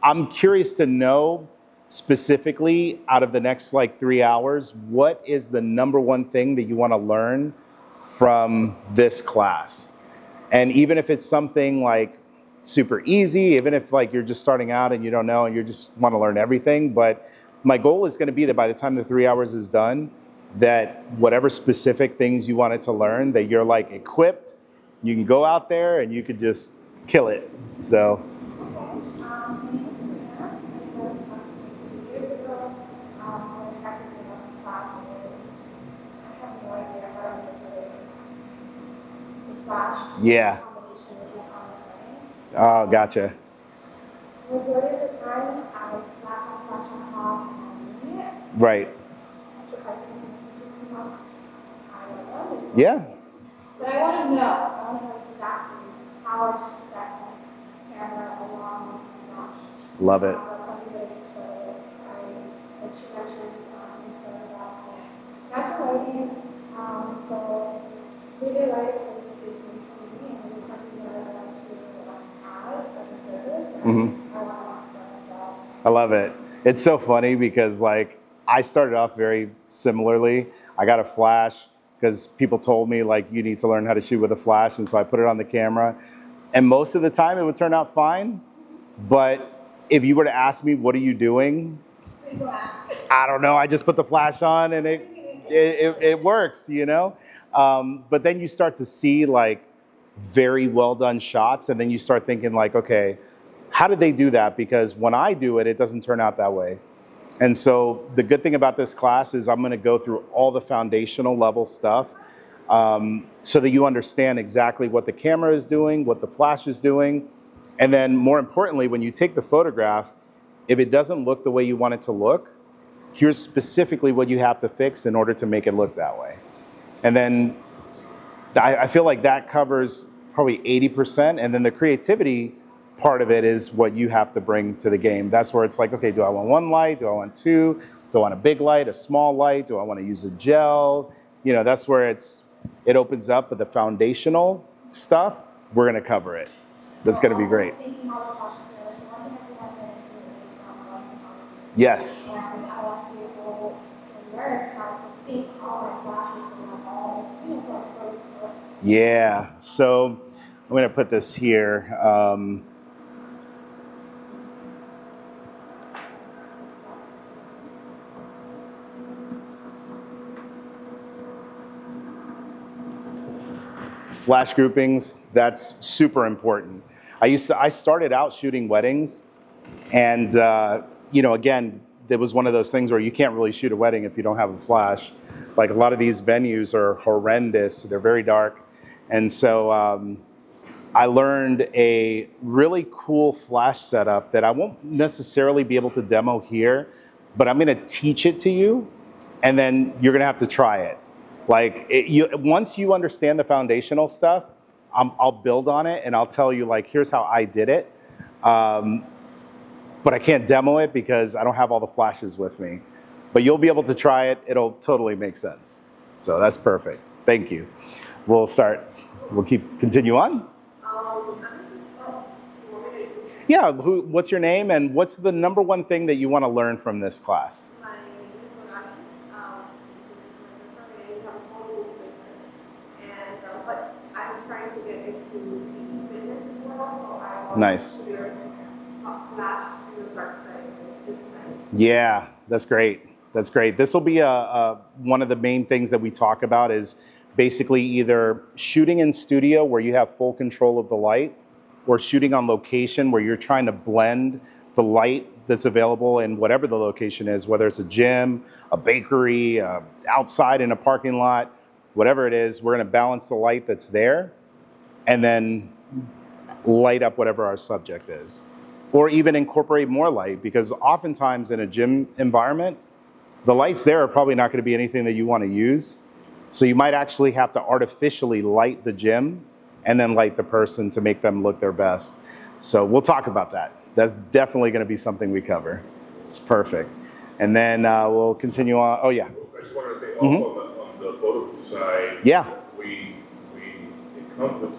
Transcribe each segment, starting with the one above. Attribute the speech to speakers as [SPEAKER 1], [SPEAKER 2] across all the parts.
[SPEAKER 1] I'm curious to know specifically out of the next like 3 hours, what is the number one thing that you want to learn from this class? And even if it's something like super easy, even if like you're just starting out and you don't know and you just want to learn everything, but my goal is going to be that by the time the 3 hours is done, that whatever specific things you wanted to learn, that you're like equipped, you can go out there and you could just kill it. So. Yeah. Oh, gotcha. Right. Yeah.
[SPEAKER 2] But I want to know exactly how I should set my camera along with the flash.
[SPEAKER 1] Love it.
[SPEAKER 2] Natural lighting, so really like
[SPEAKER 1] I love it. It's so funny because like I started off very similarly. I got a flash because people told me like you need to learn how to shoot with a flash, and so I put it on the camera. And most of the time it would turn out fine. But if you were to ask me, what are you doing? I don't know. I just put the flash on and it works, you know? But then you start to see like very well done shots, and then you start thinking like, okay, how did they do that? Because when I do it, it doesn't turn out that way. And so the good thing about this class is I'm going to go through all the foundational level stuff so that you understand exactly what the camera is doing, what the flash is doing. And then more importantly, when you take the photograph, if it doesn't look the way you want it to look, here's specifically what you have to fix in order to make it look that way. And then I feel like that covers probably 80%. And then the creativity part of it is what you have to bring to the game. That's where it's like, okay, do I want one light? Do I want two? Do I want a big light, a small light? Do I want to use a gel? You know, that's where it opens up. But the foundational stuff, we're going to cover it. That's going to be great. Yes. Yeah. So I'm going to put this here. Flash groupings, that's super important. I started out shooting weddings, and you know, again, it was one of those things where you can't really shoot a wedding if you don't have a flash. Like a lot of these venues are horrendous; they're very dark, and so I learned a really cool flash setup that I won't necessarily be able to demo here, but I'm going to teach it to you, and then you're going to have to try it. Like once you understand the foundational stuff, I'll build on it and I'll tell you like, here's how I did it. But I can't demo it because I don't have all the flashes with me. But you'll be able to try it. It'll totally make sense. So that's perfect. Thank you. We'll start. We'll continue on. Yeah, what's your name and what's the number one thing that you want to learn from this class? Nice. Yeah, that's great. That's great. This will be one of the main things that we talk about is basically either shooting in studio where you have full control of the light, or shooting on location where you're trying to blend the light that's available in whatever the location is, whether it's a gym, a bakery, outside in a parking lot, whatever it is, we're going to balance the light that's there and then light up whatever our subject is. Or even incorporate more light, because oftentimes in a gym environment, the lights there are probably not going to be anything that you want to use. So you might actually have to artificially light the gym and then light the person to make them look their best. So we'll talk about that. That's definitely going to be something we cover. It's perfect. And then we'll continue on. Oh, yeah.
[SPEAKER 3] I just wanted to say also on the photo side,
[SPEAKER 1] yeah,
[SPEAKER 3] it comes with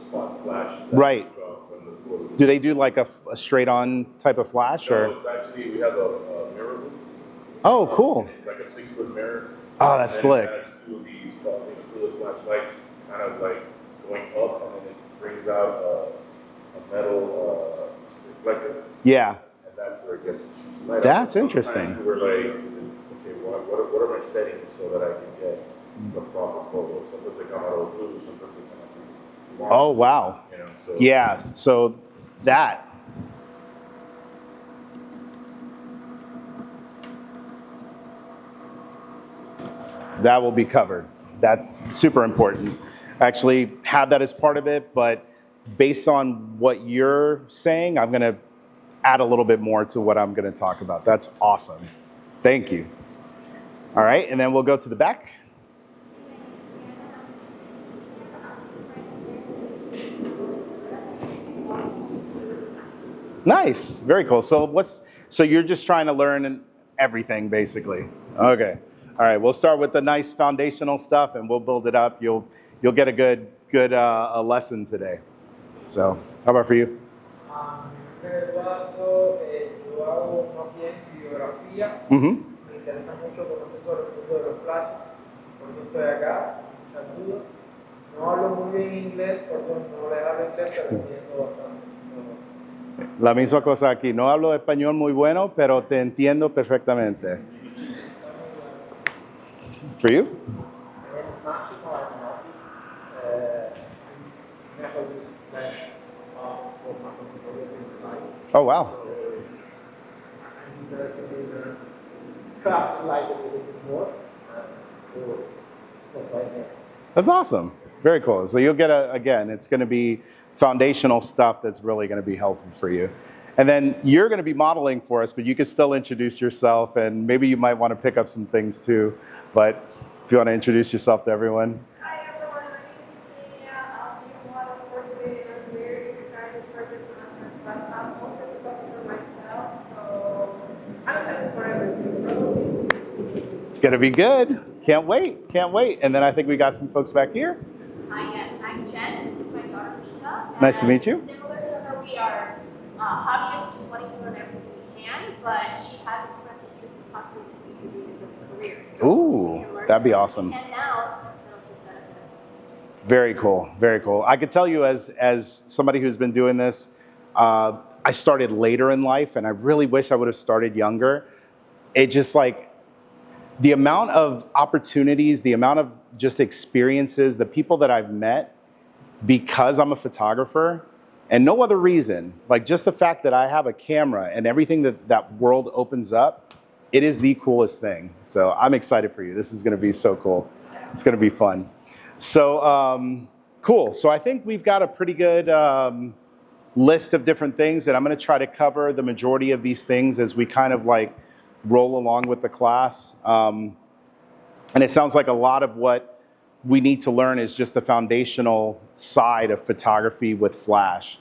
[SPEAKER 3] spot flash.
[SPEAKER 1] Right.
[SPEAKER 3] When the photos
[SPEAKER 1] Do they do like a straight-on type of flash,
[SPEAKER 3] No,
[SPEAKER 1] or?
[SPEAKER 3] it's actually, we have a mirror booth.
[SPEAKER 1] Oh, cool.
[SPEAKER 3] It's like a 6-foot mirror.
[SPEAKER 1] Oh, that's
[SPEAKER 3] and
[SPEAKER 1] slick.
[SPEAKER 3] It has two of these, two of the flashlights kind of like going up, and then it brings out a metal reflector,
[SPEAKER 1] Yeah,
[SPEAKER 3] and that's where it gets light up.
[SPEAKER 1] That's interesting.
[SPEAKER 3] Sometimes we're like, okay, what are my settings so that I can get the proper photo? Sometimes they come out of blue, sometimes they come out of
[SPEAKER 1] oh, wow.
[SPEAKER 3] you know, so.
[SPEAKER 1] Yeah, so that. That will be covered. That's super important. Actually have that as part of it, but based on what you're saying, I'm gonna add a little bit more to what I'm gonna talk about. That's awesome. Thank you. All right, and then we'll go to the back. Nice, very cool. So you're just trying to learn everything basically. Okay. All right, we'll start with the nice foundational stuff and we'll build it up. You'll get a good lesson today. So, how about for you?
[SPEAKER 4] Eduardo, yo hago más bien videografía.
[SPEAKER 1] Mm-hmm.
[SPEAKER 4] Me interesa mucho conocer sobre el mundo de los flashes. Por eso estoy acá. Saludos. No hablo muy bien inglés, por eso no les hablo inglés, pero entiendo bastante.
[SPEAKER 1] La misma cosa aquí. No hablo español muy bueno, pero te entiendo perfectamente. For you?
[SPEAKER 4] National artist, never use flash for my photography.
[SPEAKER 1] Oh, wow.
[SPEAKER 4] I'm interested in craft light a little bit more. So that's why I'm here.
[SPEAKER 1] That's awesome. Very cool. So you'll get again, it's going to be foundational stuff that's really going to be helpful for you. And then you're going to be modeling for us, but you can still introduce yourself, and maybe you might want to pick up some things too. But if you want to introduce yourself to everyone.
[SPEAKER 2] Hi everyone, my name is Cecilia. I'll be a model for today, and I'm very excited for this semester. But I'm also a photographer myself, so I'm excited for everything.
[SPEAKER 1] It's going to be good. Can't wait. Can't wait. And then I think we got some folks back here.
[SPEAKER 5] Hi, yes, I'm Jen, and this is my daughter Mika.
[SPEAKER 1] Nice to meet you.
[SPEAKER 5] Similar to her, we are hobbyists just wanting to learn everything we can, but she has expressed interest in possibly doing this as a career. So
[SPEAKER 1] Ooh,
[SPEAKER 5] we can learn
[SPEAKER 1] that'd be
[SPEAKER 5] everything
[SPEAKER 1] awesome.
[SPEAKER 5] we can now, that'll just benefit us.
[SPEAKER 1] Very cool. Very cool. I could tell you as somebody who's been doing this, I started later in life, and I really wish I would have started younger. It just like the amount of opportunities, the amount of just experiences, the people that I've met because I'm a photographer and no other reason, like just the fact that I have a camera and everything that world opens up, it is the coolest thing. So I'm excited for you. This is going to be so cool. It's going to be fun. So cool. So I think we've got a pretty good list of different things, and I'm going to try to cover the majority of these things as we kind of like roll along with the class. And it sounds like a lot of what we need to learn is just the foundational side of photography with flash.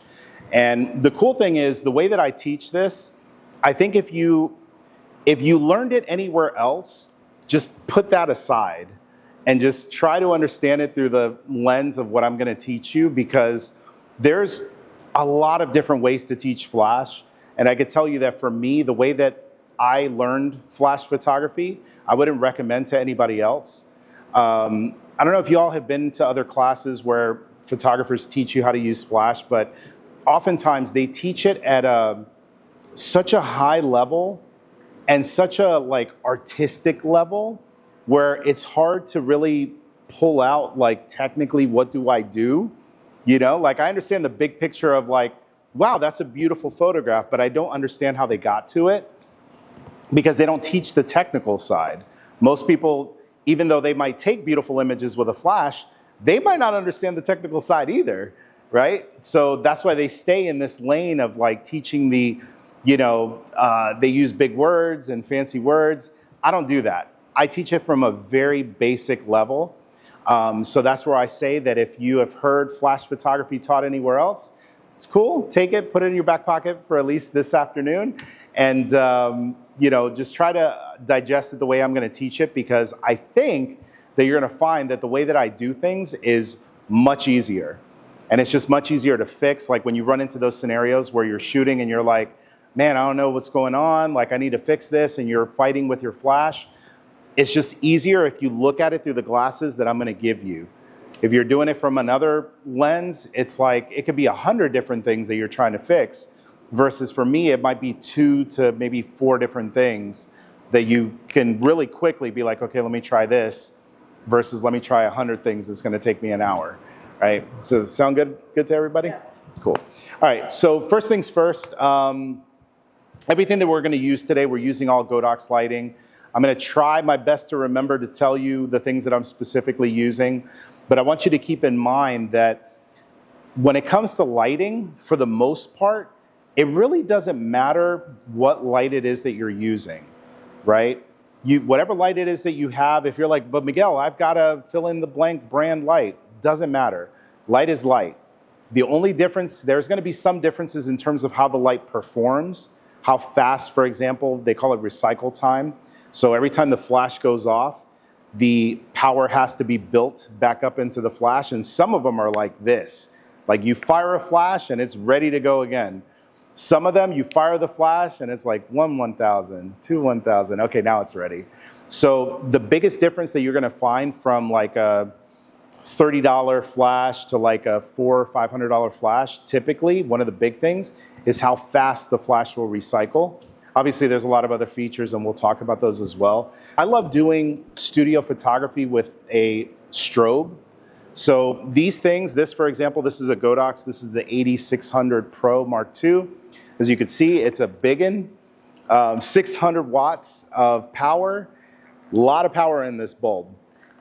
[SPEAKER 1] And the cool thing is the way that I teach this, I think if you learned it anywhere else, just put that aside and just try to understand it through the lens of what I'm going to teach you, because there's a lot of different ways to teach flash. And I could tell you that for me, the way that I learned flash photography, I wouldn't recommend to anybody else. I don't know if you all have been to other classes where photographers teach you how to use flash, but oftentimes they teach it at such a high level and such a like artistic level where it's hard to really pull out like technically what do I do? You know, like I understand the big picture of like, wow, that's a beautiful photograph, but I don't understand how they got to it, because they don't teach the technical side. Most people, even though they might take beautiful images with a flash, they might not understand the technical side either, right? So that's why they stay in this lane of like teaching the, you know, they use big words and fancy words. I don't do that. I teach it from a very basic level. So that's where I say that if you have heard flash photography taught anywhere else, it's cool, take it, put it in your back pocket for at least this afternoon, and you know, just try to digest it the way I'm going to teach it, because I think that you're going to find that the way that I do things is much easier. And it's just much easier to fix. Like when you run into those scenarios where you're shooting and you're like, man, I don't know what's going on. Like I need to fix this, and you're fighting with your flash. It's just easier if you look at it through the glasses that I'm going to give you. If you're doing it from another lens, it's like it could be 100 different things that you're trying to fix, versus for me, it might be 2 to maybe 4 different things that you can really quickly be like, okay, let me try this, versus let me try 100 things that's going to take me an hour, right? So sound good? Good to everybody?
[SPEAKER 2] Yeah.
[SPEAKER 1] Cool. All right, so first things first, everything that we're going to use today, we're using all Godox Lighting. I'm going to try my best to remember to tell you the things that I'm specifically using, but I want you to keep in mind that when it comes to lighting, for the most part, it really doesn't matter what light it is that you're using, right? Whatever light it is that you have, if you're like, but Miguel, I've got to fill in the blank brand light, doesn't matter. Light is light. The only difference, there's going to be some differences in terms of how the light performs, how fast, for example, they call it recycle time. So every time the flash goes off, the power has to be built back up into the flash. And some of them are like this. Like you fire a flash and it's ready to go again. Some of them, you fire the flash and it's like 1,000, 2 1,000. Okay, now it's ready. So the biggest difference that you're going to find from like a $30 flash to like a $400 or $500 flash, typically, one of the big things is how fast the flash will recycle. Obviously, there's a lot of other features, and we'll talk about those as well. I love doing studio photography with a strobe. So these things, this, for example, this is a Godox. This is the 8600 Pro Mark II. As you can see, it's a big one, 600 watts of power, a lot of power in this bulb.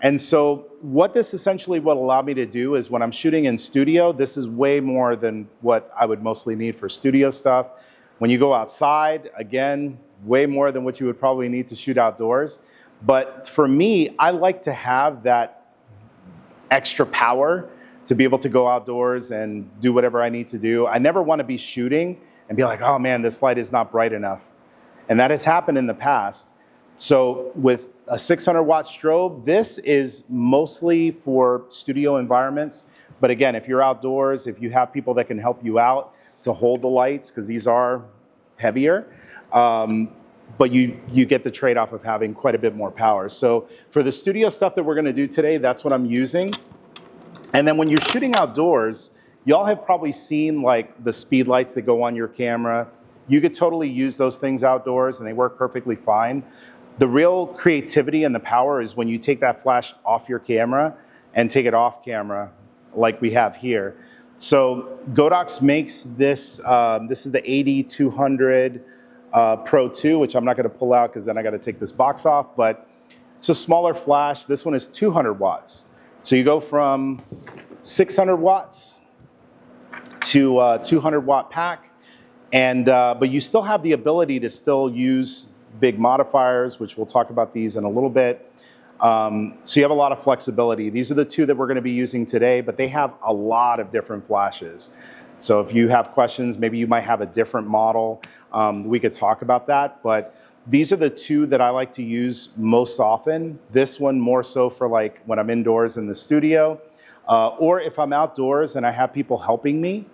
[SPEAKER 1] And so what this essentially will allow me to do is when I'm shooting in studio, this is way more than what I would mostly need for studio stuff. When you go outside, again, way more than what you would probably need to shoot outdoors. But for me, I like to have that extra power to be able to go outdoors and do whatever I need to do. I never want to be shooting and be like, oh man, this light is not bright enough. And that has happened in the past. So with a 600 watt strobe, this is mostly for studio environments. But again, if you're outdoors, if you have people that can help you out to hold the lights, because these are heavier, but you get the trade-off of having quite a bit more power. So for the studio stuff that we're going to do today, that's what I'm using. And then when you're shooting outdoors, y'all have probably seen like the speed lights that go on your camera. You could totally use those things outdoors and they work perfectly fine. The real creativity and the power is when you take that flash off your camera and take it off camera like we have here. So Godox makes this, this is the 8200 Pro 2, which I'm not going to pull out because then I got to take this box off, but it's a smaller flash. This one is 200 watts. So you go from 600 watts to a 200 watt pack, and but you still have the ability to still use big modifiers, which we'll talk about these in a little bit. So you have a lot of flexibility. These are the two that we're going to be using today, but they have a lot of different flashes. So if you have questions, maybe you might have a different model, we could talk about that. But these are the two that I like to use most often. This one more so for like when I'm indoors in the studio, or if I'm outdoors and I have people helping me,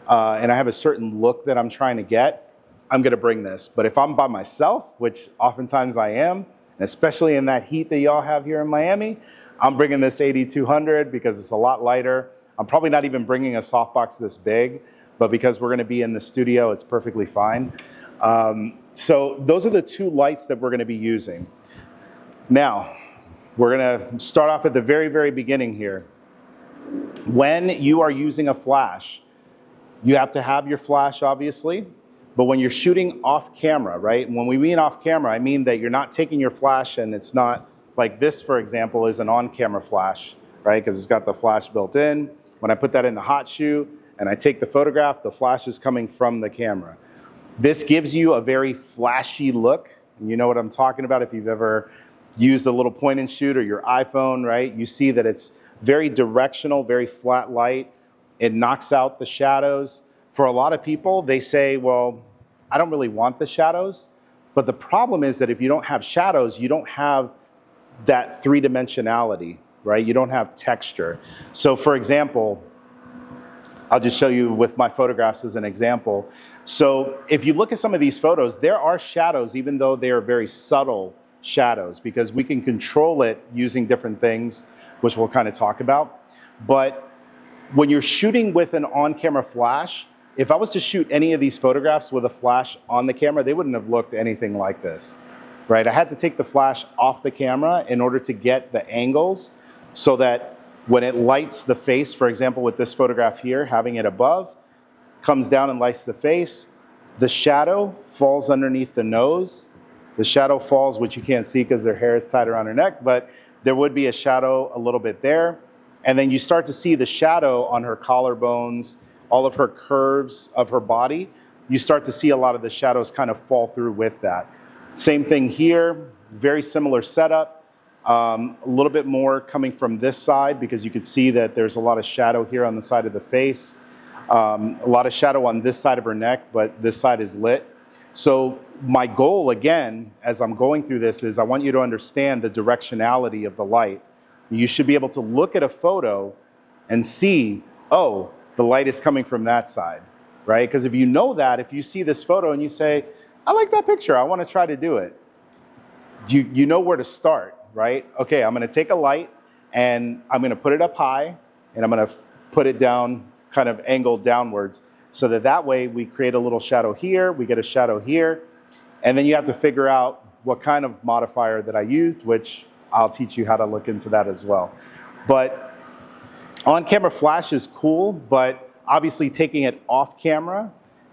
[SPEAKER 1] and I have a certain look that I'm trying to get, I'm going to bring this. But if I'm by myself, which oftentimes I am, and especially in that heat that y'all have here in Miami, I'm bringing this 8200 because it's a lot lighter. I'm probably not even bringing a softbox this big, but because we're going to be in the studio, it's perfectly fine. So those are the two lights that we're going to be using. Now, we're going to start off at the very, very beginning here. When you are using a flash, you have to have your flash, obviously. But when you're shooting off camera, right? When we mean off camera, I mean that you're not taking your flash and it's not like this, for example, is an on-camera flash, right? Because it's got the flash built in. When I put that in the hot shoe and I take the photograph, the flash is coming from the camera. This gives you a very flashy look. You know what I'm talking about if you've ever used a little point and shoot or your iPhone, right? You see that it's very directional, very flat light. It knocks out the shadows. For a lot of people, they say, well, I don't really want the shadows. But the problem is that if you don't have shadows, you don't have that three-dimensionality, right? You don't have texture. So for example, I'll just show you with my photographs as an example. So if you look at some of these photos, there are shadows, even though they are very subtle shadows, because we can control it using different things, which we'll kind of talk about. But when you're shooting with an on-camera flash, if I was to shoot any of these photographs with a flash on the camera, they wouldn't have looked anything like this, right? I had to take the flash off the camera in order to get the angles so that when it lights the face, for example, with this photograph here, having it above, comes down and lights the face, the shadow falls underneath the nose. The shadow falls, which you can't see because their hair is tied around her neck, but there would be a shadow a little bit there. And then you start to see the shadow on her collarbones, all of her curves of her body. You start to see a lot of the shadows kind of fall through with that. Same thing here, very similar setup. A little bit more coming from this side because you can see that there's a lot of shadow here on the side of the face. A lot of shadow on this side of her neck, but this side is lit. So my goal, again, as I'm going through this, is I want you to understand the directionality of the light. You should be able to look at a photo and see, oh, the light is coming from that side, right? Because if you know that, if you see this photo and you say, I like that picture, I want to try to do it, you know where to start, right? Okay, I'm going to take a light and I'm going to put it up high and I'm going to put it down, kind of angled downwards, so that way we create a little shadow here, we get a shadow here, and then you have to figure out what kind of modifier that I used, which I'll teach you how to look into that as well. But on-camera flash is cool, but obviously taking it off camera,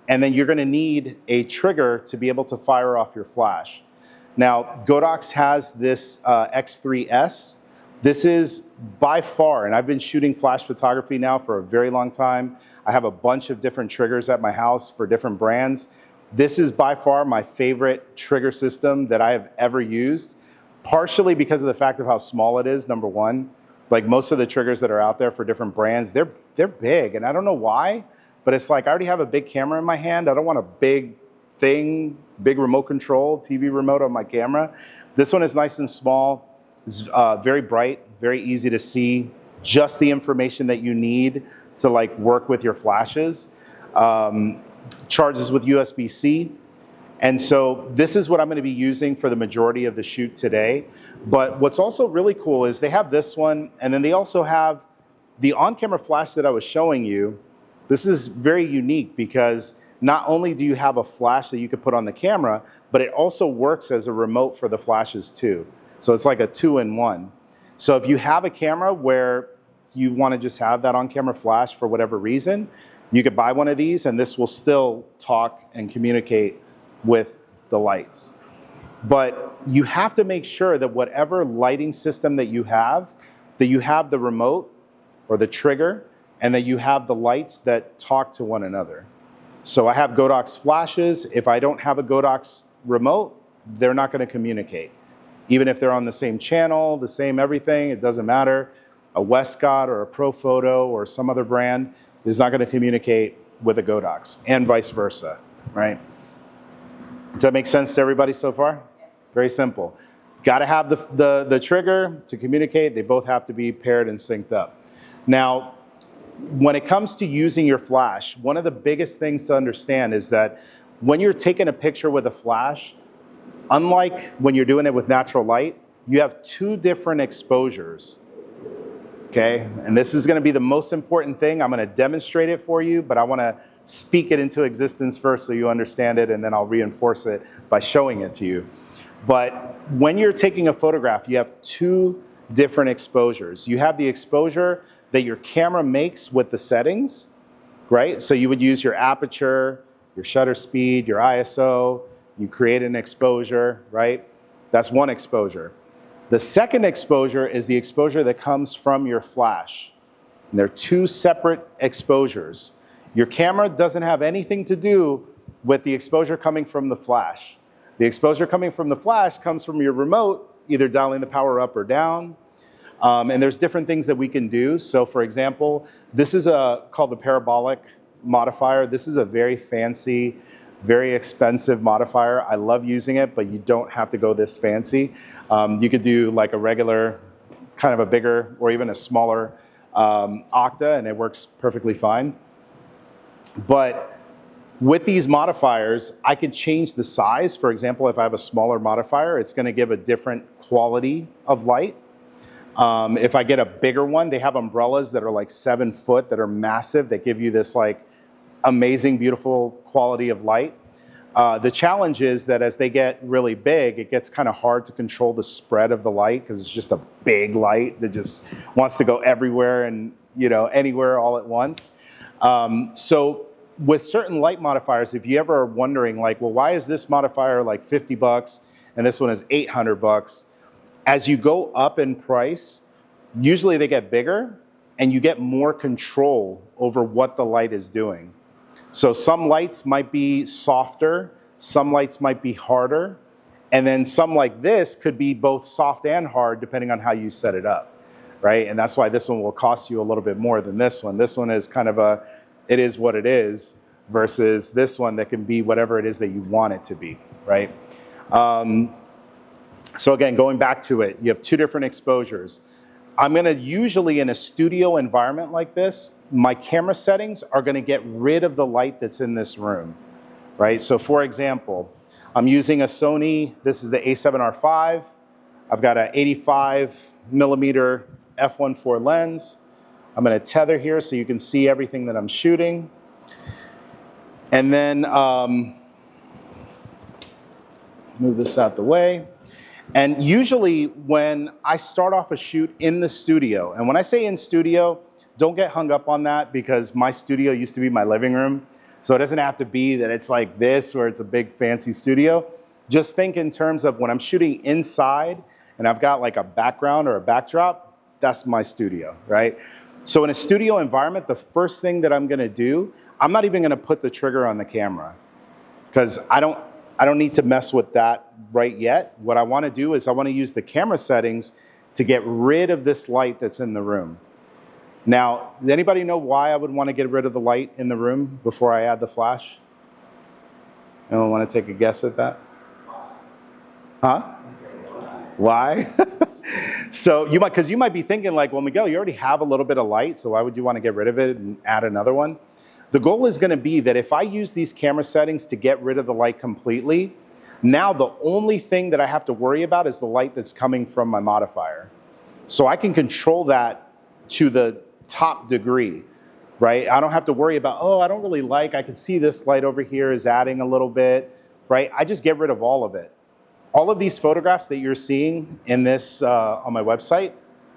[SPEAKER 1] and then you're going to need a trigger to be able to fire off your flash. Now, Godox has this X3S. This is by far, and I've been shooting flash photography now for a very long time. I have a bunch of different triggers at my house for different brands. This is by far my favorite trigger system that I have ever used, partially because of the fact of how small it is, number one. Like most of the triggers that are out there for different brands, they're big, and I don't know why, but it's like I already have a big camera in my hand. I don't want a big thing, big remote control, TV remote on my camera. This one is nice and small. It's very bright, very easy to see, just the information that you need to like work with your flashes. Charges with USB-C. And so this is what I'm going to be using for the majority of the shoot today. But what's also really cool is they have this one, and then they also have the on-camera flash that I was showing you. This is very unique because not only do you have a flash that you could put on the camera, but it also works as a remote for the flashes too. So it's like a 2-in-1. So if you have a camera where you want to just have that on-camera flash for whatever reason, you could buy one of these and this will still talk and communicate with the lights. But you have to make sure that whatever lighting system that you have the remote or the trigger, and that you have the lights that talk to one another. So I have Godox flashes. If I don't have a Godox remote, they're not going to communicate. Even if they're on the same channel, the same everything, it doesn't matter. A Westcott or a Profoto or some other brand is not going to communicate with a Godox, and vice versa, right? Does that make sense to everybody so far? Very simple. Got to have the trigger to communicate. They both have to be paired and synced up. Now, when it comes to using your flash, one of the biggest things to understand is that when you're taking a picture with a flash, unlike when you're doing it with natural light, you have two different exposures, okay? And this is going to be the most important thing. I'm going to demonstrate it for you, but I want to speak it into existence first so you understand it, and then I'll reinforce it by showing it to you. But when you're taking a photograph, you have two different exposures. You have the exposure that your camera makes with the settings, right? So you would use your aperture, your shutter speed, your ISO, you create an exposure, right? That's one exposure. The second exposure is the exposure that comes from your flash. And they're two separate exposures. Your camera doesn't have anything to do with the exposure coming from the flash. The exposure coming from the flash comes from your remote, either dialing the power up or down. And there's different things that we can do. So for example, this is called the parabolic modifier. This is a very fancy, very expensive modifier. I love using it, but you don't have to go this fancy. You could do like a regular, kind of a bigger or even a smaller octa, and it works perfectly fine. But with these modifiers, I could change the size. For example, if I have a smaller modifier, it's going to give a different quality of light. If I get a bigger one, they have umbrellas that are like 7 foot that are massive that give you this like amazing, beautiful quality of light. The challenge is that as they get really big, it gets kind of hard to control the spread of the light because it's just a big light that just wants to go everywhere and anywhere all at once. So with certain light modifiers, if you ever are wondering like, well, why is this modifier like $50 and this one is $800? As you go up in price, usually they get bigger and you get more control over what the light is doing. So some lights might be softer, some lights might be harder, and then some like this could be both soft and hard depending on how you set it up, right? And that's why this one will cost you a little bit more than this one. This one is kind of it is what it is, versus this one that can be whatever it is that you want it to be, right? So again, going back to it, you have 2 different exposures. I'm gonna usually in a studio environment like this, my camera settings are gonna get rid of the light that's in this room, right? So for example, I'm using a Sony, this is the a7R5. I've got an 85 millimeter f1.4 lens. I'm gonna tether here so you can see everything that I'm shooting. And then, move this out the way. And usually when I start off a shoot in the studio, and when I say in studio, don't get hung up on that because my studio used to be my living room. So it doesn't have to be that it's like this where it's a big fancy studio. Just think in terms of when I'm shooting inside and I've got like a background or a backdrop, that's my studio, right? So in a studio environment, the first thing that I'm gonna do, I'm not even gonna put the trigger on the camera because I don't need to mess with that right yet. What I wanna do is I wanna use the camera settings to get rid of this light that's in the room. Now, does anybody know why I would wanna get rid of the light in the room before I add the flash? Anyone wanna take a guess at that? Huh? Why? So because you might be thinking like, well, Miguel, you already have a little bit of light, so why would you wanna get rid of it and add another one? The goal is gonna be that if I use these camera settings to get rid of the light completely, now the only thing that I have to worry about is the light that's coming from my modifier. So I can control that to the top degree, right? I don't have to worry about, oh, I don't really I can see this light over here is adding a little bit, right? I just get rid of all of it. All of these photographs that you're seeing in this on my website,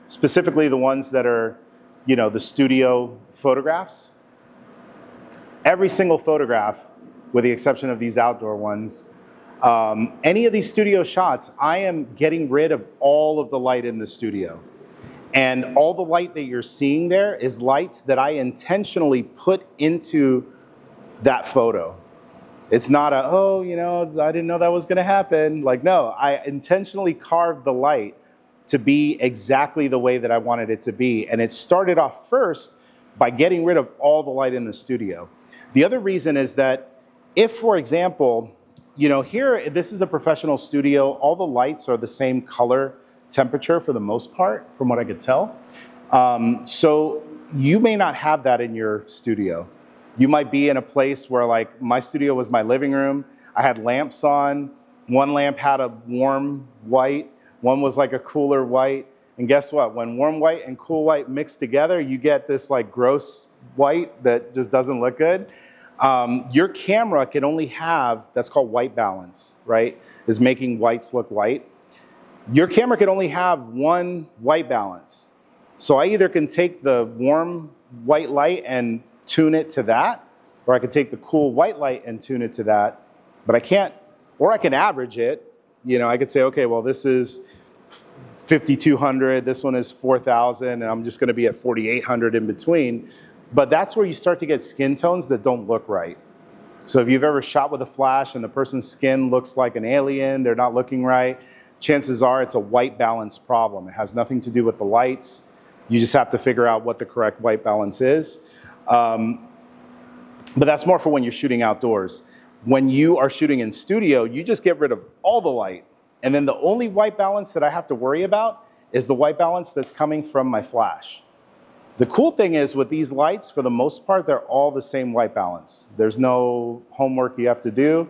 [SPEAKER 1] specifically the ones that are, the studio photographs, every single photograph, with the exception of these outdoor ones, any of these studio shots, I am getting rid of all of the light in the studio. And all the light that you're seeing there is lights that I intentionally put into that photo. It's not I didn't know that was gonna happen. Like, no, I intentionally carved the light to be exactly the way that I wanted it to be. And it started off first by getting rid of all the light in the studio. The other reason is that if, for example, here, this is a professional studio, all the lights are the same color temperature for the most part, from what I could tell. So you may not have that in your studio. You might be in a place where like my studio was my living room. I had lamps on. One lamp had a warm white. One was like a cooler white. And guess what? When warm white and cool white mix together, you get this like gross white that just doesn't look good. Your camera can only have, that's called white balance, right? Is making whites look white. Your camera can only have one white balance. So I either can take the warm white light and tune it to that, or I could take the cool white light and tune it to that, but I can't, or I can average it. I could say, okay, well, this is 5,200, this one is 4,000, and I'm just gonna be at 4,800 in between. But that's where you start to get skin tones that don't look right. So if you've ever shot with a flash and the person's skin looks like an alien, they're not looking right, chances are it's a white balance problem. It has nothing to do with the lights. You just have to figure out what the correct white balance is. But that's more for when you're shooting outdoors. When you are shooting in studio, you just get rid of all the light. And then the only white balance that I have to worry about is the white balance that's coming from my flash. The cool thing is with these lights, for the most part, they're all the same white balance. There's no homework you have to do.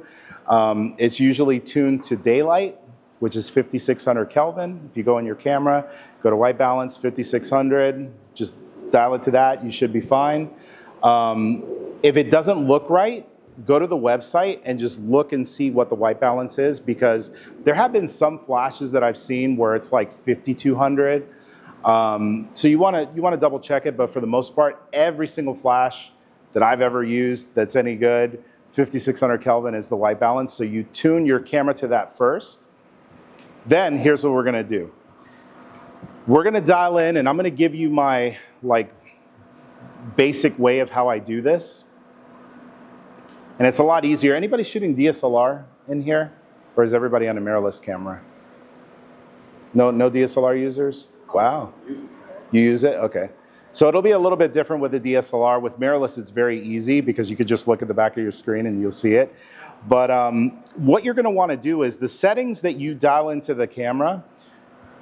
[SPEAKER 1] It's usually tuned to daylight, which is 5600 Kelvin. If you go in your camera, go to white balance, 5600, just dial it to that, you should be fine. If it doesn't look right, go to the website and just look and see what the white balance is, because there have been some flashes that I've seen where it's like 5200. So you want to double check it, but for the most part, every single flash that I've ever used that's any good, 5600 Kelvin is the white balance. So you tune your camera to that first. Then here's what we're going to do. We're going to dial in, and I'm going to give you my basic way of how I do this. And it's a lot easier. Anybody shooting DSLR in here? Or is everybody on a mirrorless camera? No DSLR users? Wow. You use it? Okay. So it'll be a little bit different with the DSLR. With mirrorless, it's very easy because you could just look at the back of your screen and you'll see it. But what you're going to want to do is the settings that you dial into the camera,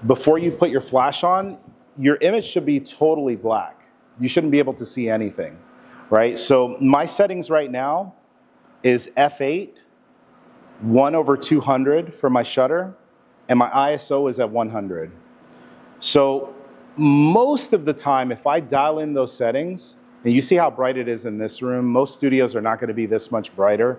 [SPEAKER 1] before you put your flash on, your image should be totally black. You shouldn't be able to see anything, right? So my settings right now is f8, 1/200 for my shutter, and my ISO is at 100. So most of the time, if I dial in those settings, and you see how bright it is in this room, most studios are not going to be this much brighter.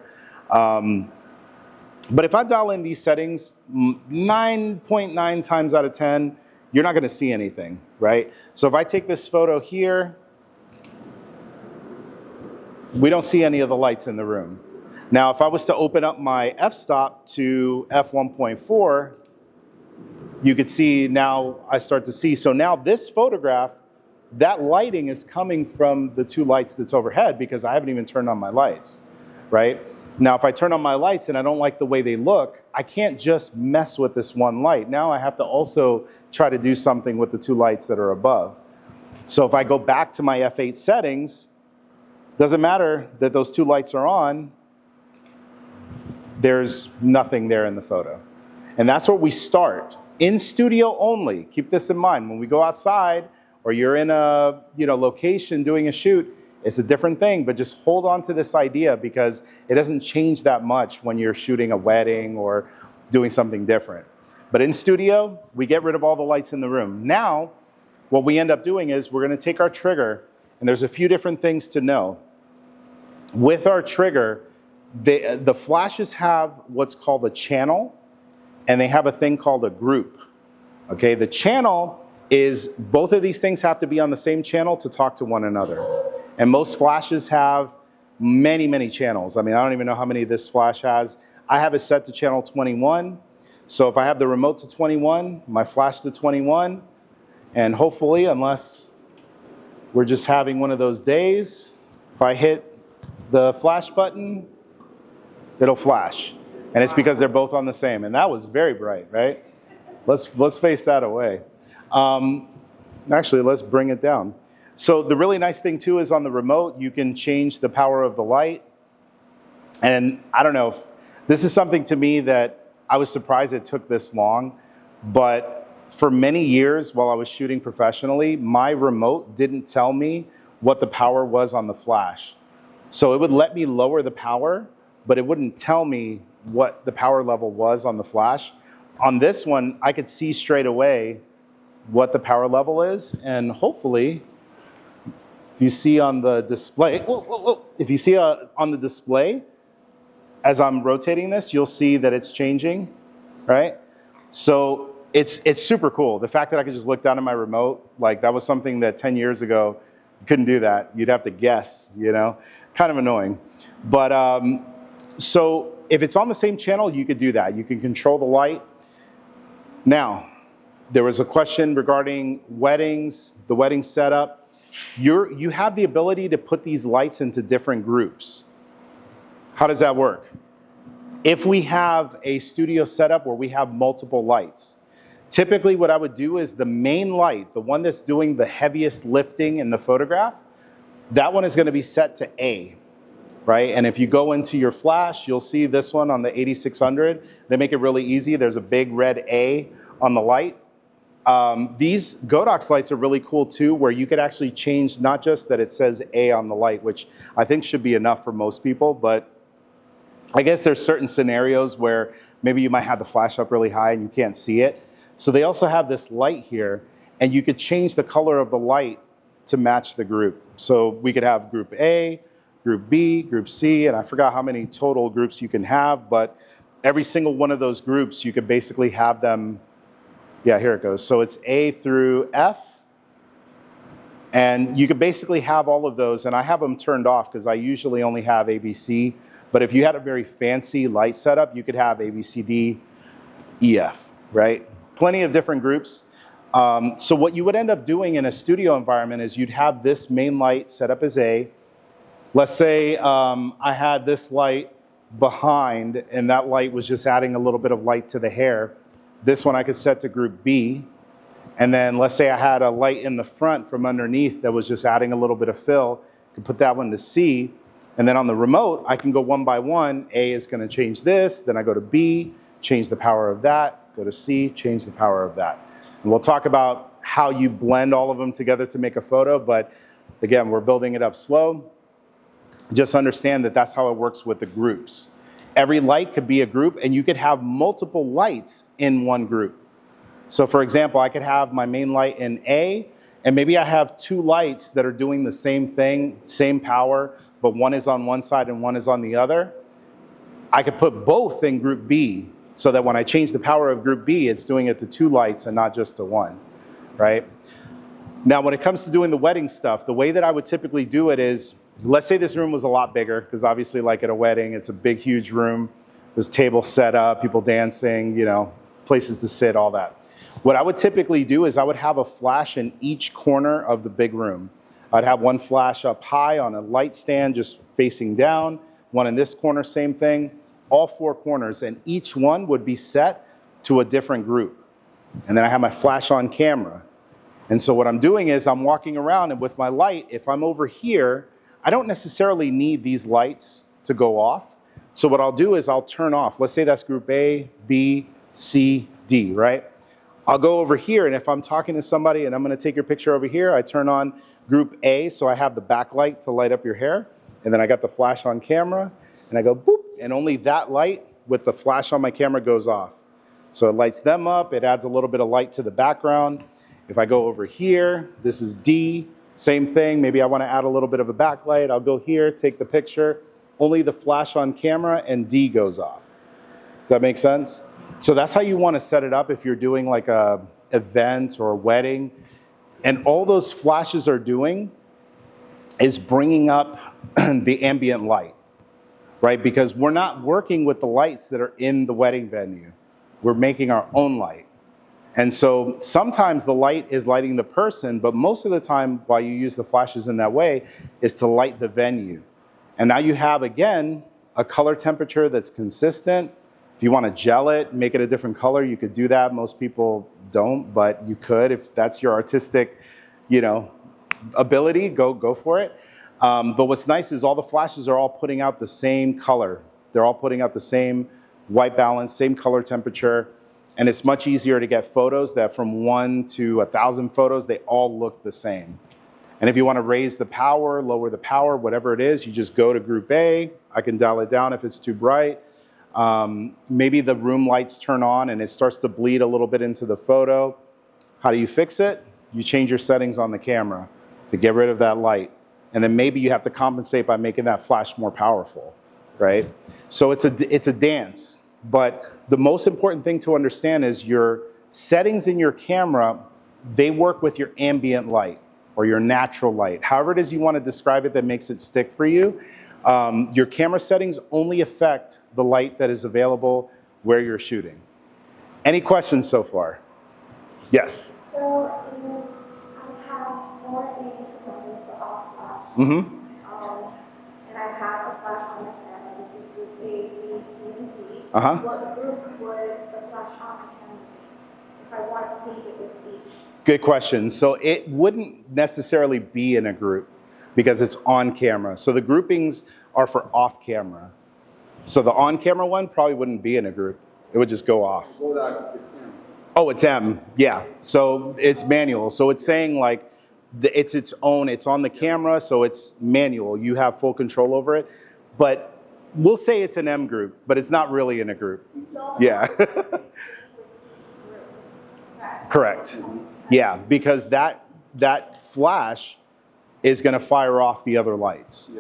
[SPEAKER 1] But if I dial in these settings, 9.9 times out of 10, you're not going to see anything, right? So if I take this photo here, we don't see any of the lights in the room. Now, if I was to open up my f-stop to f1.4, you could see now I start to see. So now this photograph, that lighting is coming from the two lights that's overhead because I haven't even turned on my lights, right? Now, if I turn on my lights and I don't like the way they look, I can't just mess with this one light. Now I have to also try to do something with the two lights that are above. So if I go back to my f8 settings, doesn't matter that those two lights are on, there's nothing there in the photo. And that's where we start. In studio only. Keep this in mind. When we go outside or you're in a location doing a shoot, it's a different thing, but just hold on to this idea because it doesn't change that much when you're shooting a wedding or doing something different. But in studio, we get rid of all the lights in the room. Now, what we end up doing is we're going to take our trigger, and there's a few different things to know. With our trigger, the flashes have what's called a channel, and they have a thing called a group. Okay, the channel is both of these things have to be on the same channel to talk to one another. And most flashes have many, many channels. I mean, I don't even know how many this flash has. I have it set to channel 21. So if I have the remote to 21, my flash to 21, and hopefully, unless we're just having one of those days, if I hit the flash button, it'll flash. And it's because they're both on the same. And that was very bright, right? Let's face that away. Actually, let's bring it down. So the really nice thing too is on the remote, you can change the power of the light. And I don't know, if this is something to me that I was surprised it took this long, but for many years while I was shooting professionally, my remote didn't tell me what the power was on the flash. So it would let me lower the power, but it wouldn't tell me what the power level was on the flash. On this one, I could see straight away what the power level is, and hopefully, if you see on the display, if you see on the display, as I'm rotating this, you'll see that it's changing, right? So it's super cool. The fact that I could just look down at my remote, like that was something that 10 years ago, you couldn't do that. You'd have to guess, kind of annoying. But so if it's on the same channel, you could do that. You can control the light. Now, there was a question regarding weddings, the wedding setup. You have the ability to put these lights into different groups. How does that work? If we have a studio setup where we have multiple lights, typically what I would do is the main light, the one that's doing the heaviest lifting in the photograph, that one is going to be set to A, right? And if you go into your flash, you'll see this one on the 8600. They make it really easy. There's a big red A on the light. These Godox lights are really cool too, where you could actually change not just that it says A on the light, which I think should be enough for most people, but I guess there's certain scenarios where maybe you might have the flash up really high and you can't see it. So they also have this light here, and you could change the color of the light to match the group. So we could have group A, group B, group C, and I forgot how many total groups you can have, but every single one of those groups, you could basically have them, yeah, here it goes. So it's A through F, and you could basically have all of those, and I have them turned off because I usually only have ABC, but if you had a very fancy light setup, you could have A, B, C, D, E, F, right? Plenty of different groups. So what you would end up doing in a studio environment is you'd have this main light set up as A. Let's say I had this light behind, and that light was just adding a little bit of light to the hair. This one I could set to group B. And then let's say I had a light in the front from underneath that was just adding a little bit of fill. I could put that one to C. And then on the remote, I can go one by one. A is going to change this. Then I go to B, change the power of that. Go to C, change the power of that. And we'll talk about how you blend all of them together to make a photo. But again, we're building it up slow. Just understand that that's how it works with the groups. Every light could be a group, and you could have multiple lights in one group. So for example, I could have my main light in A, and maybe I have two lights that are doing the same thing, same power, but one is on one side and one is on the other. I could put both in group B, so that when I change the power of group B, it's doing it to two lights and not just to one, right? Now, when it comes to doing the wedding stuff, the way that I would typically do it is, let's say this room was a lot bigger, because obviously like at a wedding, it's a big, huge room. There's tables set up, people dancing, you know, places to sit, all that. What I would typically do is I would have a flash in each corner of the big room. I'd have one flash up high on a light stand just facing down, one in this corner, same thing, all four corners, and each one would be set to a different group. And then I have my flash on camera. And so what I'm doing is I'm walking around, and with my light, if I'm over here, I don't necessarily need these lights to go off. So what I'll do is I'll turn off. Let's say that's group A, B, C, D, right? I'll go over here, and if I'm talking to somebody and I'm going to take your picture over here, I turn on group A, so I have the backlight to light up your hair, and then I got the flash on camera, and I go boop, and only that light with the flash on my camera goes off. So it lights them up, it adds a little bit of light to the background. If I go over here, this is D, same thing, maybe I want to add a little bit of a backlight, I'll go here, take the picture, only the flash on camera, and D goes off. Does that make sense? So that's how you want to set it up if you're doing like a event or a wedding. And all those flashes are doing is bringing up the ambient light, right? Because we're not working with the lights that are in the wedding venue. We're making our own light. And so sometimes the light is lighting the person, but most of the time why you use the flashes in that way is to light the venue. And now you have, again, a color temperature that's consistent. If you want to gel it, make it a different color, you could do that. Most people don't, but you could. If that's your artistic, you know, ability, go for it. But what's nice is all the flashes are all putting out the same color. They're all putting out the same white balance, same color temperature. And it's much easier to get photos that from 1 to 1,000 photos, they all look the same. And if you want to raise the power, lower the power, whatever it is, you just go to group A. I can dial it down if it's too bright. Maybe the room lights turn on and it starts to bleed a little bit into the photo. How do you fix it? You change your settings on the camera to get rid of that light. And then maybe you have to compensate by making that flash more powerful, right? So it's a dance. But the most important thing to understand is your settings in your camera, they work with your ambient light or your natural light. However it is you want to describe it that makes it stick for you. Your camera settings only affect the light that is available where you're shooting. Any questions so far? Yes?
[SPEAKER 6] So, I have 4 things going for off flash.
[SPEAKER 1] Mm-hmm.
[SPEAKER 6] And I have a flash on the camera. This is group A, B, C, and D.
[SPEAKER 1] Uh-huh.
[SPEAKER 6] What group would the flash on the camera be if I want to sync it with each?
[SPEAKER 1] Good question. So it wouldn't necessarily be in a group because it's on camera. So the groupings are for off camera. So the on camera one probably wouldn't be in a group. It would just go off.
[SPEAKER 7] Godox is camera.
[SPEAKER 1] Oh, it's M, yeah. So it's manual. So it's saying like, it's its own, it's on the camera, so it's manual. You have full control over it. But we'll say it's an M group, but it's not really in a group. Yeah. Correct. Yeah, because that flash is going to fire off the other lights.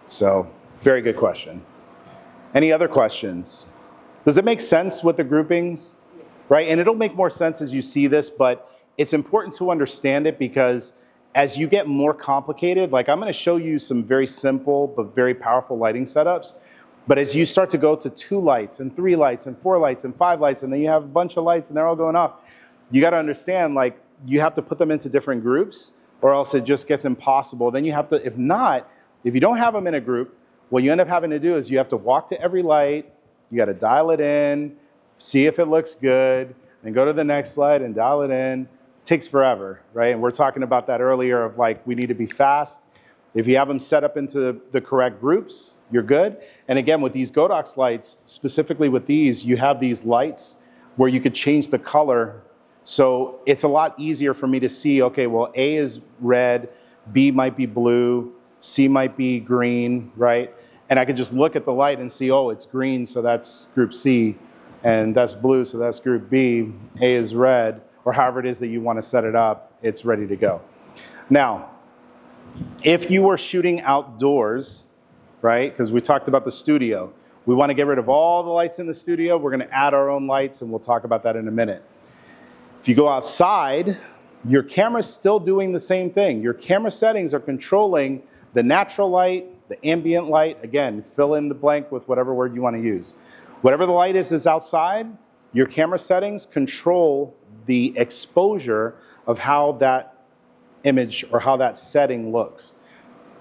[SPEAKER 1] So, very good question. Any other questions? Does it make sense with the groupings? Right? And it'll make more sense as you see this, but it's important to understand it because as you get more complicated, like I'm going to show you some very simple but very powerful lighting setups. But as you start to go to 2 lights and 3 lights and 4 lights and 5 lights, and then you have a bunch of lights and they're all going off, you got to understand, like, you have to put them into different groups or else it just gets impossible. Then you have to, if you don't have them in a group, what you end up having to do is you have to walk to every light, you got to dial it in, see if it looks good, then go to the next slide and dial it in. It takes forever, right? And we're talking about that earlier of like, we need to be fast. If you have them set up into the correct groups, you're good. And again, with these Godox lights, specifically with these, you have these lights where you could change the color. So it's a lot easier for me to see, okay, well, A is red, B might be blue, C might be green, right? And I could just look at the light and see, oh, it's green, so that's group C, and that's blue, so that's group B, A is red, or however it is that you want to set it up, it's ready to go. Now, if you were shooting outdoors, right, because we talked about the studio, we want to get rid of all the lights in the studio, we're going to add our own lights, and we'll talk about that in a minute. If you go outside, your camera's still doing the same thing. Your camera settings are controlling the natural light, the ambient light. Again, fill in the blank with whatever word you want to use. Whatever the light is that's outside, your camera settings control the exposure of how that image or how that setting looks.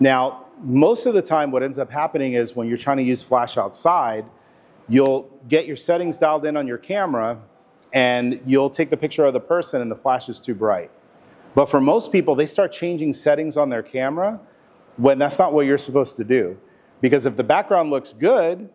[SPEAKER 1] Now, most of the time what ends up happening is when you're trying to use flash outside, you'll get your settings dialed in on your camera and you'll take the picture of the person and the flash is too bright. But for most people, they start changing settings on their camera when that's not what you're supposed to do. Because if the background looks good,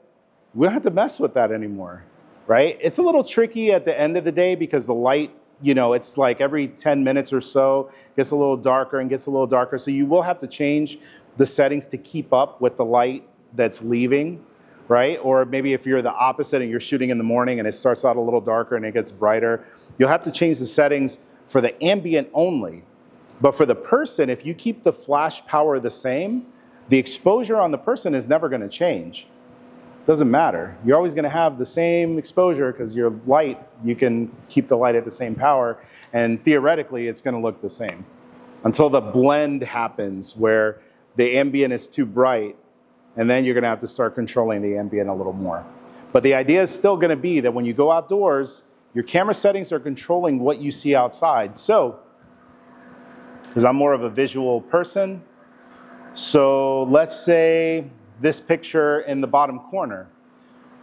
[SPEAKER 1] we don't have to mess with that anymore, right? It's a little tricky at the end of the day because the light, you know, it's like every 10 minutes or so, gets a little darker and gets a little darker. So you will have to change the settings to keep up with the light that's leaving, right? Or maybe if you're the opposite and you're shooting in the morning and it starts out a little darker and it gets brighter, you'll have to change the settings for the ambient only. But for the person, if you keep the flash power the same, the exposure on the person is never going to change. Doesn't matter. You're always going to have the same exposure because your light, you can keep the light at the same power, and theoretically it's going to look the same until the blend happens where the ambient is too bright, and then you're going to have to start controlling the ambient a little more. But the idea is still going to be that when you go outdoors, your camera settings are controlling what you see outside. So, because I'm more of a visual person, so let's say this picture in the bottom corner.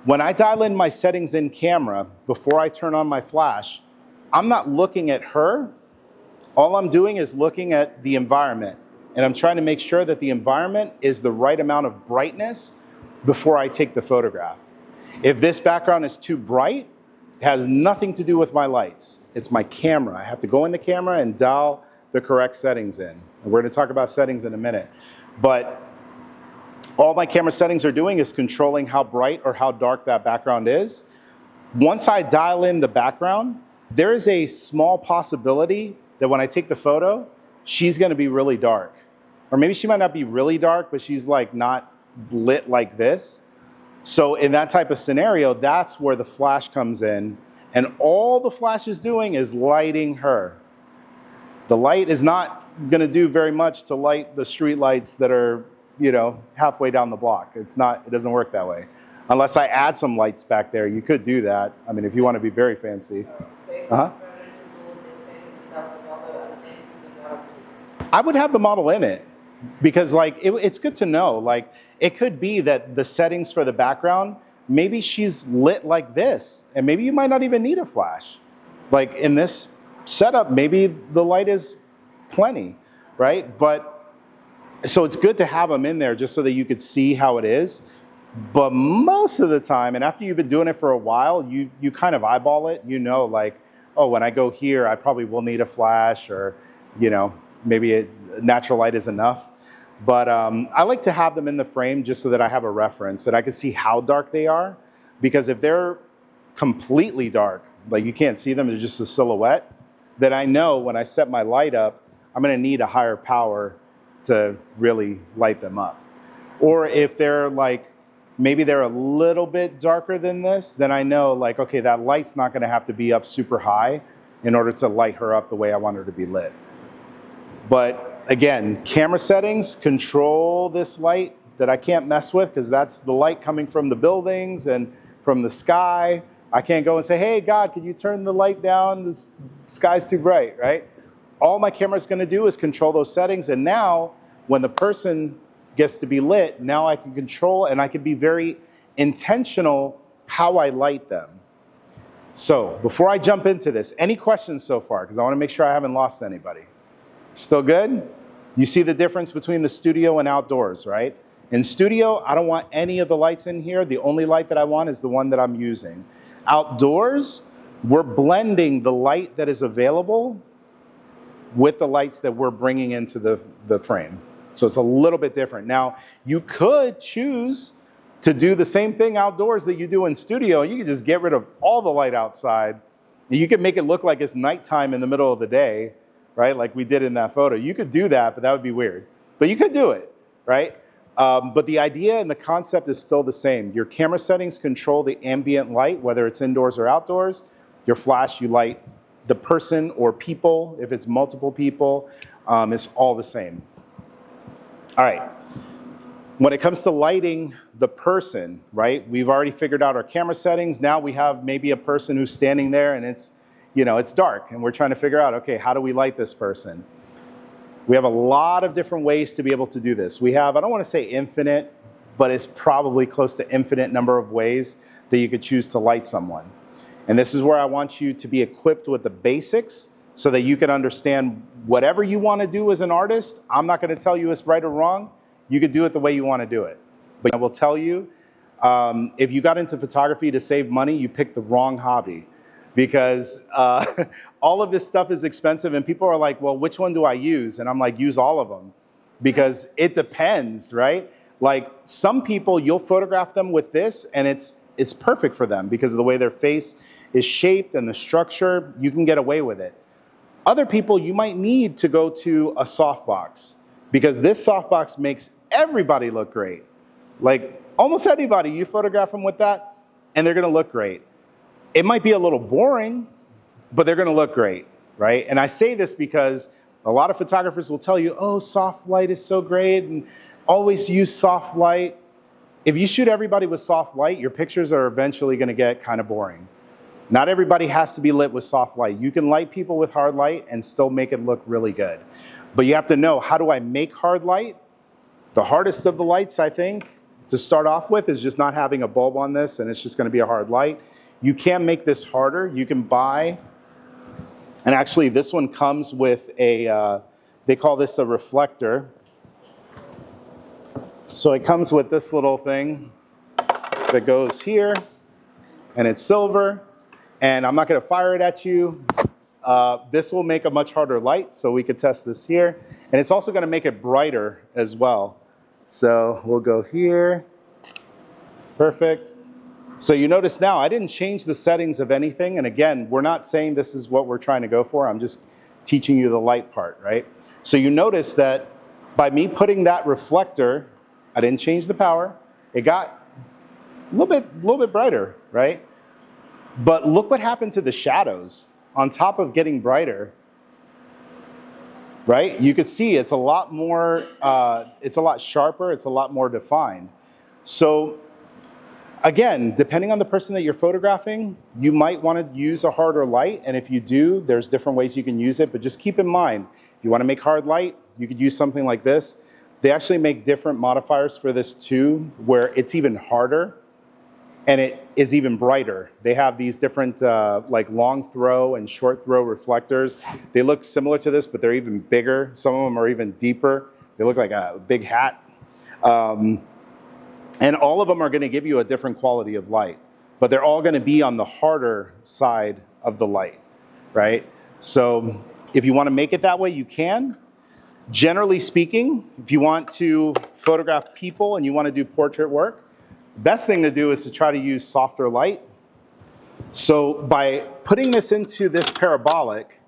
[SPEAKER 1] When I dial in my settings in camera, before I turn on my flash, I'm not looking at her. All I'm doing is looking at the environment. And I'm trying to make sure that the environment is the right amount of brightness before I take the photograph. If this background is too bright, it has nothing to do with my lights. It's my camera. I have to go in the camera and dial the correct settings in. And we're going to talk about settings in a minute. But all my camera settings are doing is controlling how bright or how dark that background is. Once I dial in the background, there is a small possibility that when I take the photo, she's going to be really dark. Or maybe she might not be really dark, but she's like not lit like this. So in that type of scenario, that's where the flash comes in. And all the flash is doing is lighting her. The light is not going to do very much to light the street lights that are, you know, halfway down the block. It's not, it doesn't work that way. Unless I add some lights back there, you could do that. I mean, if you want to be very fancy. I would have the model in it because like, it's good to know, like it could be that the settings for the background, maybe she's lit like this and maybe you might not even need a flash. Like in this setup, maybe the light is plenty, right? But so it's good to have them in there just so that you could see how it is. But most of the time, and after you've been doing it for a while, you kind of eyeball it. You know, like, oh, when I go here, I probably will need a flash, or, you know, maybe natural light is enough. But I like to have them in the frame just so that I have a reference, that I can see how dark they are. Because if they're completely dark, like you can't see them, it's just a silhouette, then I know when I set my light up, I'm going to need a higher power to really light them up. Or if they're like, maybe they're a little bit darker than this, then I know, like, okay, that light's not going to have to be up super high in order to light her up the way I want her to be lit. But again, camera settings control this light that I can't mess with, because that's the light coming from the buildings and from the sky. I can't go and say, hey, God, can you turn the light down? The sky's too bright, right? All my camera's going to do is control those settings. And now when the person gets to be lit, now I can control, and I can be very intentional how I light them. So before I jump into this, any questions so far? Because I want to make sure I haven't lost anybody. Still good? You see the difference between the studio and outdoors, right? In studio, I don't want any of the lights in here. The only light that I want is the one that I'm using. Outdoors, we're blending the light that is available with the lights that we're bringing into the frame. So it's a little bit different. Now, you could choose to do the same thing outdoors that you do in studio. You could just get rid of all the light outside. You could make it look like it's nighttime in the middle of the day, right? Like we did in that photo. You could do that, but that would be weird. But you could do it, right? But the idea and the concept is still the same. Your camera settings control the ambient light, whether it's indoors or outdoors. Your flash, you light the person or people. If it's multiple people, it's all the same. All right. When it comes to lighting the person, right, we've already figured out our camera settings. Now we have maybe a person who's standing there and it's, you know, it's dark, and we're trying to figure out, okay, how do we light this person? We have a lot of different ways to be able to do this. We have, I don't want to say infinite, but it's probably close to infinite number of ways that you could choose to light someone. And this is where I want you to be equipped with the basics so that you can understand whatever you want to do as an artist. I'm not going to tell you it's right or wrong. You could do it the way you want to do it. But I will tell you, if you got into photography to save money, you picked the wrong hobby. Because all of this stuff is expensive, and people are like, well, which one do I use? And I'm like, use all of them. Because it depends, right? Like some people, you'll photograph them with this, and it's perfect for them because of the way their face is shaped and the structure. You can get away with it. Other people, you might need to go to a softbox, because this softbox makes everybody look great. Like almost anybody, you photograph them with that, and they're going to look great. It might be a little boring, but they're going to look great, right? And I say this because a lot of photographers will tell you, oh, soft light is so great, and always use soft light. If you shoot everybody with soft light, your pictures are eventually going to get kind of boring. Not everybody has to be lit with soft light. You can light people with hard light and still make it look really good. But you have to know, how do I make hard light? The hardest of the lights, I think, to start off with is just not having a bulb on this, and it's just going to be a hard light. You can make this harder. You can buy, and actually this one comes with a, they call this a reflector. So it comes with this little thing that goes here, and it's silver, and I'm not going to fire it at you. This will make a much harder light, so we could test this here. And it's also going to make it brighter as well. So we'll go here. Perfect. So you notice now I didn't change the settings of anything. And again, we're not saying this is what we're trying to go for. I'm just teaching you the light part, right? So you notice that by me putting that reflector, I didn't change the power. It got a little bit brighter, right? But look what happened to the shadows. On top of getting brighter, right? You could see it's a lot more, it's a lot sharper, it's a lot more defined. So again, depending on the person that you're photographing, you might want to use a harder light. And if you do, there's different ways you can use it. But just keep in mind, if you want to make hard light, you could use something like this. They actually make different modifiers for this too, where it's even harder and it is even brighter. They have these different like long throw and short throw reflectors. They look similar to this, but they're even bigger. Some of them are even deeper. They look like a big hat. And And all of them are going to give you a different quality of light, but they're all going to be on the harder side of the light, right? So if you want to make it that way, you can. Generally speaking, if you want to photograph people and you want to do portrait work, the best thing to do is to try to use softer light. So by putting this into this parabolic,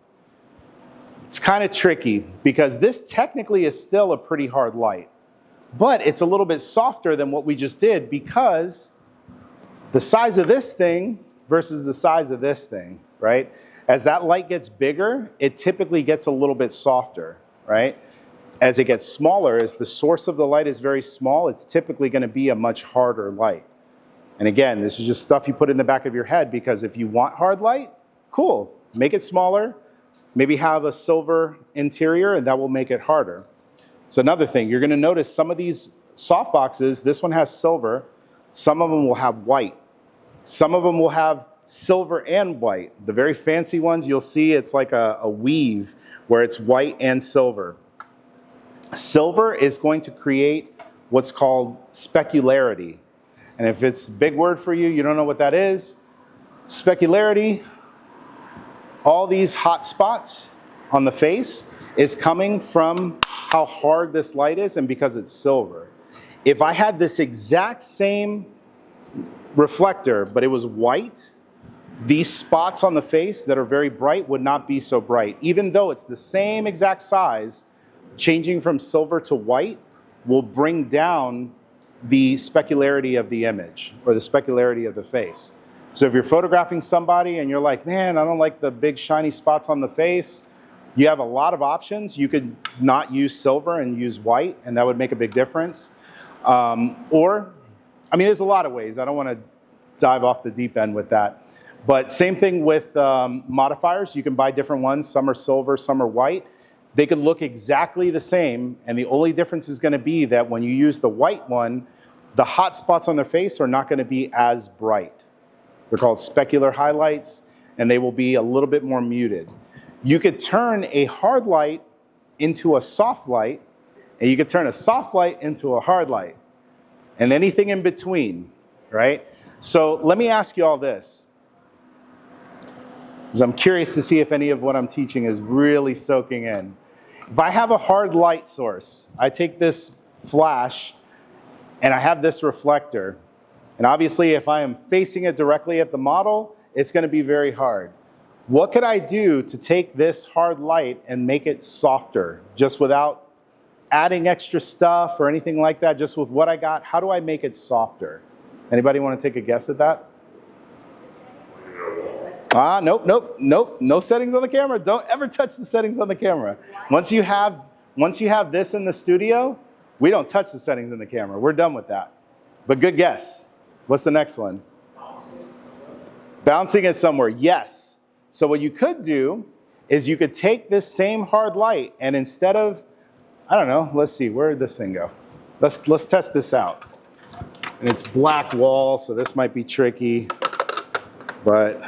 [SPEAKER 1] it's kind of tricky because this technically is still a pretty hard light, but it's a little bit softer than what we just did because the size of this thing versus the size of this thing, right? As that light gets bigger, it typically gets a little bit softer, right? As it gets smaller, as the source of the light is very small, it's typically going to be a much harder light. And again, this is just stuff you put in the back of your head because if you want hard light, cool, make it smaller, maybe have a silver interior and that will make it harder. It's another thing, you're going to notice some of these soft boxes, this one has silver, some of them will have white. Some of them will have silver and white. The very fancy ones, you'll see it's like a weave where it's white and silver. Silver is going to create what's called specularity. And if it's a big word for you, you don't know what that is. Specularity, all these hot spots on the face is coming from how hard this light is and because it's silver. If I had this exact same reflector, but it was white, these spots on the face that are very bright would not be so bright. Even though it's the same exact size, changing from silver to white will bring down the specularity of the image or the specularity of the face. So if you're photographing somebody and you're like, man, I don't like the big shiny spots on the face, you have a lot of options. You could not use silver and use white, and that would make a big difference. There's a lot of ways. I don't want to dive off the deep end with that. But same thing with modifiers. You can buy different ones. Some are silver, some are white. They could look exactly the same, and the only difference is going to be that when you use the white one, the hot spots on their face are not going to be as bright. They're called specular highlights, and they will be a little bit more muted. You could turn a hard light into a soft light, and you could turn a soft light into a hard light, and anything in between, right? So let me ask you all this, because I'm curious to see if any of what I'm teaching is really soaking in. If I have a hard light source, I take this flash, and I have this reflector, and obviously if I am facing it directly at the model, it's going to be very hard. What could I do to take this hard light and make it softer, just without adding extra stuff or anything like that, just with what I got? How do I make it softer? Anybody want to take a guess at that? Nope. No settings on the camera. Don't ever touch the settings on the camera. Once you have this in the studio, we don't touch the settings in the camera. We're done with that. But good guess. What's the next one? Bouncing it somewhere. Yes. So what you could do is you could take this same hard light and instead of, I don't know, let's see, where did this thing go? Let's test this out. And it's black wall, so this might be tricky, but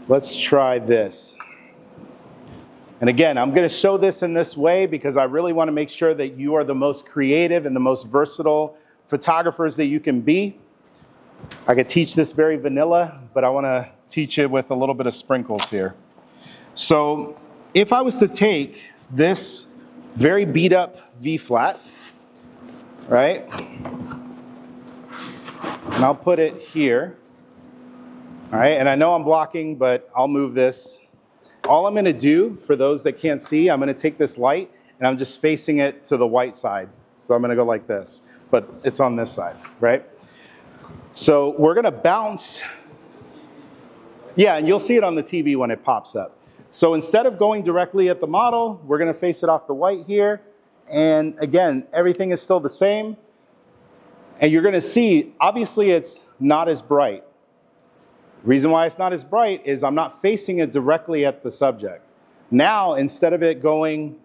[SPEAKER 1] let's try this. And again, I'm going to show this in this way because I really want to make sure that you are the most creative and the most versatile photographers that you can be. I could teach this very vanilla, but I want to teach it with a little bit of sprinkles here. So if I was to take this very beat up V-flat, right, and I'll put it here, all right, and I know I'm blocking, but I'll move this. All I'm going to do, for those that can't see, I'm going to take this light, and I'm just facing it to the white side. So I'm going to go like this, but it's on this side, right? So we're going to bounce. Yeah, and you'll see it on the TV when it pops up. So instead of going directly at the model, we're going to face it off the white here. And again, everything is still the same. And you're going to see, obviously, it's not as bright. The reason why it's not as bright is I'm not facing it directly at the subject. Now, instead of it going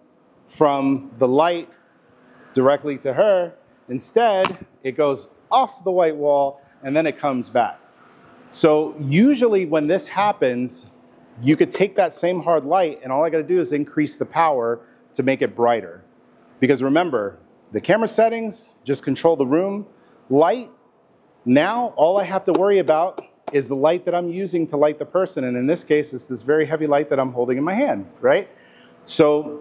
[SPEAKER 1] from the light directly to her, instead, it goes off the white wall, and then it comes back. So usually when this happens, you could take that same hard light, and all I got to do is increase the power to make it brighter. Because remember, the camera settings, just control the room. Light, now all I have to worry about is the light that I'm using to light the person. And in this case, it's this very heavy light that I'm holding in my hand, right? So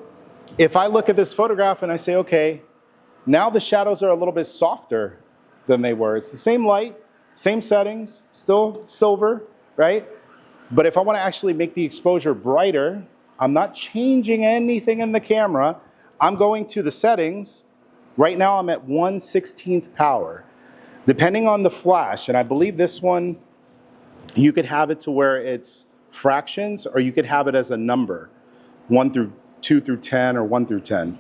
[SPEAKER 1] if I look at this photograph and I say, okay, now the shadows are a little bit softer than they were. It's the same light, same settings, still silver, right? But if I want to actually make the exposure brighter, I'm not changing anything in the camera. I'm going to the settings. Right now I'm at 1/16th power. Depending on the flash, and I believe this one, you could have it to where it's fractions, or you could have it as a number, 1 through 2 through 10 or 1 through 10.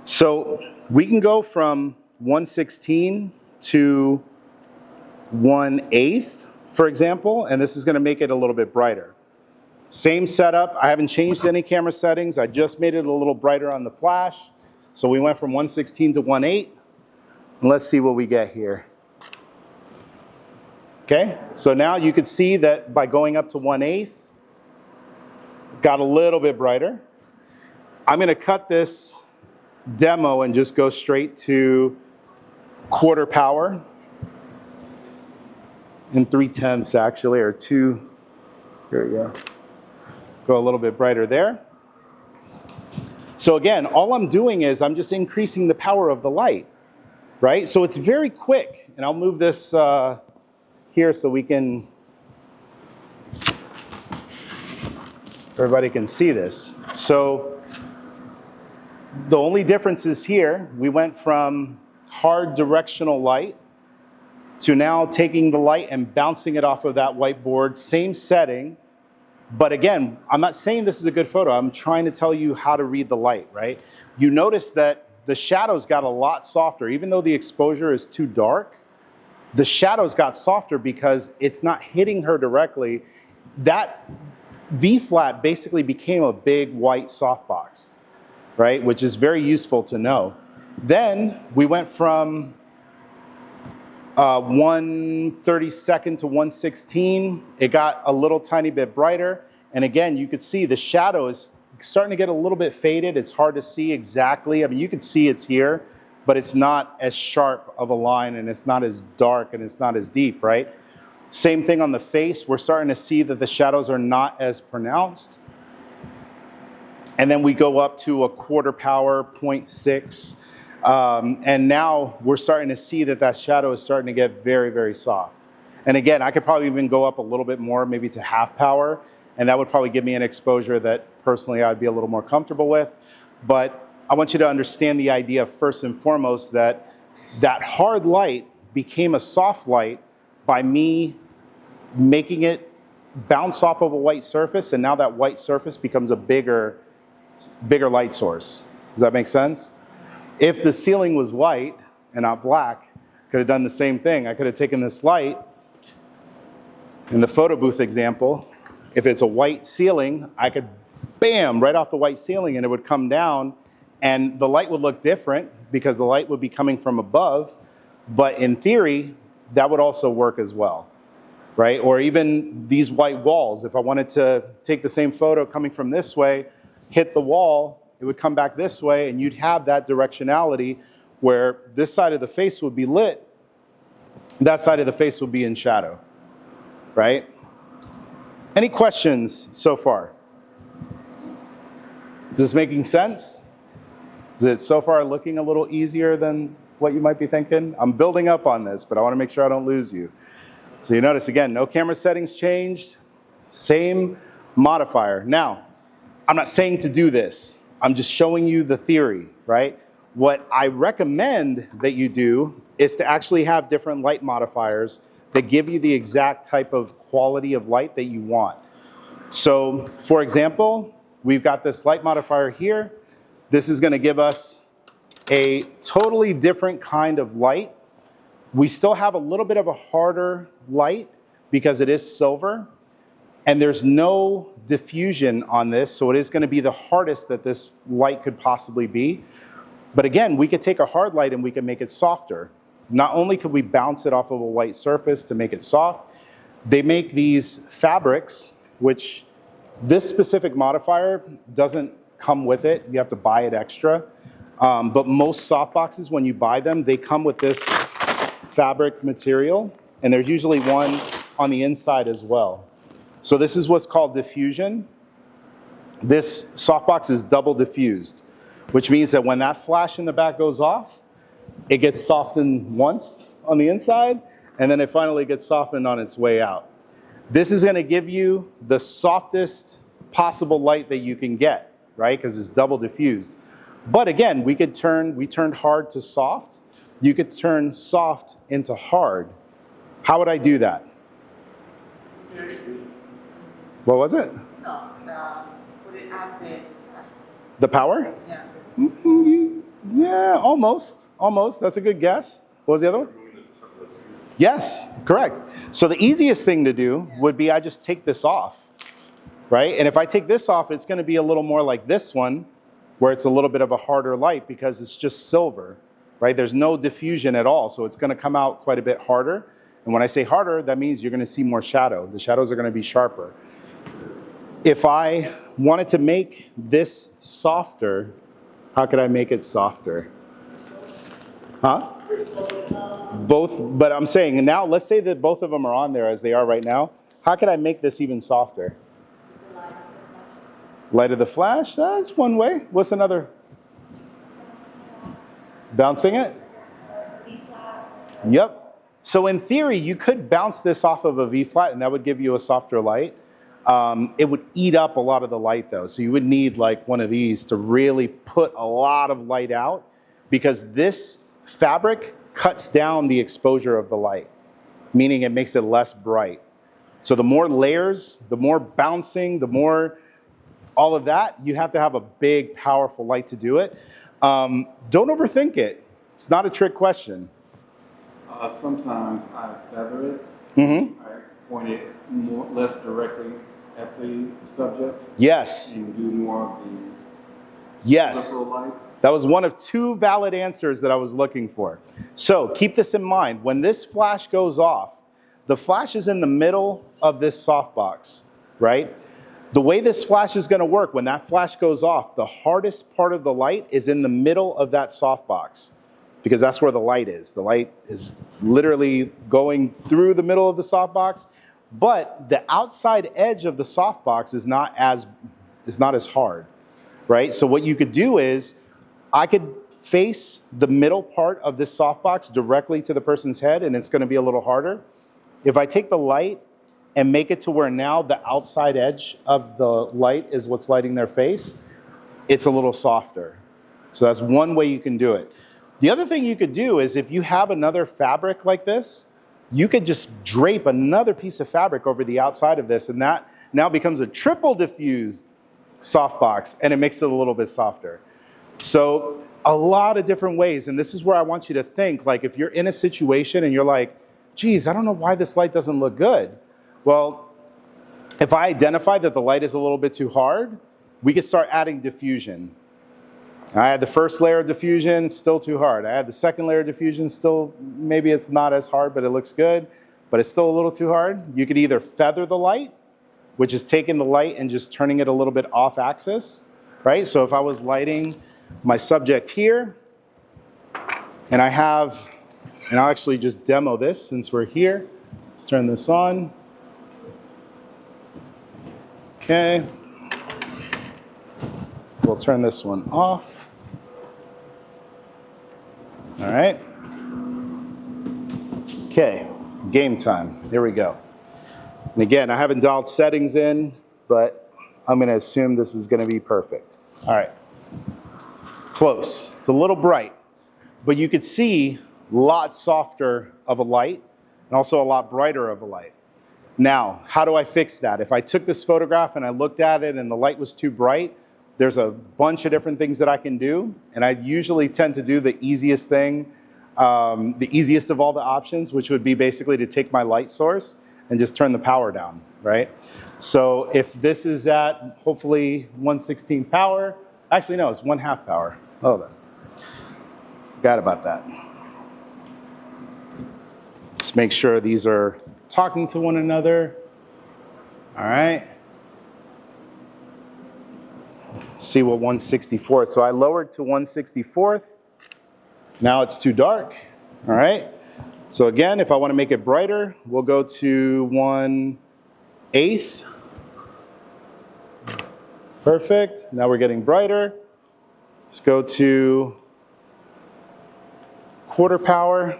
[SPEAKER 1] So we can go from 1/16 to 1/8, for example, and this is going to make it a little bit brighter. Same setup. I haven't changed any camera settings. I just made it a little brighter on the flash. So we went from 1/16 to 1/8. And let's see what we get here. Okay, so now you can see that by going up to 1/8, got a little bit brighter. I'm going to cut this demo and just go straight to 1/4 power. In 3/10 actually, or 2. Here we go. Go a little bit brighter there. So again, all I'm doing is I'm just increasing the power of the light, right? So it's very quick. And I'll move this here so everybody can see this. So the only difference is here, we went from hard directional light to now taking the light and bouncing it off of that whiteboard, same setting. But again, I'm not saying this is a good photo. I'm trying to tell you how to read the light, right? You notice that the shadows got a lot softer. Even though the exposure is too dark, the shadows got softer because it's not hitting her directly. That V-flat basically became a big white softbox, right? Which is very useful to know. Then we went from 1/32 to 1/16. It got a little tiny bit brighter. And again, you could see the shadow is starting to get a little bit faded. It's hard to see exactly. I mean, you can see it's here, but it's not as sharp of a line, and it's not as dark, and it's not as deep, right? Same thing on the face. We're starting to see that the shadows are not as pronounced. And then we go up to 1/4 power, 0.6. And now we're starting to see that that shadow is starting to get very, very soft. And again, I could probably even go up a little bit more, maybe to 1/2 power, and that would probably give me an exposure that personally I'd be a little more comfortable with. But I want you to understand the idea first and foremost that that hard light became a soft light by me making it bounce off of a white surface, and now that white surface becomes a bigger light source. Does that make sense? If the ceiling was white and not black, I could have done the same thing. I could have taken this light, in the photo booth example, if it's a white ceiling, I could bam, right off the white ceiling, and it would come down, and the light would look different because the light would be coming from above, but in theory, that would also work as well, right? Or even these white walls, if I wanted to take the same photo coming from this way, hit the wall, it would come back this way, and you'd have that directionality where this side of the face would be lit, that side of the face would be in shadow, right? Any questions so far? Is this making sense? Is it so far looking a little easier than what you might be thinking? I'm building up on this, but I want to make sure I don't lose you. So you notice, again, no camera settings changed, same modifier. Now, I'm not saying to do this. I'm just showing you the theory, right? What I recommend that you do is to actually have different light modifiers that give you the exact type of quality of light that you want. So, for example, we've got this light modifier here. This is going to give us a totally different kind of light. We still have a little bit of a harder light because it is silver, and there's no diffusion on this, so it is going to be the hardest that this light could possibly be. But again, we could take a hard light and we can make it softer. Not only could we bounce it off of a white surface to make it soft, they make these fabrics, which this specific modifier doesn't come with it. You have to buy it extra. But most softboxes, when you buy them, they come with this fabric material, and there's usually one on the inside as well. So this is what's called diffusion. This softbox is double diffused, which means that when that flash in the back goes off, it gets softened once on the inside, and then it finally gets softened on its way out. This is going to give you the softest possible light that you can get, right? Because it's double diffused. But again, we turned hard to soft. You could turn soft into hard. How would I do that? What was it?
[SPEAKER 7] No, put it out there.
[SPEAKER 1] The power?
[SPEAKER 7] Yeah.
[SPEAKER 1] Yeah, almost. Almost. That's a good guess. What was the other one? Yes, correct. So the easiest thing to do would be I just take this off, right? And if I take this off, it's going to be a little more like this one, where it's a little bit of a harder light because it's just silver, right? There's no diffusion at all, so it's going to come out quite a bit harder. And when I say harder, that means you're going to see more shadow. The shadows are going to be sharper. If I wanted to make this softer, how could I make it softer? Huh? Both, but I'm saying now, let's say that both of them are on there as they are right now. How could I make this even softer? Light of the flash, that's one way. What's another? Bouncing it? Yep. So in theory, you could bounce this off of a V-flat and that would give you a softer light. It would eat up a lot of the light though. So you would need like one of these to really put a lot of light out, because this fabric cuts down the exposure of the light, meaning it makes it less bright. So the more layers, the more bouncing, the more all of that, you have to have a big, powerful light to do it. Don't overthink it. It's not a trick question.
[SPEAKER 8] Sometimes I feather it.
[SPEAKER 1] Mm-hmm.
[SPEAKER 8] I point it less directly at the subject.
[SPEAKER 1] Yes.
[SPEAKER 8] And do more of the
[SPEAKER 1] Yes.
[SPEAKER 8] peripheral light.
[SPEAKER 1] That was one of two valid answers that I was looking for. So keep this in mind. When this flash goes off, the flash is in the middle of this softbox, right? The way this flash is going to work, when that flash goes off, the hardest part of the light is in the middle of that softbox, because that's where the light is. The light is literally going through the middle of the softbox, but the outside edge of the softbox is not as hard, right? So what you could do is, I could face the middle part of this softbox directly to the person's head, and it's going to be a little harder. If I take the light and make it to where now the outside edge of the light is what's lighting their face, it's a little softer. So that's one way you can do it. The other thing you could do is, if you have another fabric like this, you could just drape another piece of fabric over the outside of this, and that now becomes a triple diffused softbox, and it makes it a little bit softer. So a lot of different ways, and this is where I want you to think, like if you're in a situation and you're like, geez, I don't know why this light doesn't look good. Well, if I identify that the light is a little bit too hard, we could start adding diffusion. I had the first layer of diffusion, still too hard. I had the second layer of diffusion, still, maybe it's not as hard, but it looks good, but it's still a little too hard. You could either feather the light, which is taking the light and just turning it a little bit off axis, right? So if I was lighting my subject here, and I'll actually just demo this since we're here. Let's turn this on. Okay. We'll turn this one off. All right. Okay, game time. Here we go. And again, I haven't dialed settings in, but I'm going to assume this is going to be perfect. All right. Close. It's a little bright, but you could see a lot softer of a light and also a lot brighter of a light. Now, how do I fix that? If I took this photograph and I looked at it and the light was too bright, there's a bunch of different things that I can do, and I usually tend to do the easiest thing, the easiest of all the options, which would be basically to take my light source and just turn the power down, right? So if this is at hopefully 1/16 power, actually no, it's 1/2 power. Oh, then. Forgot about that. Just make sure these are talking to one another. All right. see what 1/64th. So I lowered to 1/64th. Now it's too dark. All right. So again, if I want to make it brighter, we'll go to 1/8. Perfect. Now we're getting brighter. Let's go to 1/4 power.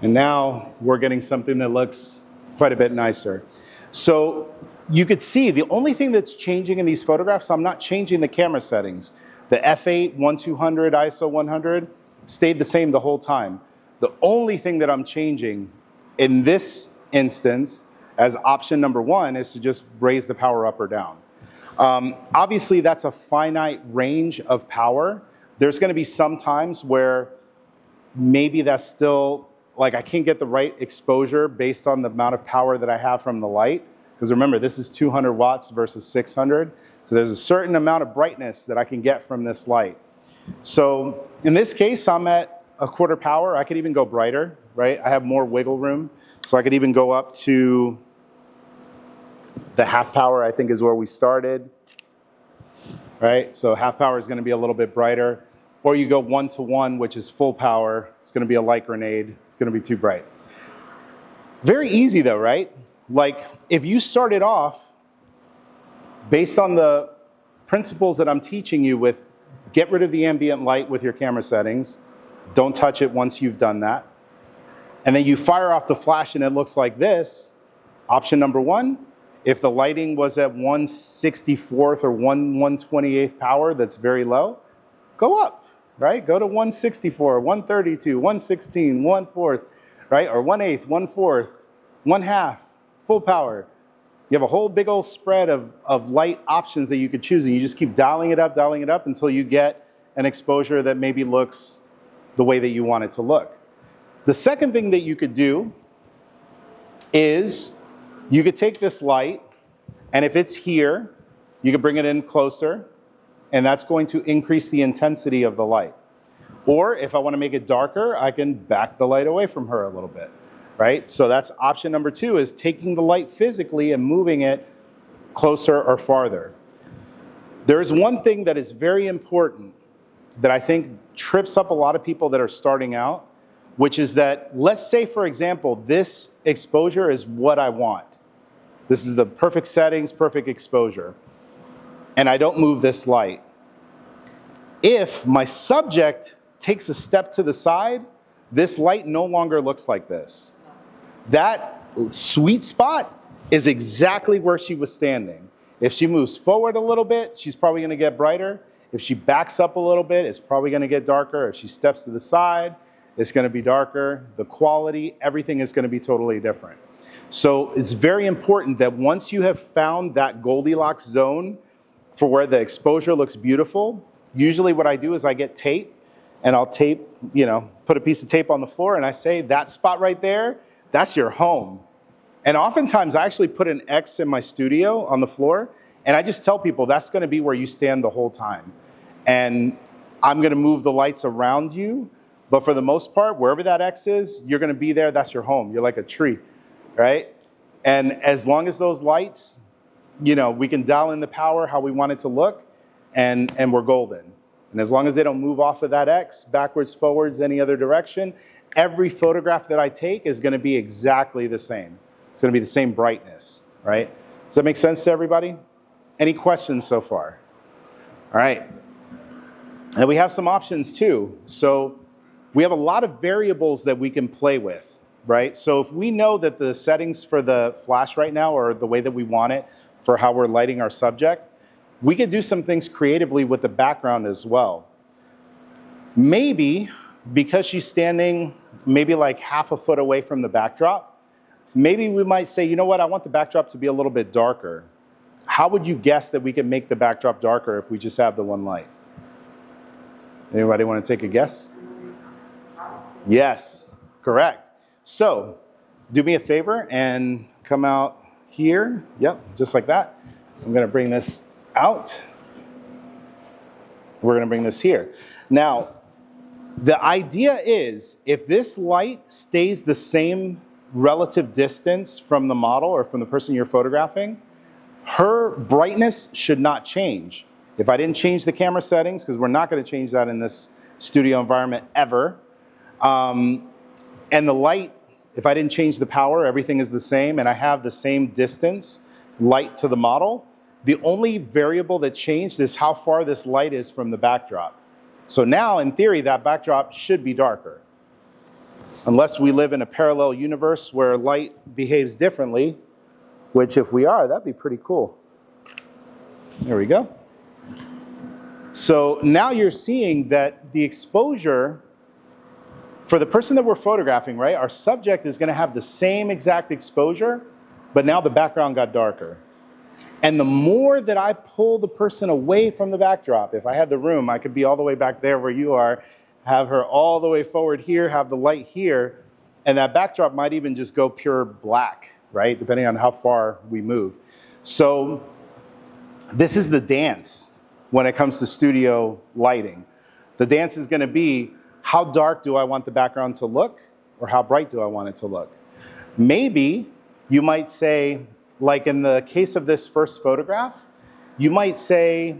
[SPEAKER 1] And now we're getting something that looks quite a bit nicer. So you could see the only thing that's changing in these photographs, I'm not changing the camera settings. The f8, 1/200, ISO 100 stayed the same the whole time. The only thing that I'm changing in this instance as option number 1 is to just raise the power up or down. Obviously that's a finite range of power. There's going to be some times where maybe that's still, like I can't get the right exposure based on the amount of power that I have from the light. Because remember, this is 200 watts versus 600. So there's a certain amount of brightness that I can get from this light. So in this case, I'm at 1/4 power. I could even go brighter, right? I have more wiggle room. So I could even go up to the 1/2 power, I think is where we started, right? So 1/2 power is going to be a little bit brighter. Or you go 1:1, which is full power. It's going to be a light grenade. It's going to be too bright. Very easy though, right? Like if you started off based on the principles that I'm teaching you with, get rid of the ambient light with your camera settings. Don't touch it once you've done that. And then you fire off the flash and it looks like this. Option number 1, if the lighting was at 1/64th or 1/128th power, that's very low, go up, right? Go to 1/64, 1/32, 1/16, 1/4, right? Or 1/8, 1/4, 1/2, full power. You have a whole big old spread of light options that you could choose, and you just keep dialing it up until you get an exposure that maybe looks the way that you want it to look. The second thing that you could do is you could take this light, and if it's here, you could bring it in closer, and that's going to increase the intensity of the light. Or if I want to make it darker, I can back the light away from her a little bit, right? So that's option number 2, is taking the light physically and moving it closer or farther. There's one thing that is very important that I think trips up a lot of people that are starting out, which is that, let's say, for example, this exposure is what I want. This is the perfect settings, perfect exposure. And I don't move this light. If my subject takes a step to the side, this light no longer looks like this. That sweet spot is exactly where she was standing. If she moves forward a little bit, she's probably going to get brighter. If she backs up a little bit, it's probably going to get darker. If she steps to the side, it's going to be darker. The quality, everything is going to be totally different. So it's very important that once you have found that Goldilocks zone for where the exposure looks beautiful, usually what I do is I get tape, and I'll tape, put a piece of tape on the floor, and I say, that spot right there, that's your home. And oftentimes I actually put an X in my studio on the floor, and I just tell people that's going to be where you stand the whole time. And I'm going to move the lights around you, but for the most part, wherever that X is, you're going to be there. That's your home. You're like a tree, right? And as long as those lights, we can dial in the power how we want it to look, and we're golden. And as long as they don't move off of that X, backwards, forwards, any other direction, every photograph that I take is going to be exactly the same. It's going to be the same brightness, right? Does that make sense to everybody? Any questions so far? All right. And we have some options too. So we have a lot of variables that we can play with, right? So if we know that the settings for the flash right now are the way that we want it for how we're lighting our subject, we could do some things creatively with the background as well. Maybe because she's standing maybe like 1/2 foot away from the backdrop, maybe we might say, you know what, I want the backdrop to be a little bit darker. How would you guess that we can make the backdrop darker if we just have the one light? Anybody want to take a guess? Yes, correct. So do me a favor and come out here. Yep, just like that. I'm going to bring this out. We're going to bring this here. Now, the idea is if this light stays the same relative distance from the model or from the person you're photographing, her brightness should not change. If I didn't change the camera settings, because we're not going to change that in this studio environment ever, and the light, if I didn't change the power, everything is the same, and I have the same distance, light to the model, the only variable that changed is how far this light is from the backdrop. So now, in theory, that backdrop should be darker. Unless we live in a parallel universe where light behaves differently, which if we are, that'd be pretty cool. There we go. So now you're seeing that the exposure for the person that we're photographing, right, our subject is going to have the same exact exposure, but now the background got darker. And the more that I pull the person away from the backdrop, if I had the room, I could be all the way back there where you are, have her all the way forward here, have the light here, and that backdrop might even just go pure black, right, depending on how far we move. So this is the dance when it comes to studio lighting. The dance is going to be, how dark do I want the background to look, or how bright do I want it to look? Maybe you might say, like in the case of this first photograph, you might say,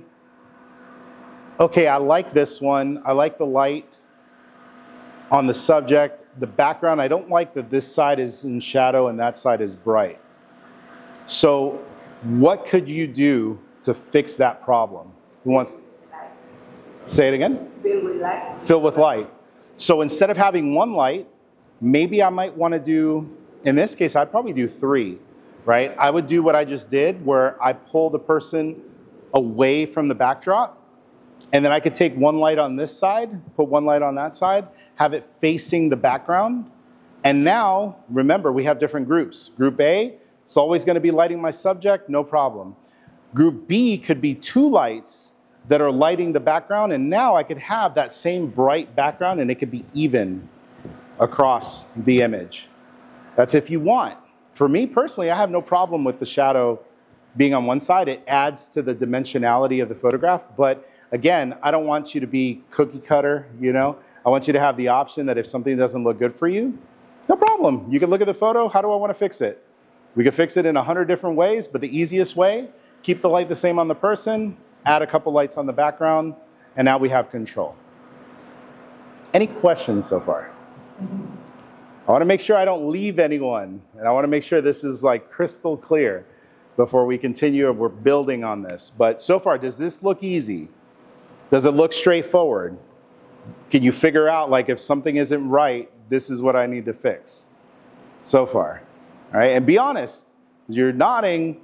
[SPEAKER 1] okay, I like this one. I like the light on the subject. The background, I don't like that this side is in shadow and that side is bright. So what could you do to fix that problem? Who wants? Say it again?
[SPEAKER 7] Fill with light.
[SPEAKER 1] Fill with light. So instead of having one light, maybe I might want to do, in this case, I'd probably do 3, right? I would do what I just did, where I pull the person away from the backdrop, and then I could take one light on this side, put one light on that side, have it facing the background. And now, remember, we have different groups. Group A, it's always going to be lighting my subject, no problem. Group B could be 2 lights that are lighting the background, and now I could have that same bright background, and it could be even across the image. That's if you want. For me personally, I have no problem with the shadow being on one side. It adds to the dimensionality of the photograph, but again, I don't want you to be cookie cutter, you know? I want you to have the option that if something doesn't look good for you, no problem. You can look at the photo, how do I want to fix it? We could fix it in 100 different ways, but the easiest way, keep the light the same on the person, add a couple lights on the background, and now we have control. Any questions so far? I want to make sure I don't leave anyone, and I want to make sure this is like crystal clear before we continue and we're building on this. But so far, does this look easy? Does it look straightforward? Can you figure out, like, if something isn't right, this is what I need to fix? So far, all right? And be honest, you're nodding,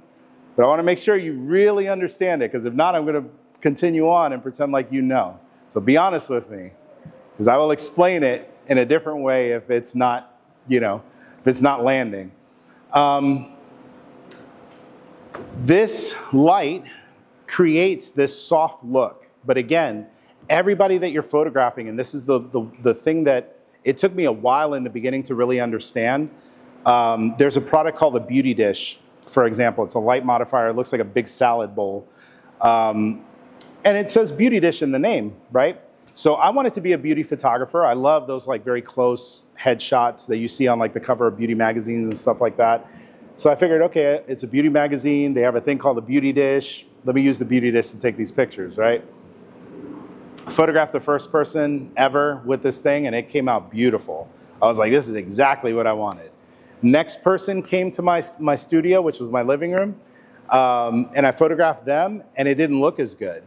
[SPEAKER 1] but I want to make sure you really understand it, because if not, I'm going to continue on and pretend like you know. So be honest with me, because I will explain it in a different way if it's not, you know, if it's not landing. This light creates this soft look. But again, everybody that you're photographing, and this is the thing that it took me a while in the beginning to really understand. There's a product called the Beauty Dish, for example. It's a light modifier. It looks like a big salad bowl. And it says Beauty Dish in the name, right? So I wanted to be a beauty photographer. I love those like very close headshots that you see on like the cover of beauty magazines and stuff like that. So I figured, okay, it's a beauty magazine. They have a thing called the Beauty Dish. Let me use the Beauty Dish to take these pictures, right? I photographed the first person ever with this thing, and it came out beautiful. I was like, this is exactly what I wanted. Next person came to my studio, which was my living room, and I photographed them, and it didn't look as good.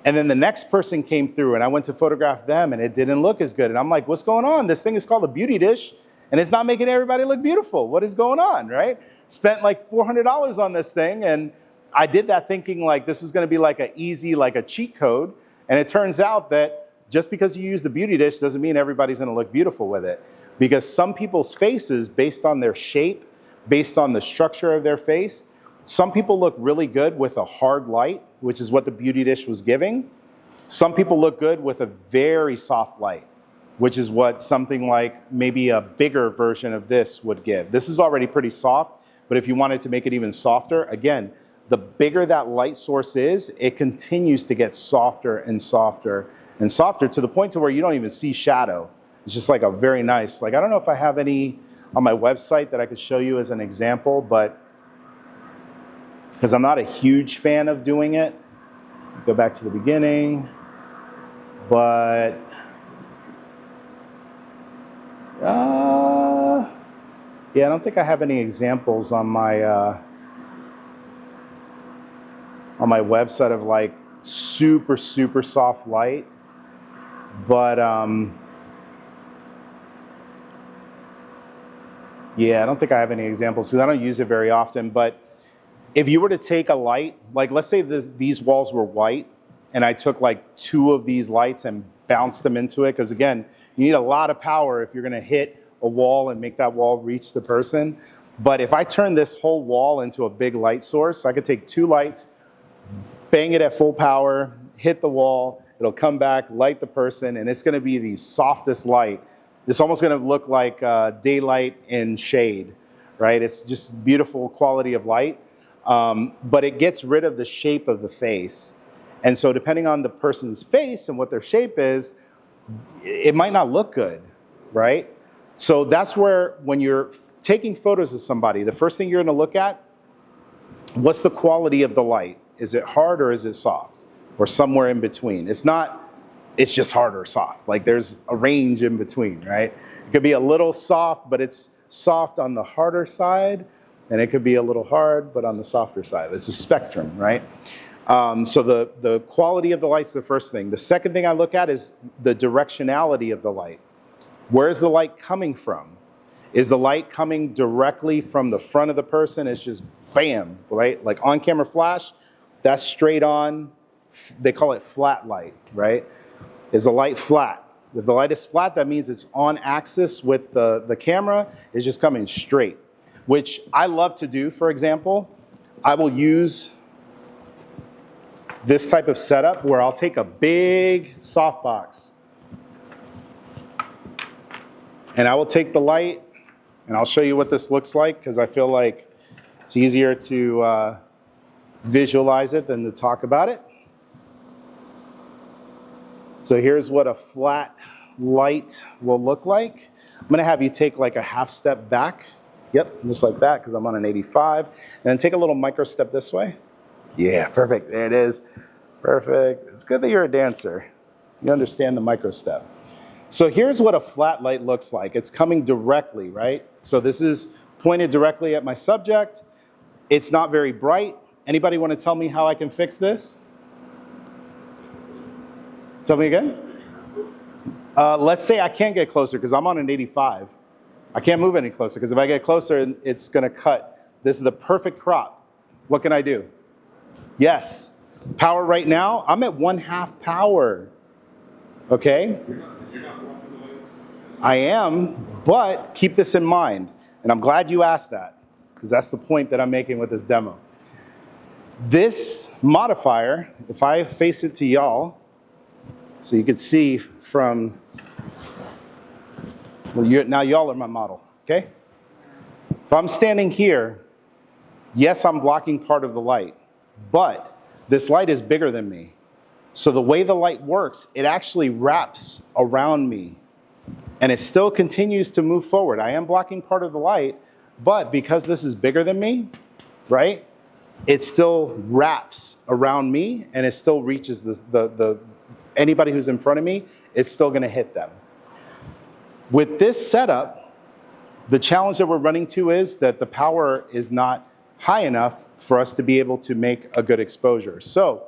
[SPEAKER 1] And then the next person came through, and I went to photograph them, and it didn't look as good. And I'm like, what's going on? This thing is called a Beauty Dish, and it's not making everybody look beautiful. What is going on, right? Spent like $400 on this thing, and I did that thinking like this is going to be like a easy, like a cheat code. And it turns out that just because you use the Beauty Dish doesn't mean everybody's going to look beautiful with it. Because some people's faces, based on their shape, based on the structure of their face, some people look really good with a hard light, which is what the Beauty Dish was giving. Some people look good with a very soft light, which is what something like maybe a bigger version of this would give. This is already pretty soft, but if you wanted to make it even softer, again, the bigger that light source is, it continues to get softer and softer and softer to the point to where you don't even see shadow. It's just like a very nice, like I don't know if I have any on my website that I could show you as an example, but because I'm not a huge fan of doing it. Go back to the beginning, but yeah, I don't think I have any examples on my website of like super soft light, but yeah, I don't think I have any examples because I don't use it very often. But if you were to take a light, like let's say these walls were white, and I took like 2 of these lights and bounced them into it, because again, you need a lot of power if you're going to hit a wall and make that wall reach the person. But if I turn this whole wall into a big light source, I could take 2 lights, bang it at full power, hit the wall, it'll come back, light the person, and it's going to be the softest light. It's almost going to look like daylight in shade, right? It's just beautiful quality of light, but it gets rid of the shape of the face. And so depending on the person's face and what their shape is, it might not look good, right? So that's where, when you're taking photos of somebody, the first thing you're going to look at, what's the quality of the light? Is it hard or is it soft? Or somewhere in between? It's just hard or soft. Like there's a range in between, right? It could be a little soft, but it's soft on the harder side, and it could be a little hard, but on the softer side. It's a spectrum, right? So the quality of the light's the first thing. The second thing I look at is the directionality of the light. Where is the light coming from? Is the light coming directly from the front of the person? It's just bam, right? Like on camera flash, that's straight on. They call it flat light, right? Is the light flat? If the light is flat, that means it's on axis with the camera. It's just coming straight, which I love to do. For example, I will use this type of setup where I'll take a big softbox and I will take the light, and I'll show you what this looks like because I feel like it's easier to visualize it than to talk about it. So here's what a flat light will look like. I'm going to have you take like a half step back. Yep, just like that because I'm on an 85. And then take a little micro step this way. Yeah, perfect. There it is. Perfect. It's good that you're a dancer. You understand the micro step. So here's what a flat light looks like. It's coming directly, right? So this is pointed directly at my subject. It's not very bright. Anybody want to tell me how I can fix this? Tell me again. Let's say I can't get closer because I'm on an 85. I can't move any closer because if I get closer, it's going to cut. This is the perfect crop. What can I do? Yes. Power right now, I'm at 1/2 power. Okay? I am, but keep this in mind. And I'm glad you asked that because that's the point that I'm making with this demo. This modifier, if I face it to y'all, so you can see from, well, now y'all are my model, okay? If I'm standing here, yes, I'm blocking part of the light, but this light is bigger than me. So the way the light works, it actually wraps around me, and it still continues to move forward. I am blocking part of the light, but because this is bigger than me, right, it still wraps around me, and it still reaches anybody who's in front of me, it's still going to hit them. With this setup, the challenge that we're running to is that the power is not high enough for us to be able to make a good exposure. So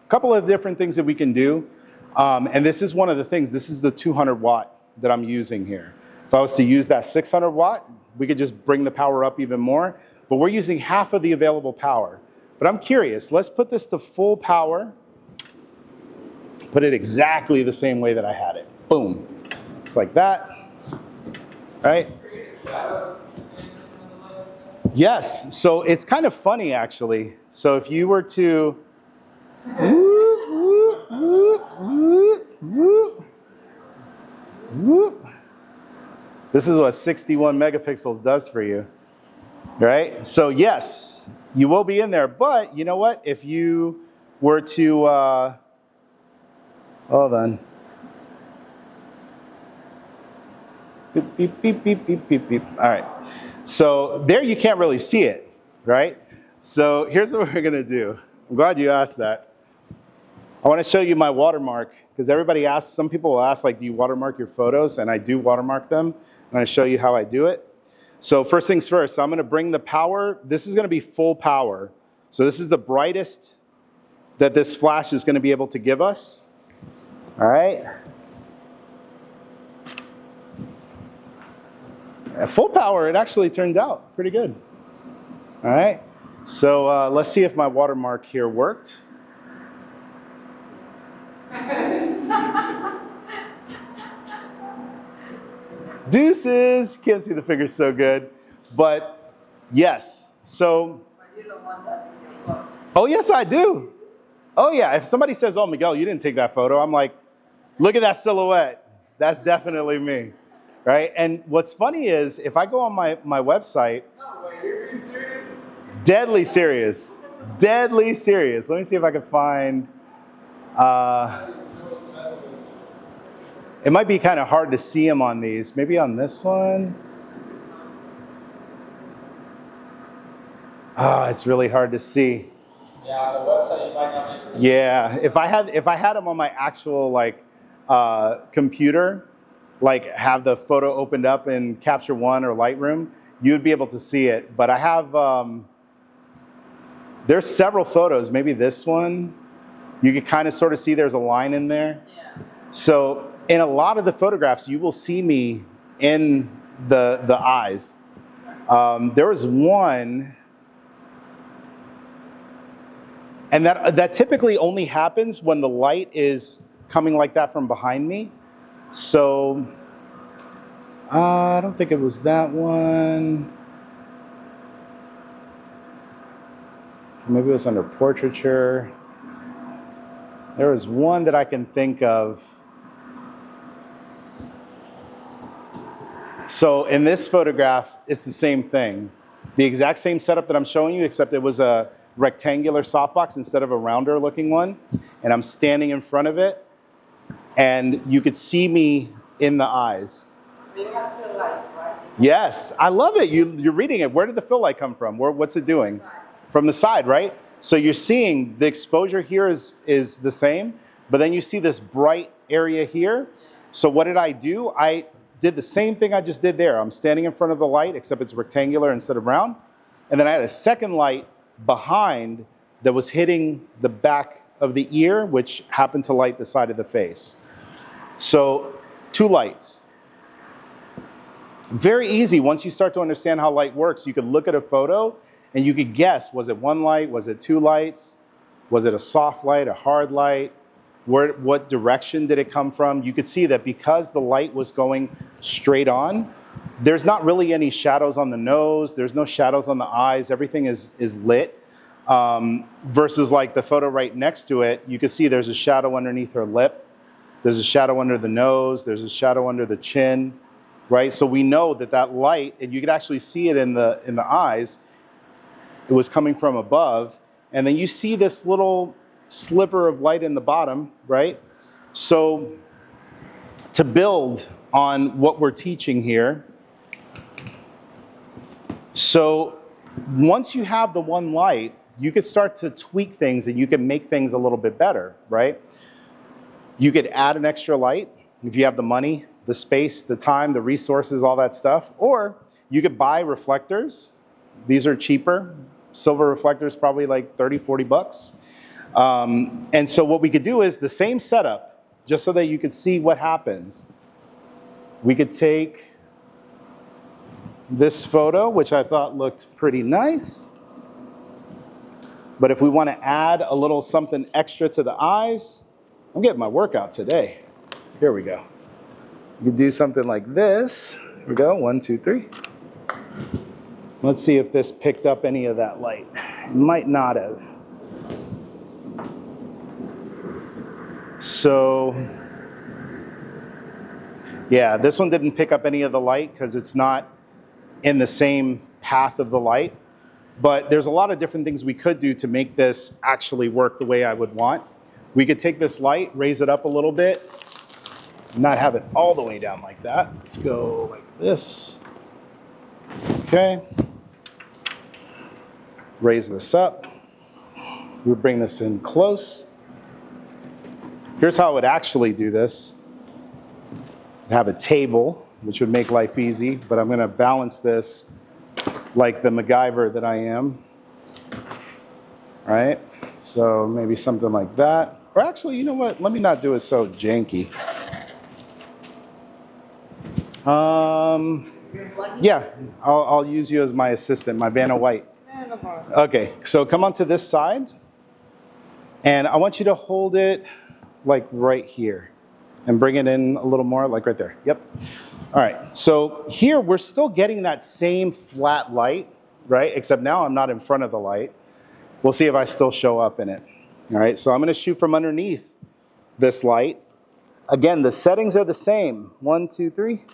[SPEAKER 1] a couple of different things that we can do. And this is one of the things. This is the 200 watt that I'm using here. If I was to use that 600 watt, we could just bring the power up even more. But we're using half of the available power. But I'm curious. Let's put this to full power. Put it exactly the same way that I had it. Boom. Just like that. Right? Yes. So it's kind of funny, actually. So if you were to... This is what 61 megapixels does for you. Right? So yes, you will be in there. But you know what? If you were to... hold on. Beep, beep, beep, beep, beep, beep, beep. All right. So there you can't really see it, right? So here's what we're gonna do. I'm glad you asked that. I wanna show you my watermark, because everybody asks, some people will ask, like, do you watermark your photos? And I do watermark them. I'm gonna show you how I do it. So first things first, I'm gonna bring the power. This is gonna be full power. So this is the brightest that this flash is gonna be able to give us. All right. At full power, it actually turned out pretty good. All right. So let's see if my watermark here worked. Deuces. Can't see the fingers so good. But yes. So. Oh, yes, I do. Oh, yeah. If somebody says, oh, Miguel, you didn't take that photo, I'm like, look at that silhouette. That's definitely me. Right? And what's funny is if I go on my website.
[SPEAKER 4] No, wait, you're being serious?
[SPEAKER 1] Deadly serious. Deadly serious. Let me see if I can find. It might be kind of hard to see them on these. Maybe on this one. It's really hard to see.
[SPEAKER 4] Yeah, on the website you might not be.
[SPEAKER 1] Yeah, if I had them on my actual like computer, like have the photo opened up in Capture One or Lightroom, you'd be able to see it. But I have there's several photos. Maybe this one, you can kind of sort of see there's a line in there.
[SPEAKER 7] Yeah.
[SPEAKER 1] So in a lot of the photographs, you will see me in the eyes. There was one. And that typically only happens when the light is coming like that from behind me. So I don't think it was that one. Maybe it was under portraiture. There was one that I can think of. So in this photograph, it's the same thing. The exact same setup that I'm showing you, except it was a rectangular softbox instead of a rounder looking one. And I'm standing in front of it. And you could see me in the eyes.
[SPEAKER 7] You have to light, right?
[SPEAKER 1] Yes, I love it. You're reading it. Where did the fill light come from? What's it doing? From the side, right? So you're seeing the exposure here is the same, but then you see this bright area here. So what did I do? I did the same thing I just did there. I'm standing in front of the light, except it's rectangular instead of round. And then I had a second light behind that was hitting the back of the ear, which happened to light the side of the face. So 2 lights. Very easy. Once you start to understand how light works, you could look at a photo and you could guess, was it 1 light? Was it 2 lights? Was it a soft light, a hard light? What direction did it come from? You could see that because the light was going straight on, there's not really any shadows on the nose. There's no shadows on the eyes. Everything is lit. Versus like the photo right next to it, you can see there's a shadow underneath her lip. There's a shadow under the nose. There's a shadow under the chin, right? So we know that light, and you could actually see it in the eyes, it was coming from above. And then you see this little sliver of light in the bottom, right? So to build on what we're teaching here, so once you have the 1 light, you could start to tweak things and you can make things a little bit better, right? You could add an extra light if you have the money, the space, the time, the resources, all that stuff. Or you could buy reflectors. These are cheaper. Silver reflectors, probably like 30, 40 bucks. And so what we could do is the same setup, just so that you could see what happens. We could take this photo, which I thought looked pretty nice. But if we want to add a little something extra to the eyes, I'm getting my workout today. Here we go. You can do something like this. Here we go, 1, 2, 3. Let's see if this picked up any of that light. It might not have. So, yeah, this one didn't pick up any of the light because it's not in the same path of the light. But there's a lot of different things we could do to make this actually work the way I would want. We could take this light, raise it up a little bit, not have it all the way down like that. Let's go like this. Okay. raise this up. We bring this in close. Here's how I would actually do this. I have a table, which would make life easy, but I'm going to balance this like the MacGyver that I am. Right? So maybe something like that. Or actually, you know what? Let me not do it so janky. Yeah, I'll use you as my assistant, my Vanna White. Okay, so come onto this side. And I want you to hold it like right here. And bring it in a little more, like right there. Yep. All right, so here we're still getting that same flat light, right? Except now I'm not in front of the light. We'll see if I still show up in it. All right, so I'm going to shoot from underneath this light. Again, the settings are the same. 1, 2, 3.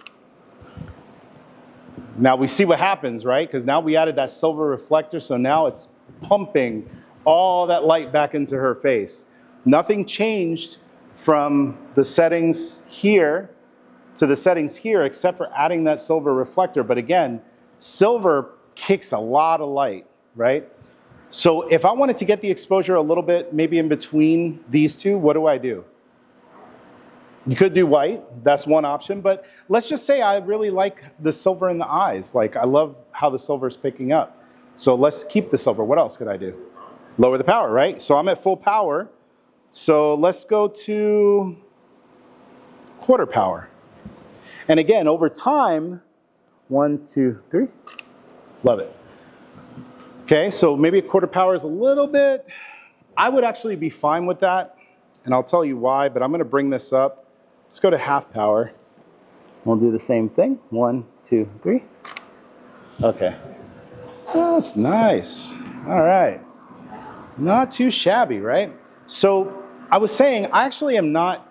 [SPEAKER 1] Now we see what happens, right? Because now we added that silver reflector, so now it's pumping all that light back into her face. Nothing changed from the settings here to the settings here, except for adding that silver reflector. But again, silver kicks a lot of light, right? So if I wanted to get the exposure a little bit, maybe in between these two, what do? You could do white, that's one option, but let's just say I really like the silver in the eyes. Like, I love how the silver is picking up. So let's keep the silver. What else could I do? Lower the power, right? So I'm at full power. So let's go to quarter power. And again, over time, 1, 2, 3, love it. Okay, so maybe a quarter power is a little bit, I would actually be fine with that, and I'll tell you why, but I'm going to bring this up. Let's go to half power. We'll do the same thing. 1, 2, 3. Okay. That's nice. All right. Not too shabby, right? So I was saying, I actually am not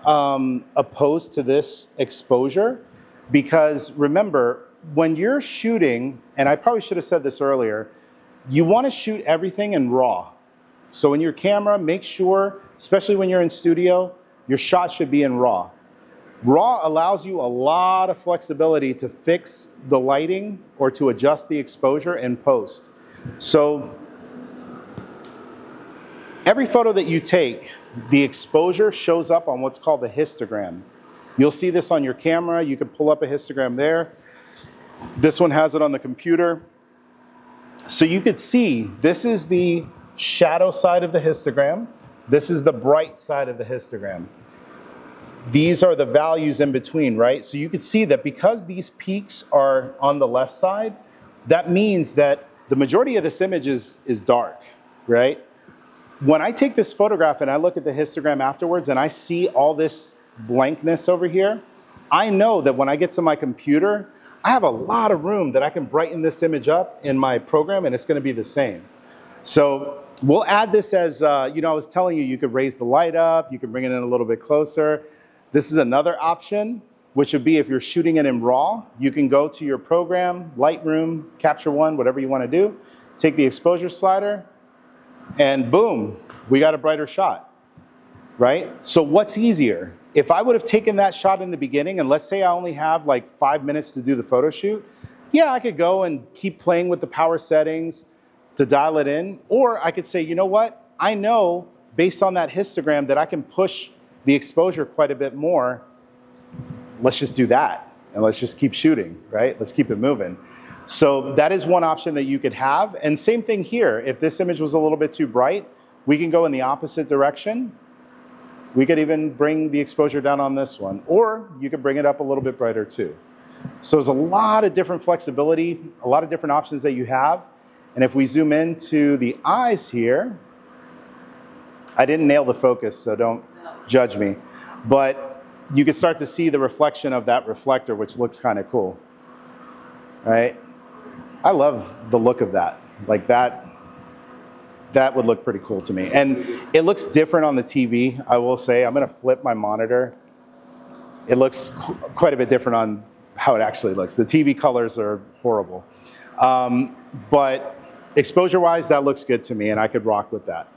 [SPEAKER 1] opposed to this exposure because remember, when you're shooting, and I probably should have said this earlier, you want to shoot everything in RAW. So in your camera, make sure, especially when you're in studio, your shot should be in RAW. RAW allows you a lot of flexibility to fix the lighting or to adjust the exposure in post. So every photo that you take, the exposure shows up on what's called a histogram. You'll see this on your camera. You can pull up a histogram there. This one has it on the computer. So you could see this is the shadow side of the histogram. This is the bright side of the histogram. These are the values in between, right? So you can see that because these peaks are on the left side, that means that the majority of this image is dark, right? When I take this photograph and I look at the histogram afterwards and I see all this blankness over here, I know that when I get to my computer, I have a lot of room that I can brighten this image up in my program and it's going to be the same. So we'll add this as, you know, I was telling you, you could raise the light up, you can bring it in a little bit closer. This is another option, which would be if you're shooting it in RAW, you can go to your program, Lightroom, Capture One, whatever you want to do, take the exposure slider, and boom, we got a brighter shot, right? So what's easier? If I would have taken that shot in the beginning, and let's say I only have like 5 minutes to do the photo shoot, yeah, I could go and keep playing with the power settings to dial it in, or I could say, you know what? I know based on that histogram that I can push the exposure quite a bit more. Let's just do that, and let's just keep shooting, right? Let's keep it moving. So that is one option that you could have. And same thing here. If this image was a little bit too bright, we can go in the opposite direction. We could even bring the exposure down on this one, or you could bring it up a little bit brighter too. So there's a lot of different flexibility, a lot of different options that you have. And if we zoom into the eyes here, I didn't nail the focus, so don't judge me. But you can start to see the reflection of that reflector, which looks kind of cool, right? I love the look of that. Like that would look pretty cool to me. And it looks different on the TV, I will say. I'm going to flip my monitor. It looks quite a bit different on how it actually looks. The TV colors are horrible. But exposure-wise, that looks good to me, and I could rock with that.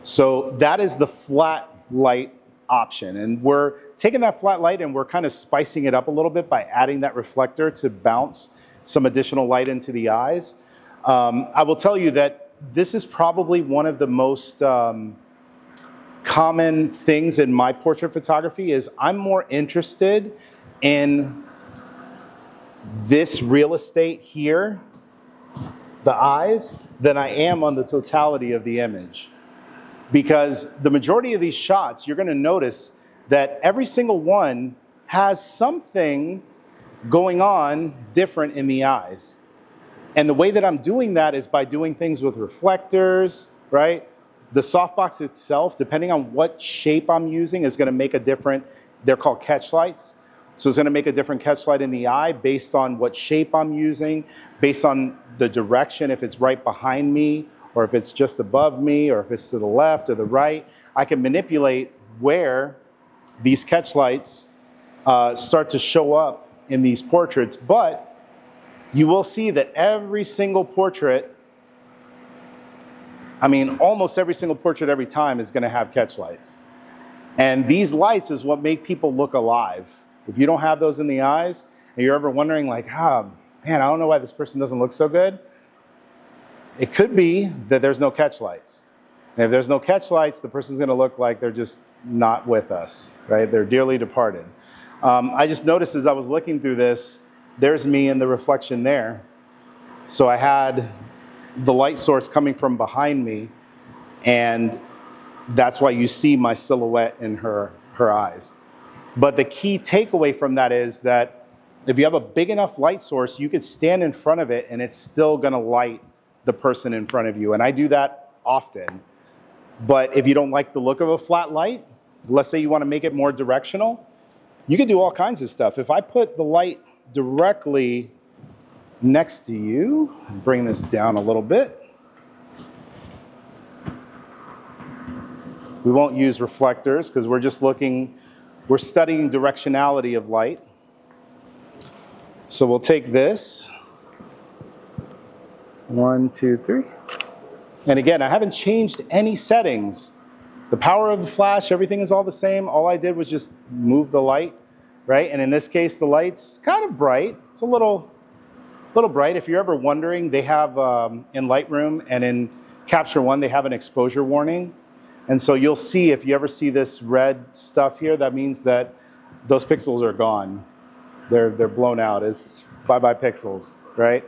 [SPEAKER 1] So that is the flat light option. And we're taking that flat light and we're kind of spicing it up a little bit by adding that reflector to bounce some additional light into the eyes. I will tell you that this is probably one of the most common things in my portrait photography is I'm more interested in this real estate here, the eyes, than I am on the totality of the image. Because the majority of these shots, you're gonna notice that every single one has something going on different in the eyes. And the way that I'm doing that is by doing things with reflectors, right? The softbox itself, depending on what shape I'm using, is gonna make a different, they're called catch lights. So it's gonna make a different catch light in the eye based on what shape I'm using, based on the direction, if it's right behind me, or if it's just above me, or if it's to the left or the right. I can manipulate where these catch lights start to show up in these portraits, but you will see that every single portrait, I mean, almost every single portrait every time is gonna have catch lights. And these lights is what make people look alive. If you don't have those in the eyes, and you're ever wondering like, man, I don't know why this person doesn't look so good, it could be that there's no catch lights. And if there's no catch lights, the person's gonna look like they're just not with us, right? They're dearly departed. I just noticed as I was looking through this, there's me in the reflection there. So I had the light source coming from behind me, and that's why you see my silhouette in her eyes. But the key takeaway from that is that if you have a big enough light source, you could stand in front of it and it's still gonna light the person in front of you. And I do that often. But if you don't like the look of a flat light, let's say you wanna make it more directional, you can do all kinds of stuff. If I put the light directly next to you, bring this down a little bit. We won't use reflectors because we're just we're studying directionality of light. So we'll take this. 1, 2, 3. And again, I haven't changed any settings. The power of the flash, everything is all the same. All I did was just move the light, right? And in this case, the light's kind of bright. It's a little bright. If you're ever wondering, they have in Lightroom and in Capture One, they have an exposure warning. And so you'll see, if you ever see this red stuff here, that means that those pixels are gone. They're blown out. It's bye-bye pixels, right?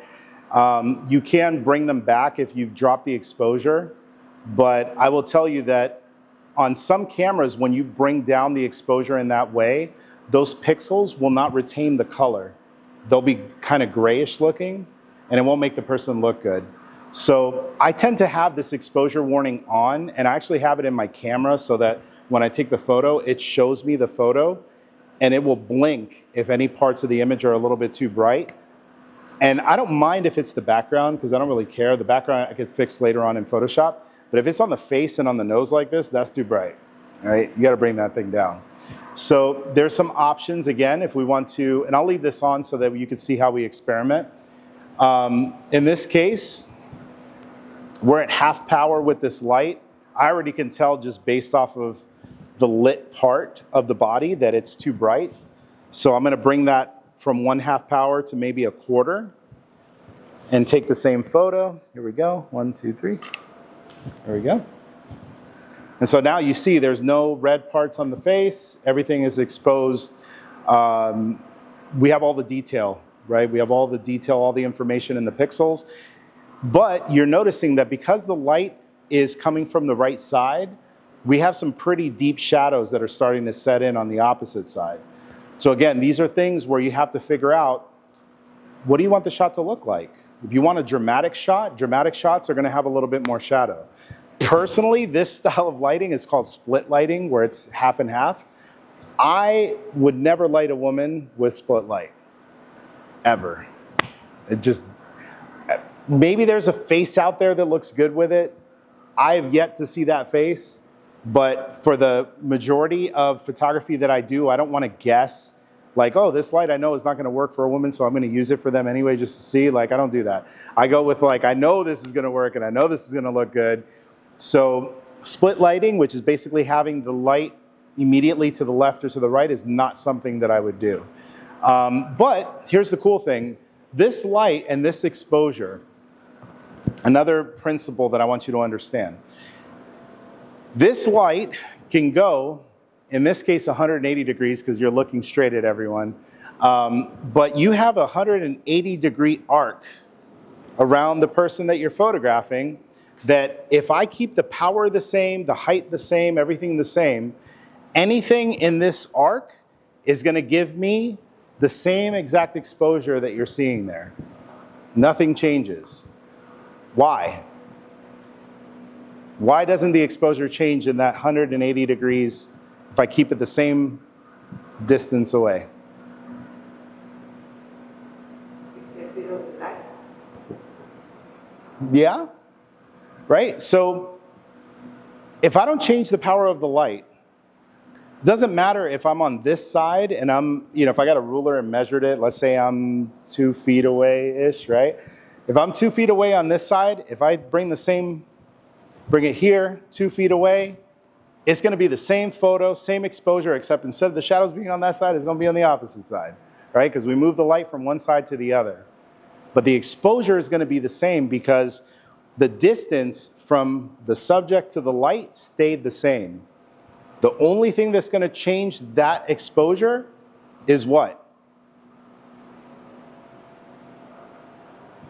[SPEAKER 1] You can bring them back if you drop the exposure, but I will tell you that on some cameras, when you bring down the exposure in that way, those pixels will not retain the color. They'll be kind of grayish looking, and it won't make the person look good. So I tend to have this exposure warning on, and I actually have it in my camera so that when I take the photo, it shows me the photo, and it will blink if any parts of the image are a little bit too bright. And I don't mind if it's the background, because I don't really care. The background I could fix later on in Photoshop, but if it's on the face and on the nose like this, that's too bright, all right? You gotta bring that thing down. So there's some options, again, if we want to, and I'll leave this on so that you can see how we experiment. In this case, we're at half power with this light. I already can tell just based off of the lit part of the body that it's too bright. So I'm gonna bring that from 1/2 power to maybe 1/4 and take the same photo. Here we go, 1, 2, 3. There we go. And so now you see there's no red parts on the face. Everything is exposed. We have all the detail, right? We have all the detail, all the information in the pixels. But you're noticing that because the light is coming from the right side, we have some pretty deep shadows that are starting to set in on the opposite side. So again, these are things where you have to figure out, what do you want the shot to look like? If you want a dramatic shot, dramatic shots are gonna have a little bit more shadow. Personally, this style of lighting is called split lighting, where it's half and half. I would never light a woman with split light, ever. It just, maybe there's a face out there that looks good with it. I have yet to see that face, but for the majority of photography that I do, I don't want to guess like, oh, this light I know is not going to work for a woman, so I'm going to use it for them anyway just to see. Like, I don't do that. I go with like, I know this is going to work and I know this is going to look good. So split lighting, which is basically having the light immediately to the left or to the right, is not something that I would do. But here's the cool thing. This light and this exposure Another principle that I want you to understand. This light can go, in this case, 180 degrees because you're looking straight at everyone. But you have a 180-degree arc around the person that you're photographing that if I keep the power the same, the height the same, everything the same, anything in this arc is going to give me the same exact exposure that you're seeing there. Nothing changes. Why? Why doesn't the exposure change in that 180 degrees if I keep it the same distance away? Yeah, right? So if I don't change the power of the light, it doesn't matter if I'm on this side and I'm, if I got a ruler and measured it, let's say I'm 2 feet away-ish, right? If I'm 2 feet away on this side, if I bring it here, 2 feet away, it's going to be the same photo, same exposure, except instead of the shadows being on that side, it's going to be on the opposite side, right? Because we move the light from one side to the other. But the exposure is going to be the same because the distance from the subject to the light stayed the same. The only thing that's going to change that exposure is what?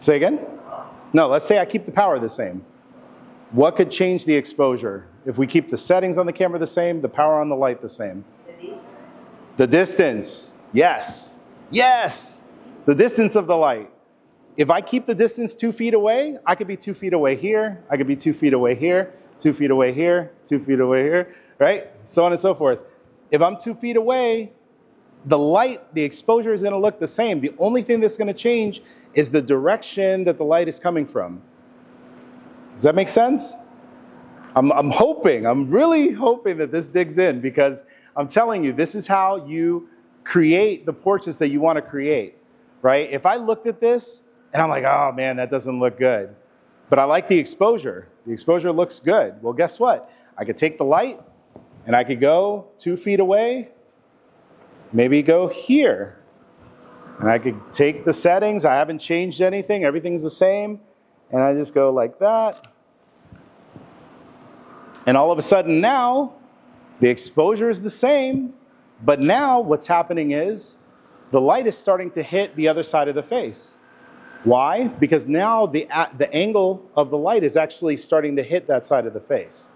[SPEAKER 1] Say again? No, let's say I keep the power the same. What could change the exposure? If we keep the settings on the camera the same, the power on the light the same. The distance. Yes. Yes. The distance of the light. If I keep the distance 2 feet away, I could be 2 feet away here. I could be 2 feet away here, 2 feet away here, 2 feet away here, right? So on and so forth. If I'm 2 feet away, the light, the exposure is going to look the same. The only thing that's going to change is the direction that the light is coming from. Does that make sense? I'm really hoping that this digs in because I'm telling you, this is how you create the portraits that you want to create, right? If I looked at this and I'm like, oh man, that doesn't look good. But I like the exposure. The exposure looks good. Well, guess what? I could take the light and I could go 2 feet away, maybe go here. And I could take the settings. I haven't changed anything. Everything's the same. And I just go like that. And all of a sudden now, the exposure is the same. But now what's happening is the light is starting to hit the other side of the face. Why? Because now the angle of the light is actually starting to hit that side of the face.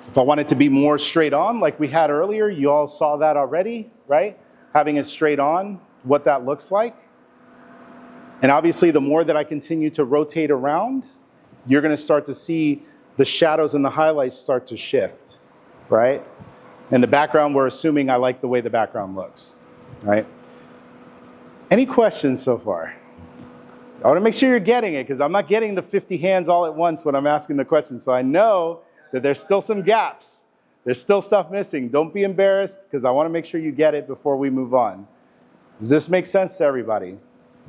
[SPEAKER 1] If I want it to be more straight on, like we had earlier, you all saw that already, right? Having it straight on, what that looks like. And obviously, the more that I continue to rotate around, you're going to start to see the shadows and the highlights start to shift, right? And the background, we're assuming I like the way the background looks, right? Any questions so far? I want to make sure you're getting it because I'm not getting the 50 hands all at once when I'm asking the question. So I know that there's still some gaps. There's still stuff missing. Don't be embarrassed because I want to make sure you get it before we move on. Does this make sense to everybody?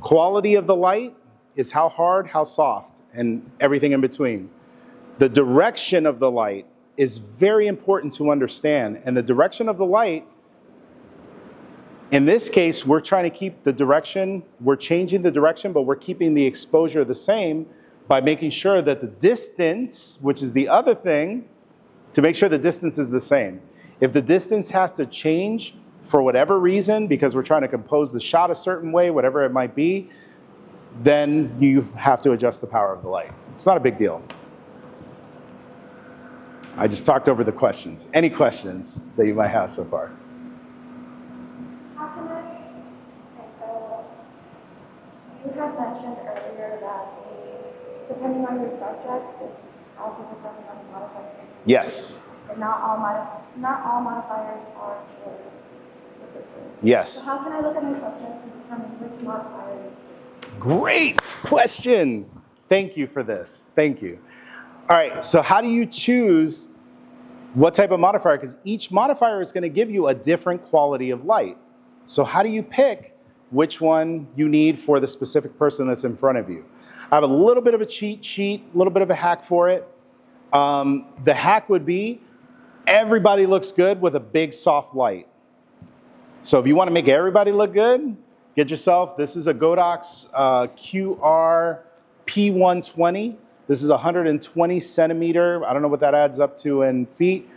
[SPEAKER 1] Quality of the light is how hard, how soft, and everything in between. The direction of the light is very important to understand. And the direction of the light, in this case, we're trying to keep the direction, we're changing the direction, but we're keeping the exposure the same by making sure that the distance, which is the other thing, to make sure the distance is the same. If the distance has to change for whatever reason, because we're trying to compose the shot a certain way, whatever it might be, then you have to adjust the power of the light. It's not a big deal. I just talked over the questions. Any questions that you might have so far?
[SPEAKER 6] How can I, so you had mentioned earlier that depending on your subject, it's also depending on the modifiers.
[SPEAKER 1] Yes.
[SPEAKER 6] And not all modifiers are for the person.
[SPEAKER 1] Yes.
[SPEAKER 6] So how can I look at my subject and determine which modifier is?
[SPEAKER 1] Great question. Thank you for this. Thank you. All right, so how do you choose what type of modifier? Because each modifier is going to give you a different quality of light. So how do you pick which one you need for the specific person that's in front of you? I have a little bit of a cheat sheet, a little bit of a hack for it. The hack would be everybody looks good with a big soft light. So if you want to make everybody look good, get yourself, this is a Godox QR P120. This is 120 centimeter. I don't know what that adds up to in feet.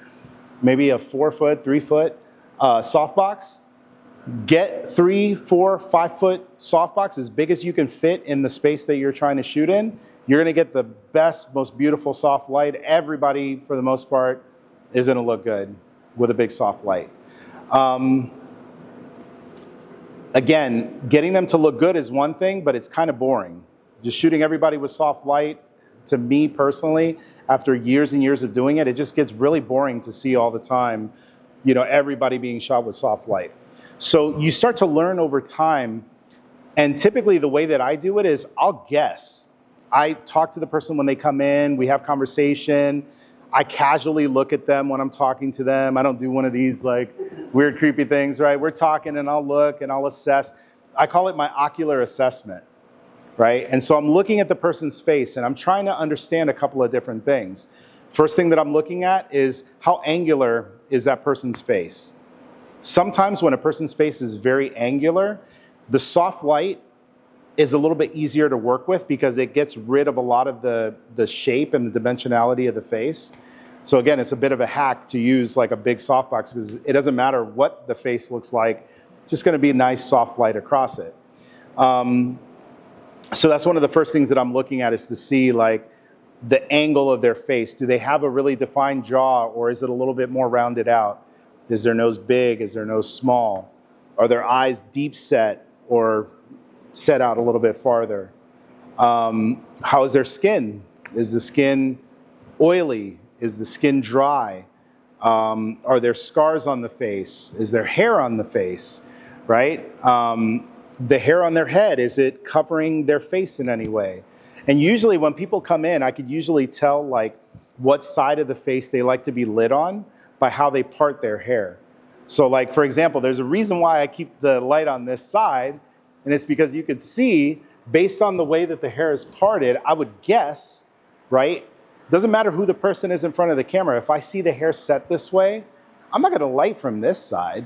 [SPEAKER 1] Maybe a 4 foot, 3 foot softbox. Get 3, 4, 5 foot softbox as big as you can fit in the space that you're trying to shoot in. You're gonna get the best, most beautiful soft light. Everybody, for the most part, is gonna look good with a big soft light. Again, getting them to look good is one thing, but it's kind of boring. Just shooting everybody with soft light, to me personally, after years and years of doing it, it just gets really boring to see all the time, you know, everybody being shot with soft light. So you start to learn over time, and typically the way that I do it is I'll guess. I talk to the person when they come in, we have conversation, I casually look at them when I'm talking to them. I don't do one of these like weird, creepy things, right? We're talking and I'll look and I'll assess. I call it my ocular assessment, right? And so I'm looking at the person's face and I'm trying to understand a couple of different things. First thing that I'm looking at is how angular is that person's face. Sometimes when a person's face is very angular, the soft light is a little bit easier to work with because it gets rid of a lot of the shape and the dimensionality of the face. So again, it's a bit of a hack to use like a big softbox because it doesn't matter what the face looks like, it's just gonna be a nice soft light across it. So that's one of the first things that I'm looking at is to see like the angle of their face. Do they have a really defined jaw or is it a little bit more rounded out? Is their nose big? Is their nose small? Are their eyes deep set or set out a little bit farther? How is their skin? Is the skin oily? Is the skin dry? Are there scars on the face? Is there hair on the face, right? The hair on their head, is it covering their face in any way? And usually when people come in, I could usually tell like what side of the face they like to be lit on by how they part their hair. So like, for example, there's a reason why I keep the light on this side, and it's because you could see, based on the way that the hair is parted, I would guess, right? Doesn't matter who the person is in front of the camera. If I see the hair set this way, I'm not gonna light from this side.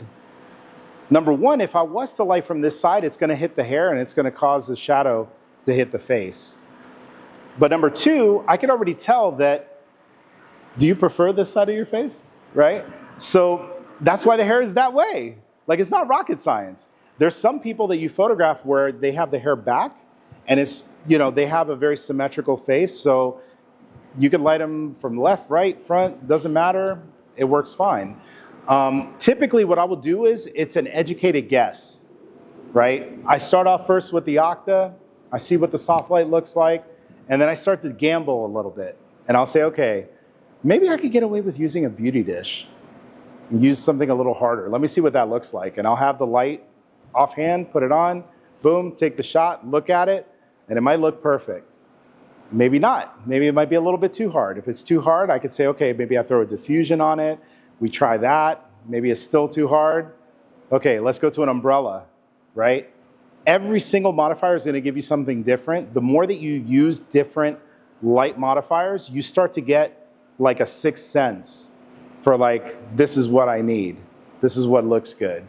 [SPEAKER 1] Number one, if I was to light from this side, it's gonna hit the hair and it's gonna cause the shadow to hit the face. But number two, I can already tell that, do you prefer this side of your face, right? So that's why the hair is that way. Like, it's not rocket science. There's some people that you photograph where they have the hair back and it's, you know, they have a very symmetrical face. So you can light them from left, right, front, doesn't matter. It works fine. Typically what I will do is it's an educated guess, right? I start off first with the octa. I see what the soft light looks like. And then I start to gamble a little bit. And I'll say, okay, maybe I could get away with using a beauty dish and use something a little harder. Let me see what that looks like. And I'll have the light offhand, put it on, boom, take the shot, look at it, and it might look perfect. Maybe not. Maybe it might be a little bit too hard. If it's too hard, I could say, okay, maybe I throw a diffusion on it. We try that. Maybe it's still too hard. Okay, let's go to an umbrella, right? Every single modifier is going to give you something different. The more that you use different light modifiers, you start to get like a sixth sense for like, this is what I need. This is what looks good.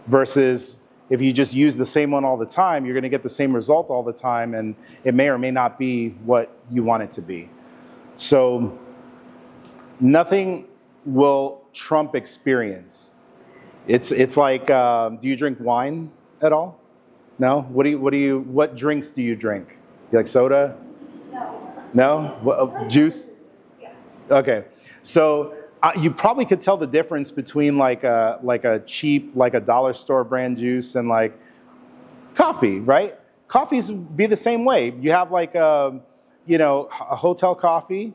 [SPEAKER 1] Versus if you just use the same one all the time, you're going to get the same result all the time, and it may or may not be what you want it to be. So nothing will trump experience. It's like, do you drink wine at all? No? What drinks do you drink? You like soda? No? What, juice?
[SPEAKER 6] Yeah.
[SPEAKER 1] Okay. So you probably could tell the difference between like a cheap, like a dollar store brand juice and like coffee, right? Coffees be the same way. You have like a hotel coffee,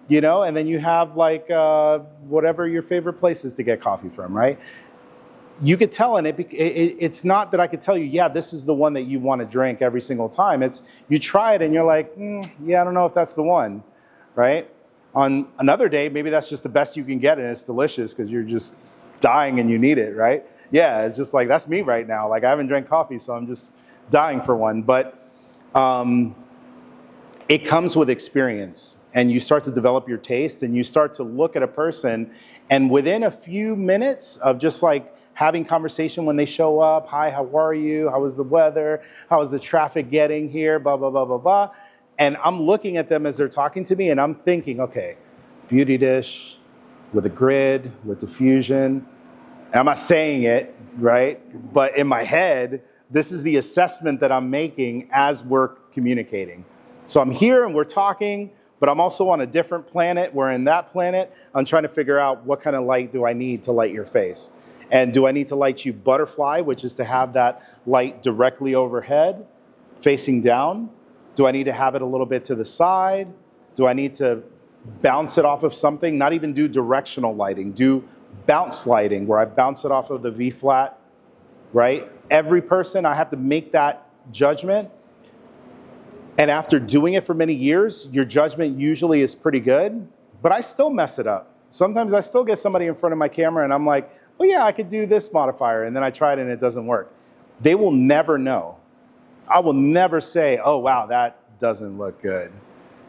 [SPEAKER 1] you know, and then you have like whatever your favorite place is to get coffee from, right? You could tell, and it's not that I could tell you, yeah, this is the one that you want to drink every single time. It's you try it and you're like, yeah, I don't know if that's the one, right? On another day, maybe that's just the best you can get and it's delicious because you're just dying and you need it, right? Yeah, it's just like, that's me right now. Like I haven't drank coffee, so I'm just dying for one. But it comes with experience, and you start to develop your taste and you start to look at a person, and within a few minutes of just like having conversation when they show up, hi, how are you? How was the weather? How is the traffic getting here? Blah, blah, blah, blah, blah. And I'm looking at them as they're talking to me, and I'm thinking, okay, beauty dish with a grid, with diffusion. And I'm not saying it, right? But in my head, this is the assessment that I'm making as we're communicating. So I'm here and we're talking, but I'm also on a different planet. We're in that planet. I'm trying to figure out what kind of light do I need to light your face. And do I need to light you butterfly, which is to have that light directly overhead, facing down? Do I need to have it a little bit to the side? Do I need to bounce it off of something? Not even do directional lighting, do bounce lighting, where I bounce it off of the V flat, right? Every person, I have to make that judgment. And after doing it for many years, your judgment usually is pretty good, but I still mess it up. Sometimes I still get somebody in front of my camera and I'm like, oh yeah, I could do this modifier, and then I try it and it doesn't work. They will never know. I will never say, oh wow, that doesn't look good,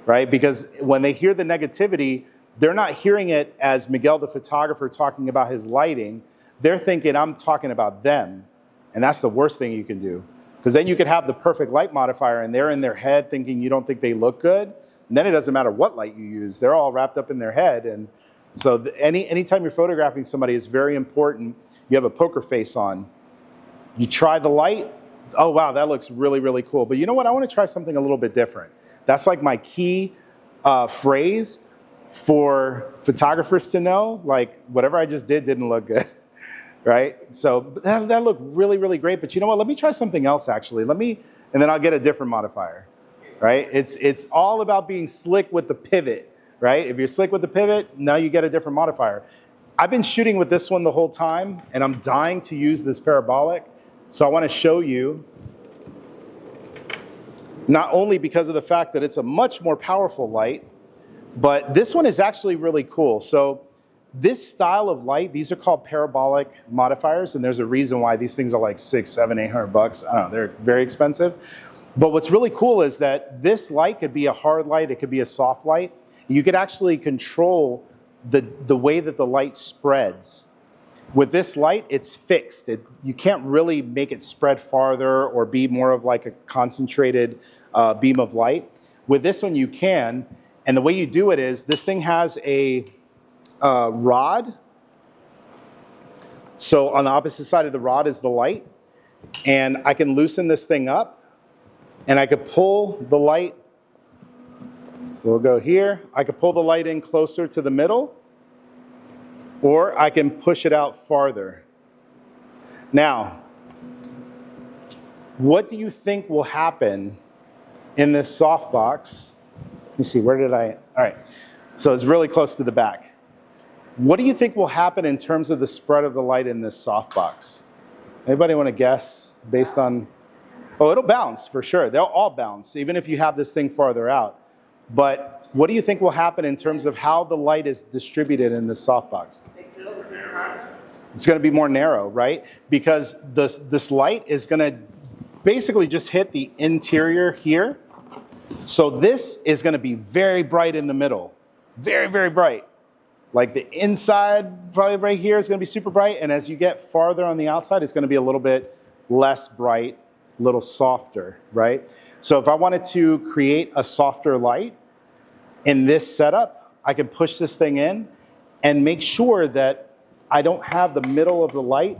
[SPEAKER 1] right? Because when they hear the negativity, they're not hearing it as Miguel the photographer talking about his lighting. They're thinking I'm talking about them. And that's the worst thing you can do. Because then you could have the perfect light modifier and they're in their head thinking you don't think they look good. And then it doesn't matter what light you use. They're all wrapped up in their head. And so anytime you're photographing somebody, it's very important. You have a poker face on. You try the light. Oh, wow, that looks really, really cool. But you know what? I want to try something a little bit different. That's like my key phrase for photographers to know, like, whatever I just did didn't look good, right? So that looked really, really great. But you know what? Let me try something else, actually. And then I'll get a different modifier, right? It's all about being slick with the pivot, right? If you're slick with the pivot, now you get a different modifier. I've been shooting with this one the whole time, and I'm dying to use this parabolic. So I want to show you, not only because of the fact that it's a much more powerful light, but this one is actually really cool. So this style of light, these are called parabolic modifiers, and there's a reason why these things are like $600, $700, $800. I don't know, they're very expensive. But what's really cool is that this light could be a hard light, it could be a soft light. You could actually control the way that the light spreads. With this light, it's fixed. You can't really make it spread farther or be more of like a concentrated beam of light. With this one, you can. And the way you do it is, this thing has a rod. So on the opposite side of the rod is the light. And I can loosen this thing up. And I could pull the light. So we'll go here. I could pull the light in closer to the middle. Or I can push it out farther. Now, what do you think will happen in this softbox? Let me see, where did I? All right, so it's really close to the back. What do you think will happen in terms of the spread of the light in this softbox? Anybody want to guess based on? Oh, it'll bounce for sure. They'll all bounce, even if you have this thing farther out. But what do you think will happen in terms of how the light is distributed in this softbox? It's going to be more narrow, right? Because this light is going to basically just hit the interior here. So this is going to be very bright in the middle. Very, very bright. Like the inside, probably right here, is going to be super bright. And as you get farther on the outside, it's going to be a little bit less bright, a little softer, right? So if I wanted to create a softer light in this setup, I can push this thing in and make sure that I don't have the middle of the light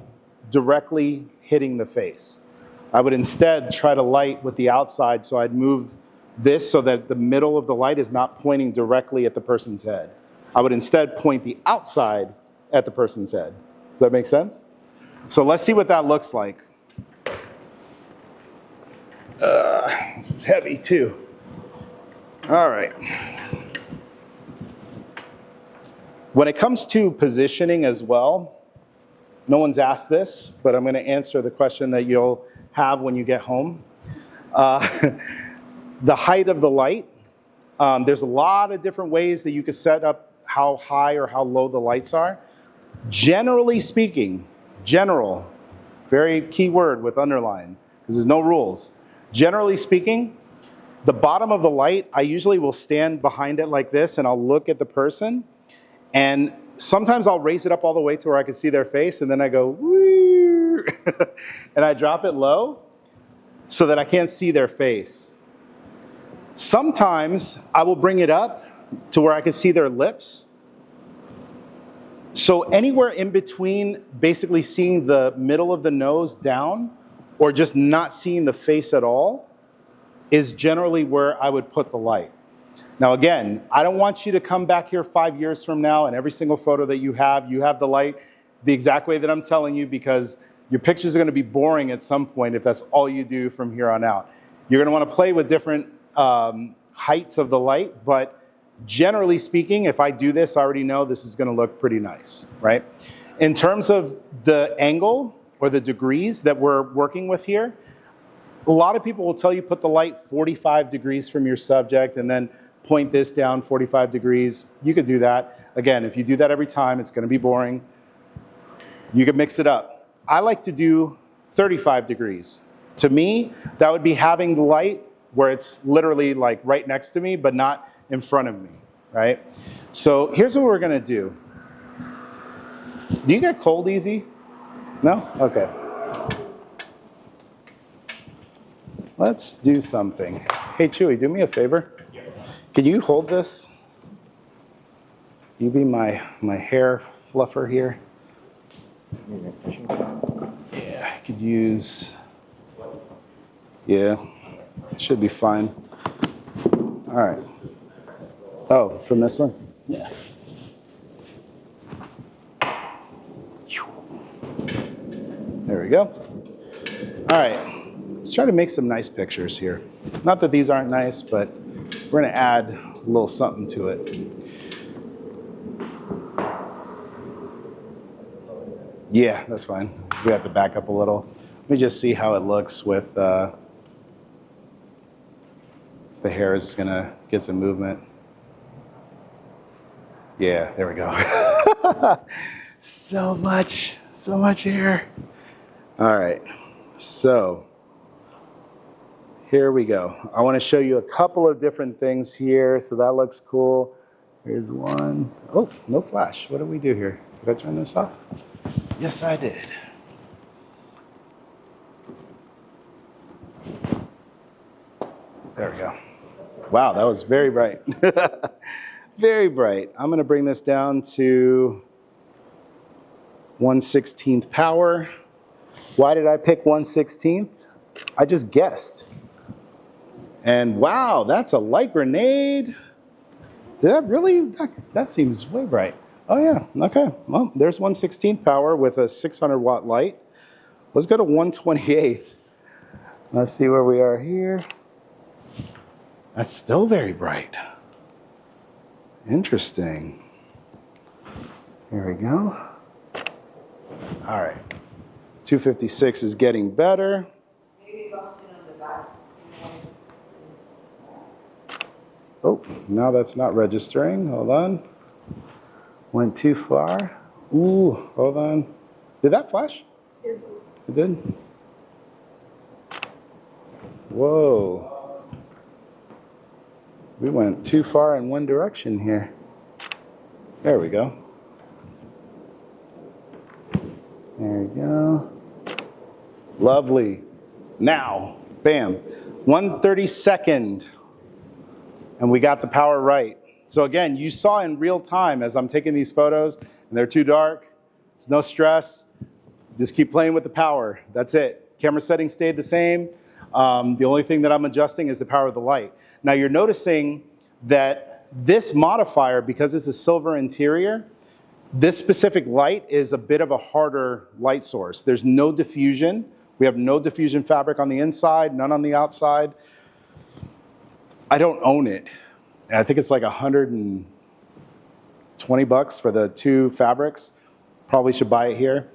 [SPEAKER 1] directly hitting the face. I would instead try to light with the outside, so I'd move this so that the middle of the light is not pointing directly at the person's head. I would instead point the outside at the person's head. Does that make sense? So let's see what that looks like. This is heavy too. All right. When it comes to positioning as well, no one's asked this, but I'm going to answer the question that you'll have when you get home. The height of the light. There's a lot of different ways that you can set up how high or how low the lights are. Generally speaking, general, very key word with underline, because there's no rules. Generally speaking, the bottom of the light, I usually will stand behind it like this and I'll look at the person. And sometimes I'll raise it up all the way to where I can see their face, and then I go, woo, and I drop it low so that I can't see their face. Sometimes I will bring it up to where I can see their lips. So anywhere in between basically seeing the middle of the nose down or just not seeing the face at all is generally where I would put the light. Now again, I don't want you to come back here 5 years from now and every single photo that you have the light the exact way that I'm telling you, because your pictures are going to be boring at some point if that's all you do from here on out. You're going to want to play with different heights of the light, but generally speaking, if I do this, I already know this is going to look pretty nice, right? In terms of the angle or the degrees that we're working with here, a lot of people will tell you put the light 45 degrees from your subject and then point this down 45 degrees. You could do that. Again, if you do that every time, it's going to be boring. You can mix it up. I like to do 35 degrees. To me, that would be having the light where it's literally like right next to me, but not in front of me, right? So here's what we're going to do. Do you get cold easy? No? Okay. Let's do something. Hey, Chewy, do me a favor. Can you hold this? You be my hair fluffer here. Yeah, I could use. Yeah, should be fine. All right. Oh, from this one? Yeah. There we go. All right. Let's try to make some nice pictures here. Not that these aren't nice, but we're going to add a little something to it. Yeah, that's fine. We have to back up a little. Let me just see how it looks with the hair is going to get some movement. Yeah, there we go. So much hair. All right, so here we go. I want to show you a couple of different things here. So that looks cool. Here's one. Oh, no flash. What did we do here? Did I turn this off? Yes, I did. There we go. Wow, that was very bright. Very bright. I'm going to bring this down to 1/16th power. Why did I pick 1/16th? I just guessed. And wow, that's a light grenade. Did that really? That seems way bright. Oh yeah, okay. Well, there's 1/16th power with a 600 watt light. Let's go to 1/28th. Let's see where we are here. That's still very bright. Interesting. Here we go. All right. 256 is getting better. Oh, now that's not registering. Hold on. Went too far. Ooh, hold on. Did that flash? It did? Whoa. We went too far in one direction here. There we go. There we go. Lovely. Now, bam. 1/32. And we got the power right. So again, you saw in real time as I'm taking these photos, and they're too dark. There's no stress. Just keep playing with the power. That's it. Camera settings stayed the same. The only thing that I'm adjusting is the power of the light. Now you're noticing that this modifier, because it's a silver interior, this specific light is a bit of a harder light source. There's no diffusion. We have no diffusion fabric on the inside, none on the outside. I don't own it. I think it's like $120 for the two fabrics. Probably should buy it here.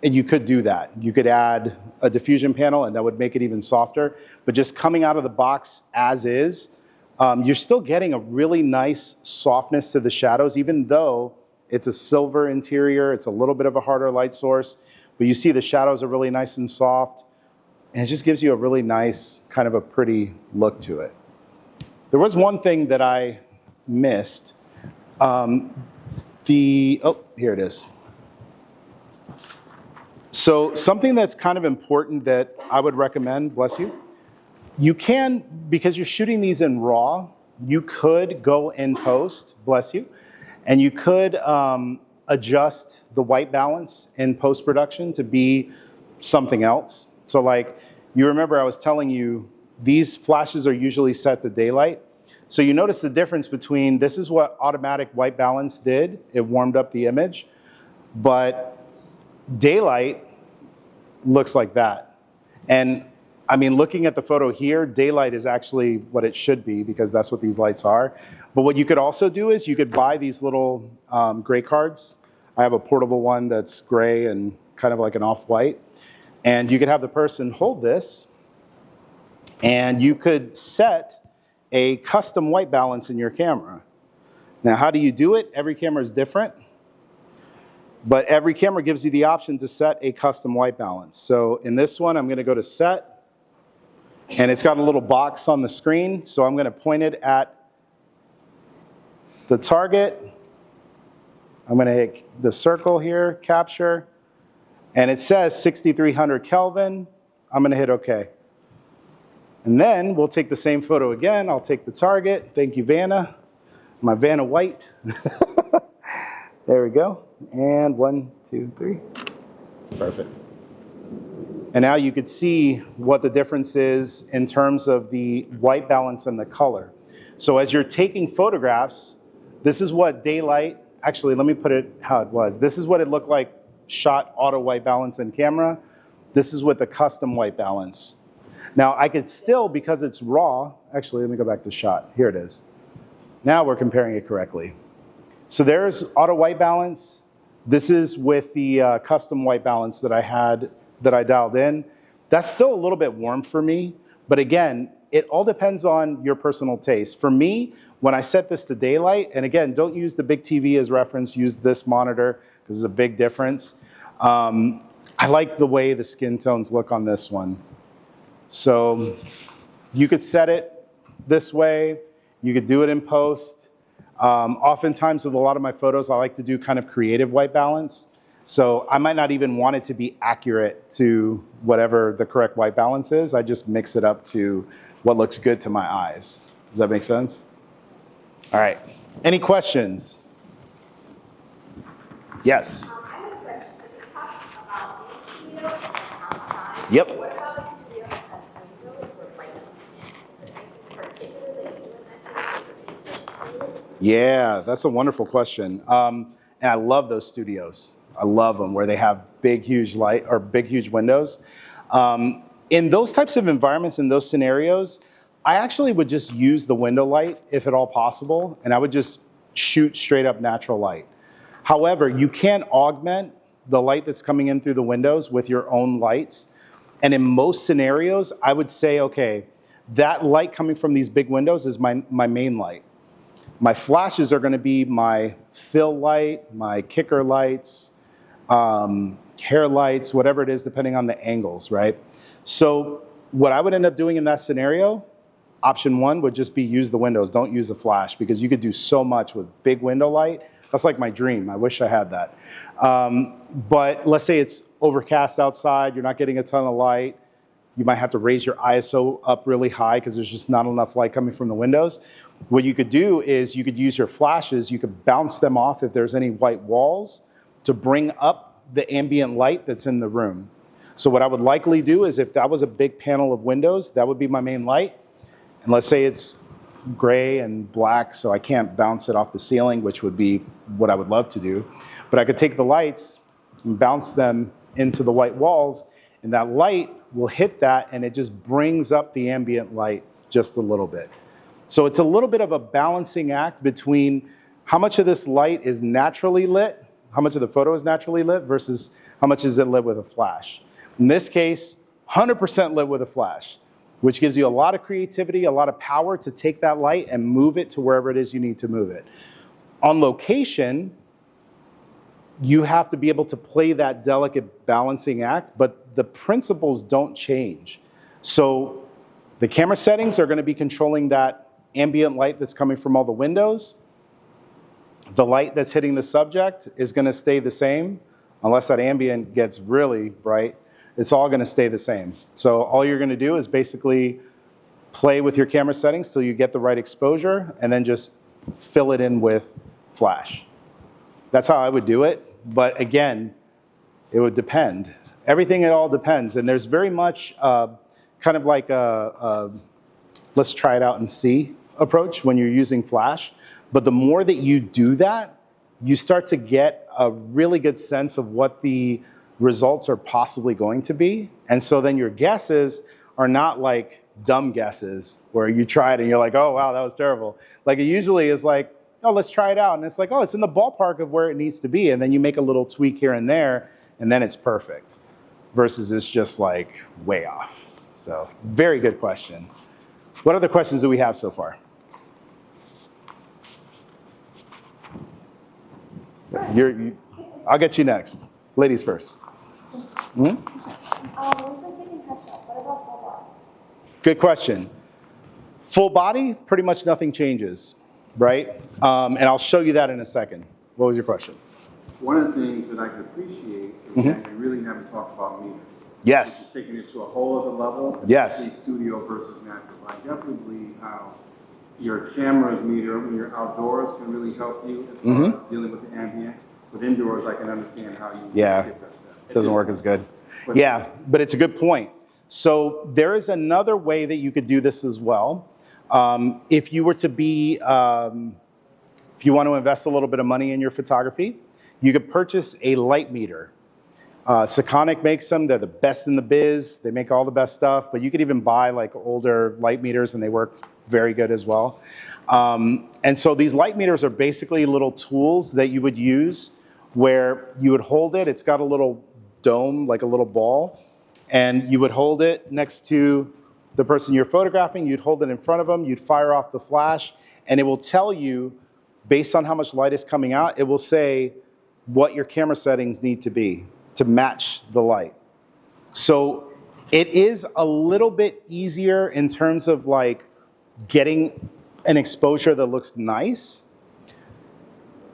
[SPEAKER 1] And you could do that. You could add a diffusion panel and that would make it even softer. But just coming out of the box as is, you're still getting a really nice softness to the shadows, even though it's a silver interior. It's a little bit of a harder light source. But you see the shadows are really nice and soft. And it just gives you a really nice, kind of a pretty look to it. There was one thing that I missed. Oh, here it is. So something that's kind of important that I would recommend, bless you, You can, because you're shooting these in RAW, you could go in post, bless you, and you could adjust the white balance in post-production to be something else. So like, you remember I was telling you, these flashes are usually set to daylight. So you notice the difference between, this is what automatic white balance did. It warmed up the image, but daylight looks like that. And I mean, looking at the photo here, daylight is actually what it should be because that's what these lights are. But what you could also do is you could buy these little gray cards. I have a portable one that's gray and kind of like an off-white. And you could have the person hold this, and you could set a custom white balance in your camera. Now, how do you do it? Every camera is different. But every camera gives you the option to set a custom white balance. So in this one, I'm going to go to set. And it's got a little box on the screen, so I'm going to point it at the target. I'm going to hit the circle here, capture, and it says 6,300 Kelvin. I'm going to hit OK. And then we'll take the same photo again. I'll take the target. Thank you, Vanna. My Vanna White. There we go. And 1, 2, 3. Perfect. And now you could see what the difference is in terms of the white balance and the color. So as you're taking photographs, this is what daylight, actually let me put it how it was. This is what it looked like shot auto white balance in camera. This is with the custom white balance. Now I could still, because it's raw, actually let me go back to shot. Here it is. Now we're comparing it correctly. So there's auto white balance. This is with the custom white balance that I had, that I dialed in. That's still a little bit warm for me, but again, it all depends on your personal taste. For me, when I set this to daylight, and again, don't use the big TV as reference, use this monitor, because there's a big difference. I like the way the skin tones look on this one. So you could set it this way, you could do it in post. Oftentimes with a lot of my photos, I like to do kind of creative white balance. So I might not even want it to be accurate to whatever the correct white balance is. I just mix it up to what looks good to my eyes. Does that make sense? All right. Any questions? Yes.
[SPEAKER 5] I have a question. So you talked about the studio and outside.
[SPEAKER 1] Yep.
[SPEAKER 5] What about a studio that has windows where light comes in? Is there anything particular that you do in that case, or is it
[SPEAKER 1] Yeah, that's a wonderful question. And I love those studios. I love them where they have big, huge light or big, huge windows. In those types of environments, in those scenarios, I actually would just use the window light if at all possible, and I would just shoot straight up natural light. However, you can augment the light that's coming in through the windows with your own lights. And in most scenarios, I would say, okay, that light coming from these big windows is my main light. My flashes are going to be my fill light, my kicker lights, hair lights, whatever it is, depending on the angles, right? So what I would end up doing in that scenario, option one would just be use the windows, don't use the flash, because you could do so much with big window light. That's like my dream. I wish I had that. But let's say it's overcast outside, you're not getting a ton of light. You might have to raise your ISO up really high because there's just not enough light coming from the windows. What you could do is you could use your flashes, you could bounce them off if there's any white walls to bring up the ambient light that's in the room. So what I would likely do is if that was a big panel of windows, that would be my main light. And let's say it's gray and black, so I can't bounce it off the ceiling, which would be what I would love to do. But I could take the lights and bounce them into the white walls, and that light will hit that, and it just brings up the ambient light just a little bit. So it's a little bit of a balancing act between how much of this light is naturally lit, how much of the photo is naturally lit, versus how much is it lit with a flash. In this case, 100% lit with a flash, which gives you a lot of creativity, a lot of power to take that light and move it to wherever it is you need to move it. On location, you have to be able to play that delicate balancing act, but the principles don't change. So the camera settings are going to be controlling that ambient light that's coming from all the windows. The light that's hitting the subject is going to stay the same, unless that ambient gets really bright. It's all going to stay the same. So all you're going to do is basically play with your camera settings till you get the right exposure, and then just fill it in with flash. That's how I would do it, but again, it would depend. Everything, it all depends, and there's very much kind of like a let's try it out and see approach when you're using flash, but the more that you do that, you start to get a really good sense of what the results are possibly going to be, and so then your guesses are not like dumb guesses where you try it and you're like, oh wow, that was terrible. Like it usually is like, oh, let's try it out, and it's like, oh, it's in the ballpark of where it needs to be, and then you make a little tweak here and there, and then it's perfect, versus it's just like way off. So very good question. What other questions do we have so far? I'll get you next. Ladies first.
[SPEAKER 6] We've been taking headshots. What about full body?
[SPEAKER 1] Good question. Full body, pretty much nothing changes, right? And I'll show you that in a second. What was your question?
[SPEAKER 8] One of the things that I could appreciate is that you really haven't talked about meters.
[SPEAKER 1] Yes.
[SPEAKER 8] Taking it to a whole other level.
[SPEAKER 1] Yes.
[SPEAKER 8] especially Studio versus natural. I definitely believe how your camera's meter when you're outdoors can really help you as far as dealing with the ambient. But indoors, I can understand how you skip that step.
[SPEAKER 1] It doesn't work as good. Yeah, but it's a good point. So there is another way that you could do this as well. If you were to be, if you want to invest a little bit of money in your photography, you could purchase a light meter. Sekonic makes them. They're the best in the biz. They make all the best stuff, but you could even buy like older light meters and they work very good as well. And so these light meters are basically little tools that you would use where you would hold it. It's got a little dome, like a little ball, and you would hold it next to the person you're photographing. You'd hold it in front of them. You'd fire off the flash, and it will tell you, based on how much light is coming out, it will say what your camera settings need to be to match the light. So it is a little bit easier in terms of like getting an exposure that looks nice.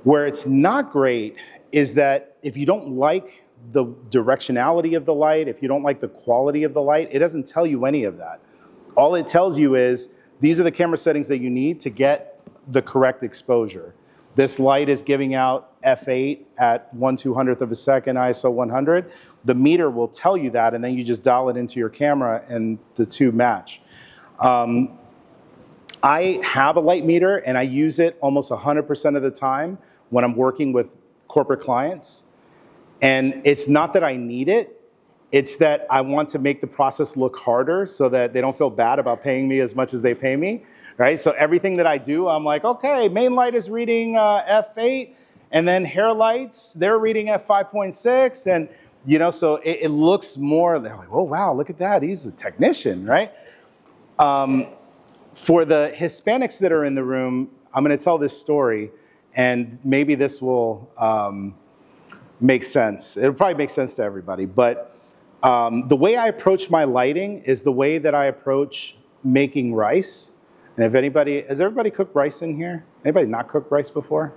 [SPEAKER 1] Where it's not great is that if you don't like the directionality of the light, if you don't like the quality of the light, it doesn't tell you any of that. All it tells you is these are the camera settings that you need to get the correct exposure. This light is giving out f8 at 1/200th of a second, ISO 100. The meter will tell you that, and then you just dial it into your camera and the two match. I have a light meter and I use it almost 100% of the time when I'm working with corporate clients. And it's not that I need it, it's that I want to make the process look harder so that they don't feel bad about paying me as much as they pay me, right? So everything that I do, I'm like, okay, main light is reading f8, and then hair lights, they're reading f5.6, and you know, so it looks more, they're like, oh wow, look at that, he's a technician, right? For the Hispanics that are in the room, I'm going to tell this story, and maybe this will make sense. It'll probably make sense to everybody, but the way I approach my lighting is the way that I approach making rice. And if anybody, has everybody cooked rice in here? Anybody not cooked rice before?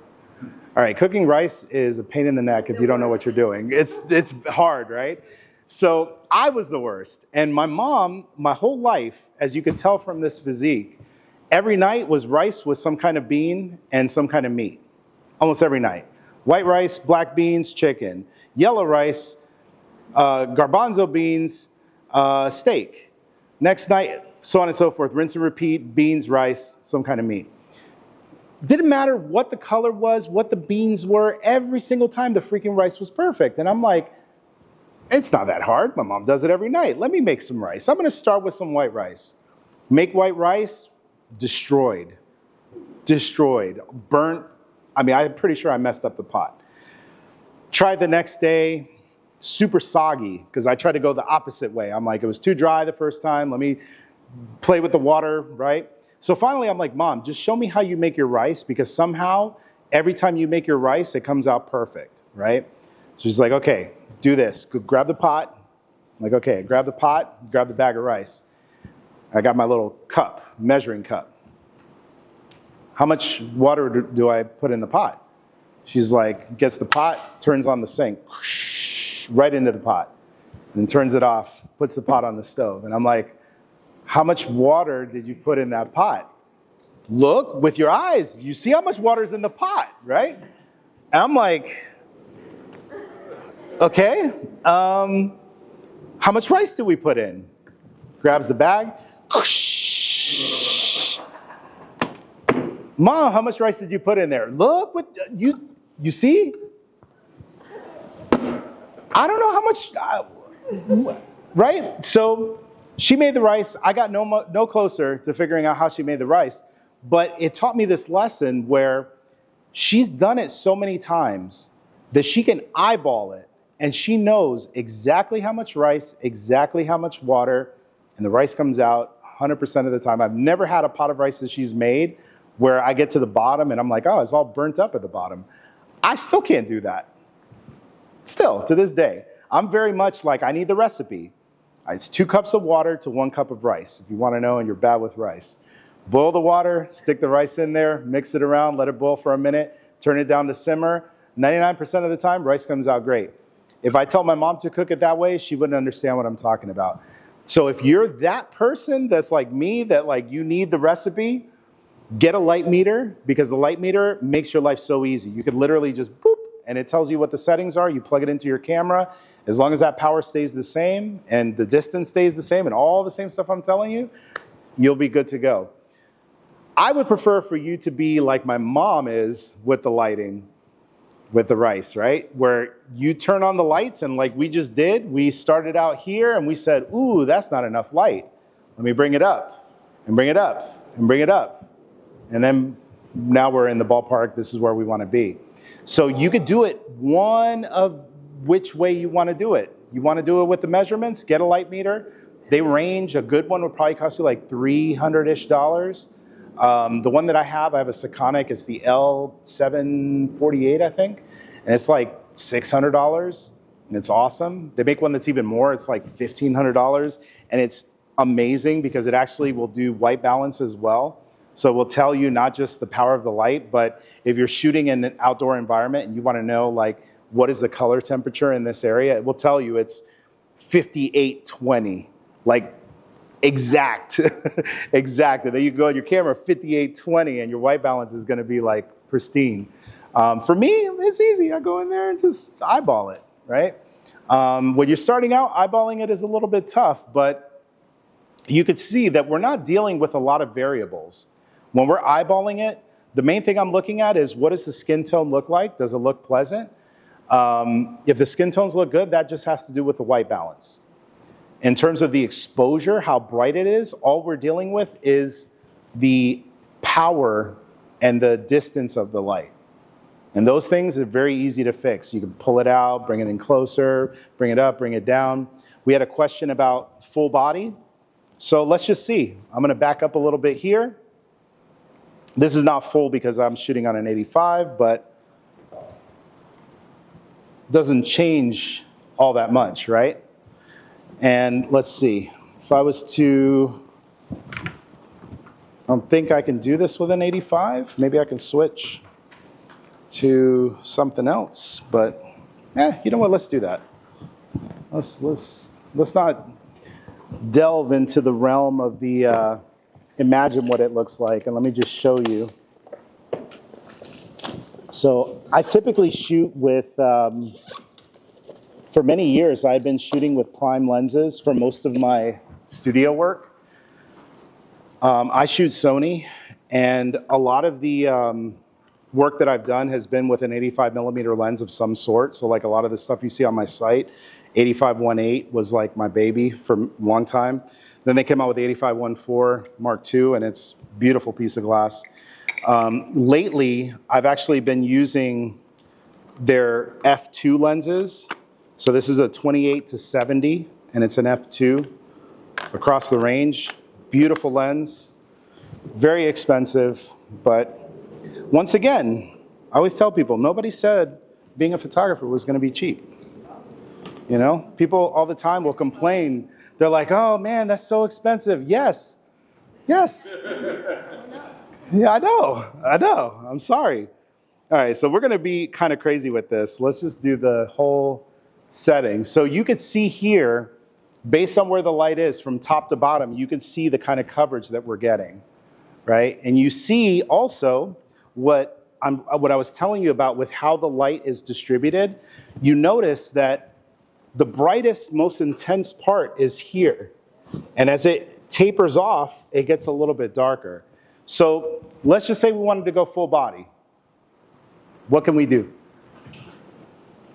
[SPEAKER 1] All right, cooking rice is a pain in the neck if you don't know what you're doing. It's hard, right? So I was the worst. And my mom, my whole life, as you could tell from this physique, every night was rice with some kind of bean and some kind of meat. Almost every night. White rice, black beans, chicken. Yellow rice, garbanzo beans, steak. Next night, so on and so forth. Rinse and repeat, beans, rice, some kind of meat. Didn't matter what the color was, what the beans were, every single time the freaking rice was perfect. And I'm like, it's not that hard. My mom does it every night. Let me make some rice. I'm going to start with some white rice. Make white rice, destroyed, burnt. I mean, I'm pretty sure I messed up the pot. Tried the next day, super soggy, because I tried to go the opposite way. I'm like, it was too dry the first time. Let me play with the water, right? So finally, I'm like, Mom, just show me how you make your rice, because somehow, every time you make your rice, it comes out perfect, right? So she's like, okay, do this. Go grab the pot. I'm like, okay, grab the pot, grab the bag of rice. I got my little cup, measuring cup. How much water do I put in the pot? She's like, gets the pot, turns on the sink, right into the pot, and turns it off, puts the pot on the stove. And I'm like, how much water did you put in that pot? Look with your eyes. You see how much water's in the pot, right? And I'm like, okay, how much rice did we put in? Grabs the bag. Mom, how much rice did you put in there? Look, what you see? I don't know how much, right? So she made the rice. I got no closer to figuring out how she made the rice, but it taught me this lesson where she's done it so many times that she can eyeball it, and she knows exactly how much rice, exactly how much water, and the rice comes out 100% of the time. I've never had a pot of rice that she's made where I get to the bottom and I'm like, oh, it's all burnt up at the bottom. I still can't do that. Still, to this day. I'm very much like, I need the recipe. It's 2 cups of water to 1 cup of rice, if you want to know and you're bad with rice. Boil the water, stick the rice in there, mix it around, let it boil for a minute, turn it down to simmer. 99% of the time, rice comes out great. If I tell my mom to cook it that way, she wouldn't understand what I'm talking about. So if you're that person that's like me, that like you need the recipe, get a light meter, because the light meter makes your life so easy. You could literally just boop, and it tells you what the settings are. You plug it into your camera. As long as that power stays the same and the distance stays the same and all the same stuff I'm telling you, you'll be good to go. I would prefer for you to be like my mom is with the lighting, with the rice, right? Where you turn on the lights and like we just did, we started out here and we said, ooh, that's not enough light. Let me bring it up and bring it up and bring it up. And then now we're in the ballpark. This is where we want to be. So you could do it one of which way you want to do it. You want to do it with the measurements, get a light meter. They range. A good one would probably cost you like $300-ish. The one that I have a Sekonic. It's the L748, I think. And it's like $600. And it's awesome. They make one that's even more. It's like $1,500. And it's amazing because it actually will do white balance as well. So we'll tell you not just the power of the light, but if you're shooting in an outdoor environment and you want to know like what is the color temperature in this area, it will tell you it's 5820, like exact, exact. And then you go on your camera 5820 and your white balance is going to be like pristine. For me, it's easy. I go in there and just eyeball it, right? When you're starting out, eyeballing it is a little bit tough, but you could see that we're not dealing with a lot of variables. When we're eyeballing it, the main thing I'm looking at is what does the skin tone look like? Does it look pleasant? If the skin tones look good, that just has to do with the white balance. In terms of the exposure, how bright it is, all we're dealing with is the power and the distance of the light. And those things are very easy to fix. You can pull it out, bring it in closer, bring it up, bring it down. We had a question about full body. So let's just see. I'm going to back up a little bit here. This is not full because I'm shooting on an 85, but doesn't change all that much, right? And let's see. If I was to, I don't think I can do this with an 85. Maybe I can switch to something else. But you know what? Let's do that. Let's not delve into the realm of the imagine what it looks like, and let me just show you. So I typically shoot with, for many years, I've been shooting with prime lenses for most of my studio work. I shoot Sony, and a lot of the work that I've done has been with an 85 millimeter lens of some sort. So like a lot of the stuff you see on my site, 85-1.8 was like my baby for a long time. Then they came out with the 85-1.4 Mark II, and it's a beautiful piece of glass. Lately, I've actually been using their f2 lenses. So this is a 28-70, and it's an f2 across the range. Beautiful lens, very expensive, but once again, I always tell people, nobody said being a photographer was going to be cheap. You know, people all the time will complain. They're like, oh man, that's so expensive. Yes. Yeah, I know. I'm sorry. All right, so we're going to be kind of crazy with this. Let's just do the whole setting. So you could see here based on where the light is from top to bottom, you can see the kind of coverage that we're getting, right? And you see also what I was telling you about with how the light is distributed. You notice that the brightest, most intense part is here. And as it tapers off, it gets a little bit darker. So let's just say we wanted to go full body. What can we do?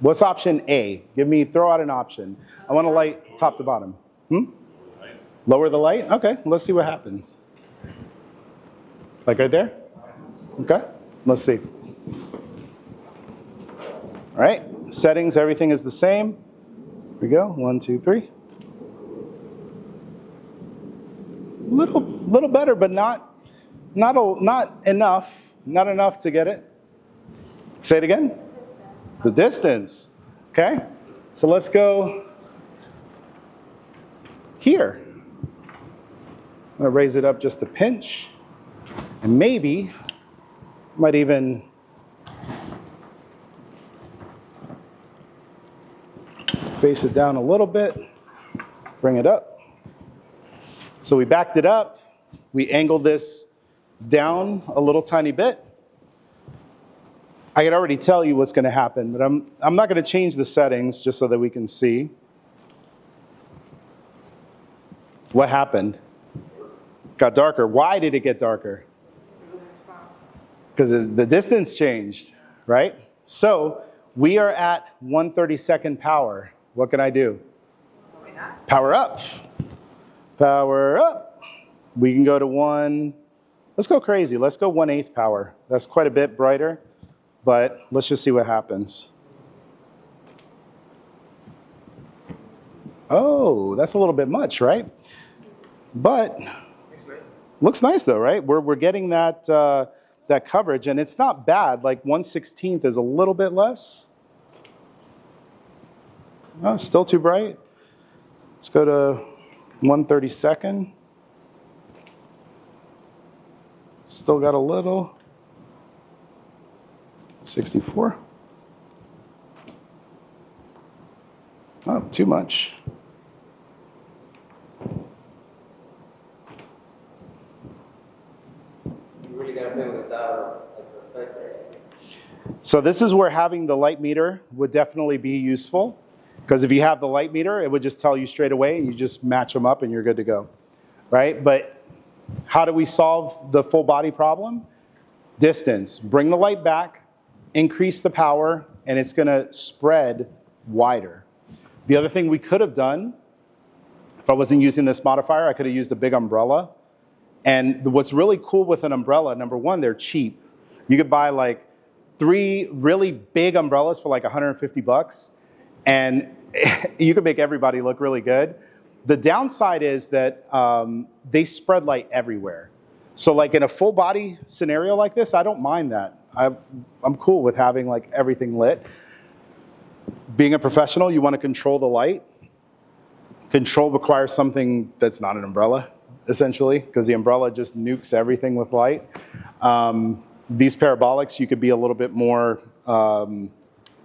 [SPEAKER 1] What's option A? Throw out an option. I want a light top to bottom. Lower the light? Okay, let's see what happens. Like right there? Okay, let's see. All right, settings, everything is the same. Here we go, 1, 2, 3. Little better, but not enough. Not enough to get it. Say it again. The distance. Okay, so let's go here. I'm gonna raise it up just a pinch, and maybe might even face it down a little bit, bring it up. So we backed it up, we angled this down a little tiny bit. I could already tell you what's going to happen, but I'm not going to change the settings just so that we can see. What happened? Got darker. Why did it get darker? Because the distance changed, right? So we are at 1/32 power. What can I do? Power up. Power up. We can go to let's go crazy. Let's go 1/8 power. That's quite a bit brighter, but let's just see what happens. Oh, that's a little bit much, right? But looks nice though, right? We're getting that that coverage, and it's not bad. Like 1/16 is a little bit less. Oh, still too bright. Let's go to 1/32. Still got a little. 64. Oh, too much.
[SPEAKER 4] You really gotta play with the effect there.
[SPEAKER 1] So this is where having the light meter would definitely be useful, because if you have the light meter, it would just tell you straight away, and you just match them up and you're good to go, right? But how do we solve the full body problem? Distance. Bring the light back, increase the power, and it's going to spread wider. The other thing we could have done, if I wasn't using this modifier, I could have used a big umbrella. And what's really cool with an umbrella, number one, they're cheap. You could buy like 3 really big umbrellas for like $150, and you could make everybody look really good. The downside is that they spread light everywhere. So like in a full body scenario like this, I don't mind that. I'm cool with having like everything lit. Being a professional, you want to control the light. Control requires something that's not an umbrella, essentially, because the umbrella just nukes everything with light. These parabolics, you could be a little bit more,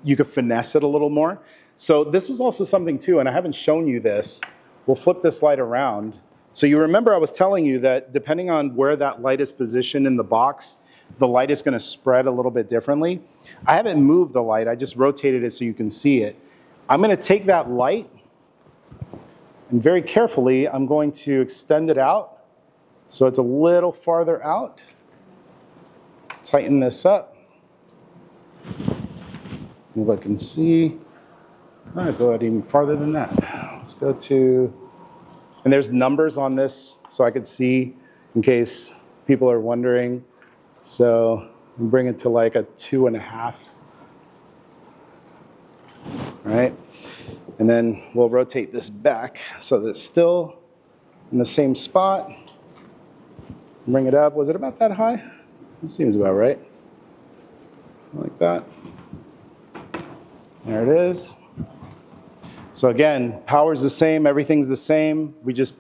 [SPEAKER 1] you could finesse it a little more. So this was also something too, and I haven't shown you this. We'll flip this light around. So you remember I was telling you that depending on where that light is positioned in the box, the light is going to spread a little bit differently. I haven't moved the light, I just rotated it so you can see it. I'm going to take that light, and very carefully, I'm going to extend it out so it's a little farther out. Tighten this up. If I can see. All right, go ahead even farther than that. Let's go to, and there's numbers on this so I could see in case people are wondering. So bring it to like a 2.5. Right? And then we'll rotate this back so that it's still in the same spot. Bring it up. Was it about that high? It seems about right. Like that. There it is. So again, power's the same, everything's the same. We just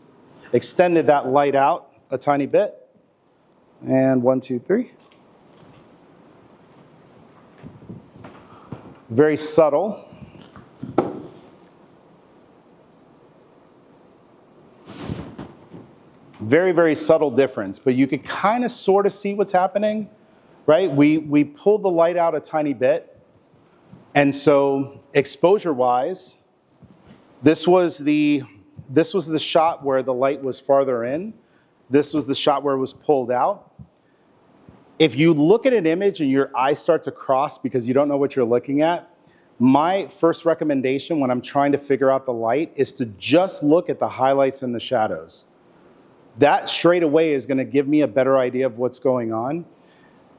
[SPEAKER 1] extended that light out a tiny bit. And 1, 2, 3. Very subtle. Very, very subtle difference, but you could kind of sort of see what's happening, right? We pulled the light out a tiny bit, and so exposure-wise, this was the shot where the light was farther in. This was the shot where it was pulled out. If you look at an image and your eyes start to cross because you don't know what you're looking at, my first recommendation when I'm trying to figure out the light is to just look at the highlights and the shadows. That straight away is going to give me a better idea of what's going on.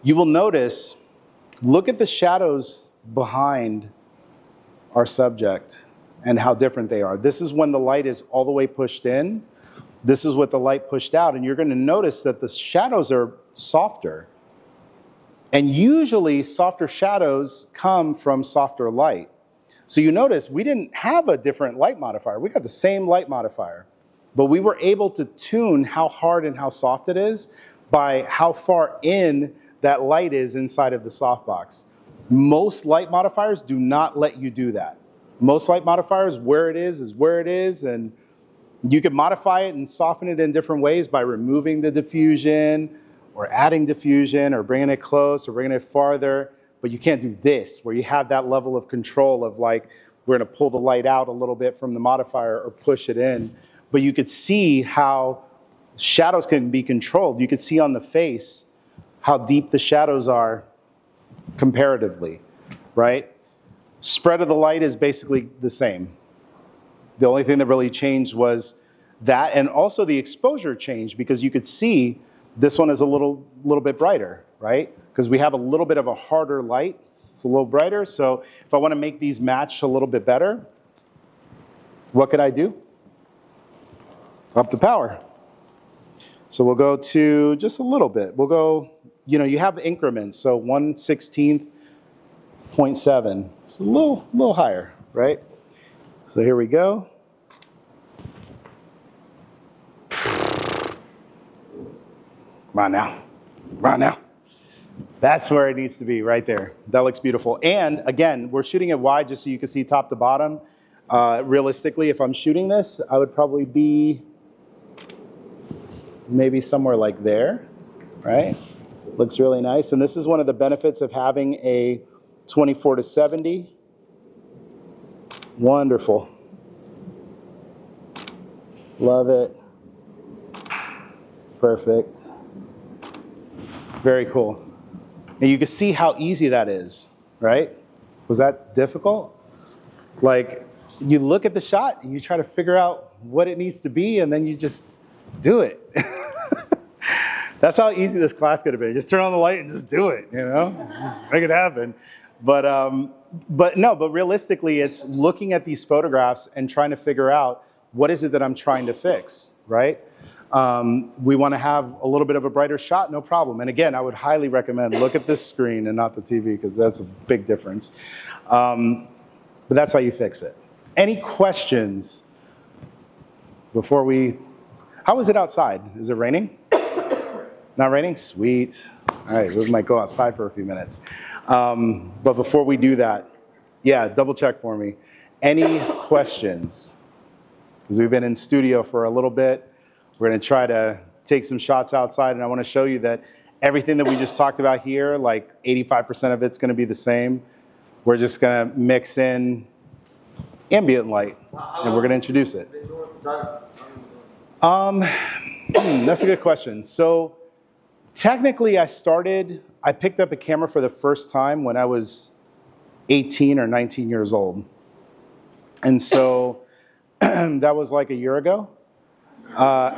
[SPEAKER 1] You will notice, look at the shadows behind our subject and how different they are. This is when the light is all the way pushed in. This is with the light pushed out, and you're going to notice that the shadows are softer. And usually softer shadows come from softer light. So you notice we didn't have a different light modifier. We got the same light modifier. But we were able to tune how hard and how soft it is by how far in that light is inside of the softbox. Most light modifiers do not let you do that. Most light modifiers, where it is where it is, and you can modify it and soften it in different ways by removing the diffusion, or adding diffusion, or bringing it close, or bringing it farther, but you can't do this, where you have that level of control of like, we're gonna pull the light out a little bit from the modifier or push it in. But you could see how shadows can be controlled. You could see on the face how deep the shadows are comparatively, right? Spread of the light is basically the same. The only thing that really changed was that, and also the exposure changed because you could see this one is a little bit brighter, right? Because we have a little bit of a harder light. It's a little brighter. So if I want to make these match a little bit better, what could I do? Up the power. So we'll go to just a little bit. We'll go, you have increments. So 1/16.7. It's a little higher, right? So here we go. Come on now. Come on now. That's where it needs to be, right there. That looks beautiful. And again, we're shooting it wide just so you can see top to bottom. Realistically, if I'm shooting this, I would probably be maybe somewhere like there, right? Looks really nice. And this is one of the benefits of having a 24-70. Wonderful. Love it. Perfect. Very cool. And you can see how easy that is, right? Was that difficult? Like, you look at the shot and you try to figure out what it needs to be, and then you just do it. That's how easy this class could have been. Just turn on the light and just do it, just make it happen. But realistically, it's looking at these photographs and trying to figure out what is it that I'm trying to fix, right? We want to have a little bit of a brighter shot, no problem. And again, I would highly recommend look at this screen and not the TV because that's a big difference. But that's how you fix it. Any questions before how is it outside? Is it raining? Not raining? Sweet. All right, we might go outside for a few minutes. But before we do that, double check for me. Any questions? Because we've been in studio for a little bit. We're going to try to take some shots outside, and I want to show you that everything that we just talked about here, like 85% of it's going to be the same. We're just going to mix in ambient light, and we're going to introduce it. That's a good question. So technically, I picked up a camera for the first time when I was 18 or 19 years old. And so that was like a year ago. No,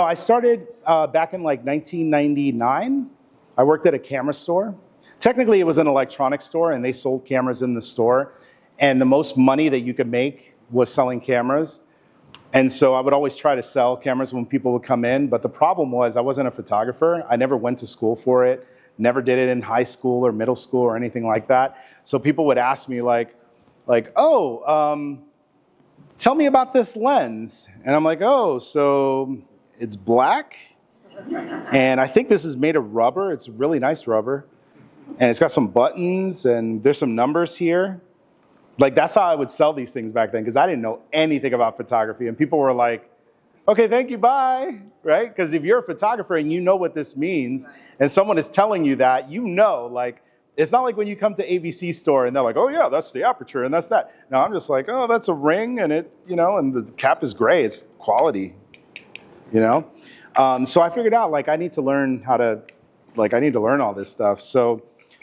[SPEAKER 1] I started back in like 1999. I worked at a camera store. Technically, it was an electronics store, and they sold cameras in the store. And the most money that you could make was selling cameras. And so I would always try to sell cameras when people would come in. But the problem was I wasn't a photographer. I never went to school for it. Never did it in high school or middle school or anything like that. So people would ask me tell me about this lens. And I'm like, so it's black. And I think this is made of rubber. It's really nice rubber. And it's got some buttons and there's some numbers here. Like, that's how I would sell these things back then, because I didn't know anything about photography. And people were like, Okay, thank you, bye, right? Because if you're a photographer and you know what this means, and someone is telling you that, you know, like, it's not like when you come to AVC Store and they're like, oh yeah, that's the aperture and that's that. No, I'm just like, oh, that's a ring and it, you know, and the cap is gray, it's quality, you know? So I figured out, like, I need to learn all this stuff. So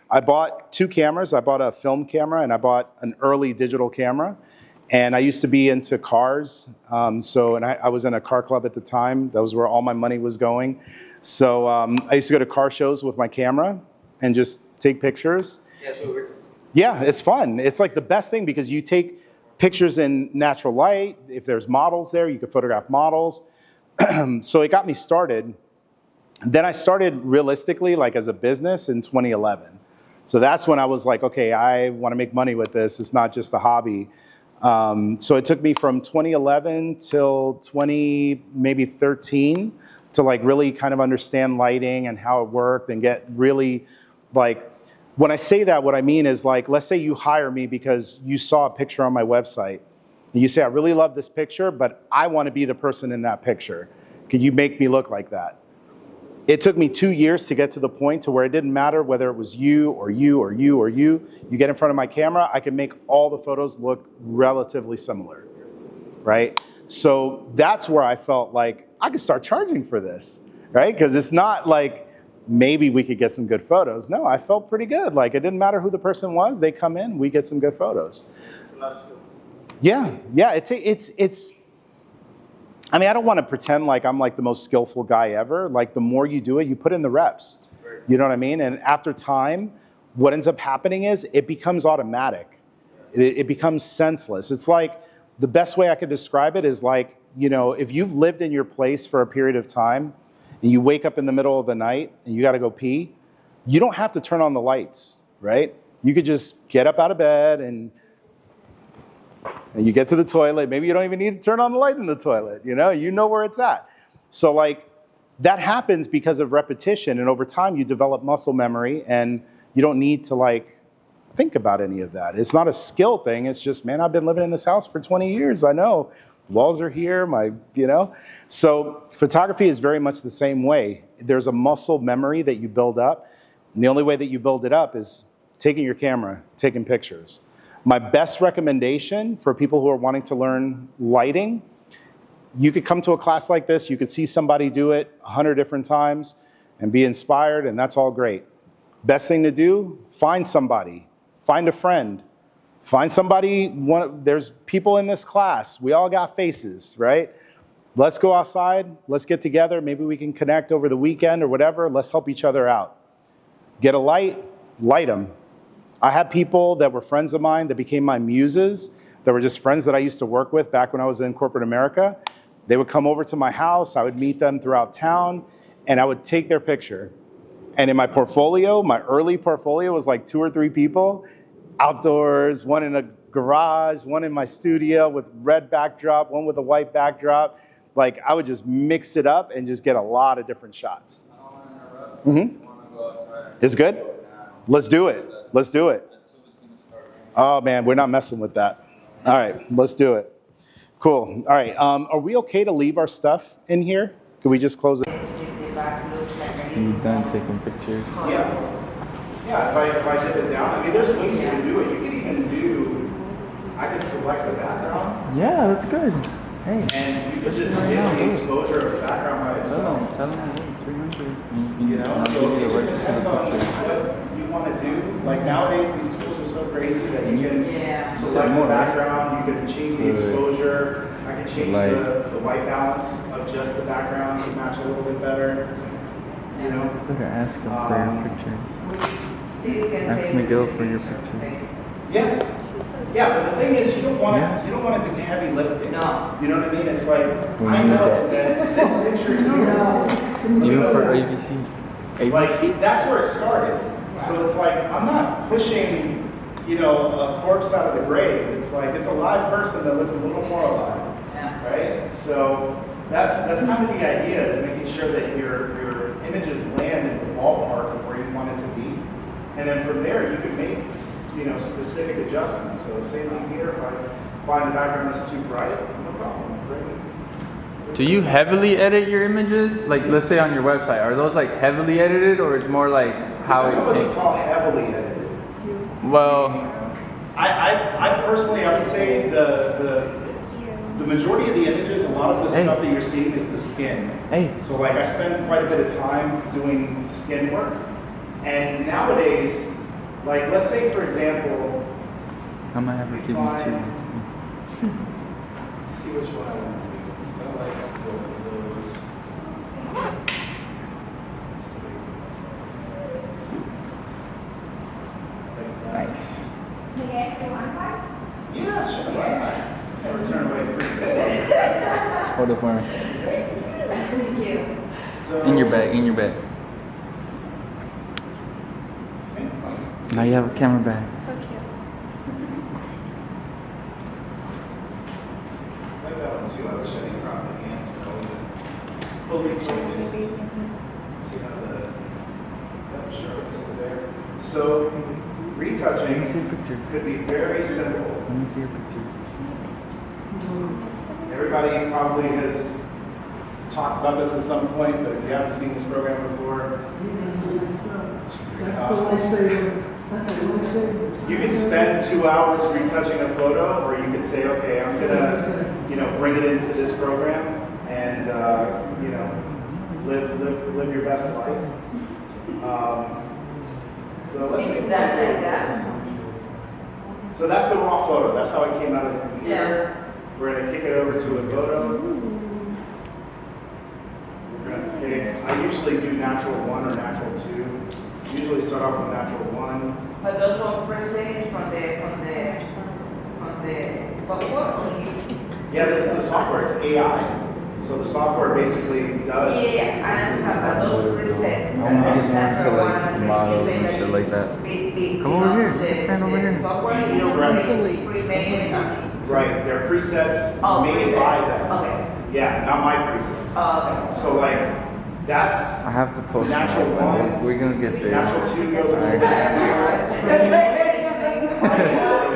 [SPEAKER 1] I bought 2 cameras. I bought a film camera and I bought an early digital camera. And I used to be into cars. I was in a car club at the time. That was where all my money was going. So I used to go to car shows with my camera and just take pictures. Yeah, it's fun. It's like the best thing because you take pictures in natural light. If there's models there, you can photograph models. So it got me started. Then I started realistically, like as a business in 2011. So that's when I was like, okay, I want to make money with this. It's not just a hobby. So it took me from 2011 till maybe 13 to like really kind of understand lighting and how it worked and get really like, when I say that, what I mean is like, let's say you hire me because you saw a picture on my website and you say, I really love this picture, but I want to be the person in that picture. Can you make me look like that? It took me 2 years to get to the point to where it didn't matter whether it was you or you or you or you. You get in front of my camera, I can make all the photos look relatively similar, right? So that's where I felt like I could start charging for this, right? Because it's not like maybe we could get some good photos. No, I felt pretty good. Like it didn't matter who the person was, they come in, we get some good photos. Yeah, it's. I mean, I don't want to pretend like I'm like the most skillful guy ever. Like the more you do it, you put in the reps. You know what I mean? And after time, what ends up happening is it becomes automatic. It becomes senseless. It's like the best way I could describe it is like, you know, if you've lived in your place for a period of time and you wake up in the middle of the night and you got to go pee, you don't have to turn on the lights, right? You could just get up out of bed and you get to the toilet. Maybe you don't even need to turn on the light in the toilet. You know where it's at. So like that happens because of repetition. And over time you develop muscle memory and you don't need to like think about any of that. It's not a skill thing. It's just, man, I've been living in this house for 20 years. I know walls are here, So photography is very much the same way. There's a muscle memory that you build up. And the only way that you build it up is taking your camera, taking pictures. My best recommendation for people who are wanting to learn lighting, you could come to a class like this, you could see somebody do it 100 different times and be inspired, and that's all great. Best thing to do, find somebody, find a friend, find somebody, there's people in this class, we all got faces, right? Let's go outside, let's get together, maybe we can connect over the weekend or whatever, let's help each other out. Get a light, light them. I had people that were friends of mine that became my muses, that were just friends that I used to work with back when I was in corporate America. They would come over to my house, I would meet them throughout town, and I would take their picture. And in my portfolio, my early portfolio was like 2 or 3 people, outdoors, one in a garage, one in my studio with red backdrop, one with a white backdrop. Like I would just mix it up and just get a lot of different shots.
[SPEAKER 9] I don't want to interrupt. I want to go outside.
[SPEAKER 1] It's good? Let's do it. Let's do it. Oh man, we're not messing with that. All right, let's do it. Cool. All right, are we okay to leave our stuff in here? Can we just close it?
[SPEAKER 9] You done taking pictures?
[SPEAKER 1] Yeah, if I dip it down, I mean, there's ways you can do it. You can even do, I can select the background.
[SPEAKER 9] Yeah, that's good. Hey.
[SPEAKER 1] And you could just get the exposure of the background by itself.
[SPEAKER 9] Tell them, hey, 300.
[SPEAKER 1] You know, so it just depends on what you want to do. Like nowadays, these tools are so crazy that you can select the background, you can change the exposure. I can change the white balance of just the background to match a little bit better. You know?
[SPEAKER 9] Better ask him for your pictures. Ask Miguel for your pictures.
[SPEAKER 1] Yes. Yeah, but the thing is, you don't want to do heavy lifting. No. You know what I mean? It's like I know that this picture here.
[SPEAKER 9] Even for AVC.
[SPEAKER 1] Like that's where it started. So it's like I'm not pushing, a corpse out of the grave. It's like it's a live person that looks a little more alive, right? So that's kind of the idea, is making sure that your images land in the ballpark of where you want it to be, and then from there you can make specific adjustments. So same thing here. If I find the background is too bright, no problem. Great.
[SPEAKER 9] Do you heavily edit your images? Like, let's say on your website, are those like heavily edited, or it's more like how
[SPEAKER 1] That's what you
[SPEAKER 9] it?
[SPEAKER 1] call heavily edited.
[SPEAKER 9] Well,
[SPEAKER 1] I personally, I would say the majority of the images, a lot of the stuff that you're seeing is the skin.
[SPEAKER 9] hey,
[SPEAKER 1] So like I spend quite a bit of time doing skin work. And nowadays, like let's say for example,
[SPEAKER 9] I might have to give you two.
[SPEAKER 1] see which one I want to do. I like both of those.
[SPEAKER 9] Nice.
[SPEAKER 1] Yeah, sure. Why not? Never turn away free beds.
[SPEAKER 9] Hold it for me.
[SPEAKER 1] So,
[SPEAKER 9] In your bag. In your bag. Now you have a camera bag.
[SPEAKER 5] So cute.
[SPEAKER 1] I like that one too. I wish I didn't drop the hands. I wasn't fully focused. See how the sharpness is there. So retouching
[SPEAKER 9] Let me see a picture.
[SPEAKER 1] could be very simple.
[SPEAKER 9] Let me see your pictures.
[SPEAKER 1] Everybody probably has talked about this at some point, but if you haven't seen this program before, it's pretty awesome.
[SPEAKER 10] That's a lifesaver.
[SPEAKER 1] You could spend 2 hours retouching a photo, or you could say, okay, I'm gonna, bring it into this program and, live your best life. So let's see.
[SPEAKER 7] That like that?
[SPEAKER 1] So that's the raw photo. That's how it came out of the computer.
[SPEAKER 7] Yeah.
[SPEAKER 1] We're gonna kick it over to a photo. We're gonna pick. I usually do natural 1 or natural 2. Usually start off with natural 1.
[SPEAKER 7] But those are presets from the software only.
[SPEAKER 1] Yeah, this is the software. It's AI. So the software basically does.
[SPEAKER 7] Yeah, I have those presets.
[SPEAKER 9] I'm to like models and shit like that. Come over here. Stand over here.
[SPEAKER 7] Software, you don't pre-made.
[SPEAKER 1] Right, they're presets
[SPEAKER 7] Oh,
[SPEAKER 1] made
[SPEAKER 7] presets.
[SPEAKER 1] by them.
[SPEAKER 7] Okay.
[SPEAKER 1] Yeah, not my presets.
[SPEAKER 7] Okay.
[SPEAKER 1] So like, that's
[SPEAKER 9] I have to post
[SPEAKER 1] natural
[SPEAKER 9] that,
[SPEAKER 1] 1.
[SPEAKER 9] We're gonna get there.
[SPEAKER 1] Natural 2 goes a little bit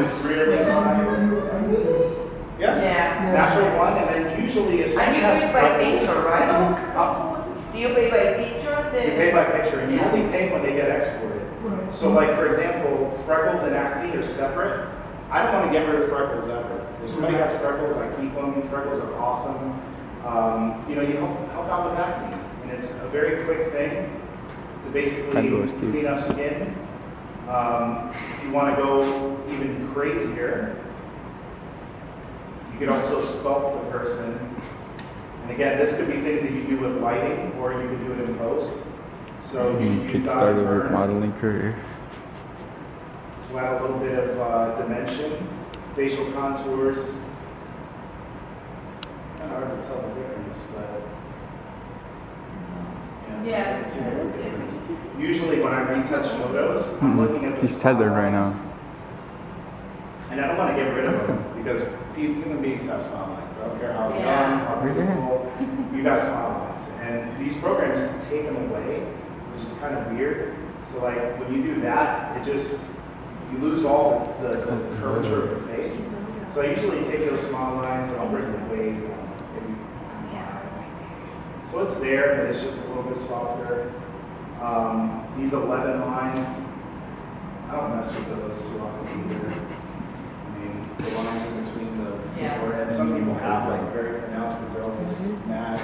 [SPEAKER 1] It's really high. Yeah.
[SPEAKER 7] Yeah.
[SPEAKER 1] Natural 1, and then usually if
[SPEAKER 7] And
[SPEAKER 1] somebody
[SPEAKER 7] you
[SPEAKER 1] has
[SPEAKER 7] pay by
[SPEAKER 1] freckles,
[SPEAKER 7] picture, right?
[SPEAKER 1] uh,
[SPEAKER 7] Do you pay by picture?
[SPEAKER 1] you pay by picture, and you only pay when they get exported. So like, for example, freckles and acne are separate. I don't want to get rid of freckles ever. If somebody has freckles, I keep them. Freckles are awesome. You help out with acne, and it's a very quick thing to basically clean up skin. If you want to go even crazier, you could also sculpt the person. And again, this could be things that you do with lighting, or you could do it in post. So you
[SPEAKER 9] could start your modeling career.
[SPEAKER 1] To add a little bit of dimension, facial contours. Kind of hard to tell the difference, but
[SPEAKER 7] Yeah.
[SPEAKER 1] it's not too big of a difference. Usually when I retouch photos, I'm looking at the
[SPEAKER 9] He's tethered right now.
[SPEAKER 1] smile lines. And I don't want to get rid of them because human beings have smile lines. I don't care how young, how beautiful, you got smile lines. And these programs take them away, which is kind of weird. So like when you do that, you lose all the curvature of the face. So I usually take those smile lines and I'll bring them way down. So it's there, but it's just a little bit softer. These 11 lines, I don't mess with those too often either. I mean, the lines in between the forehead. Some people have like very pronounced because they're always mad,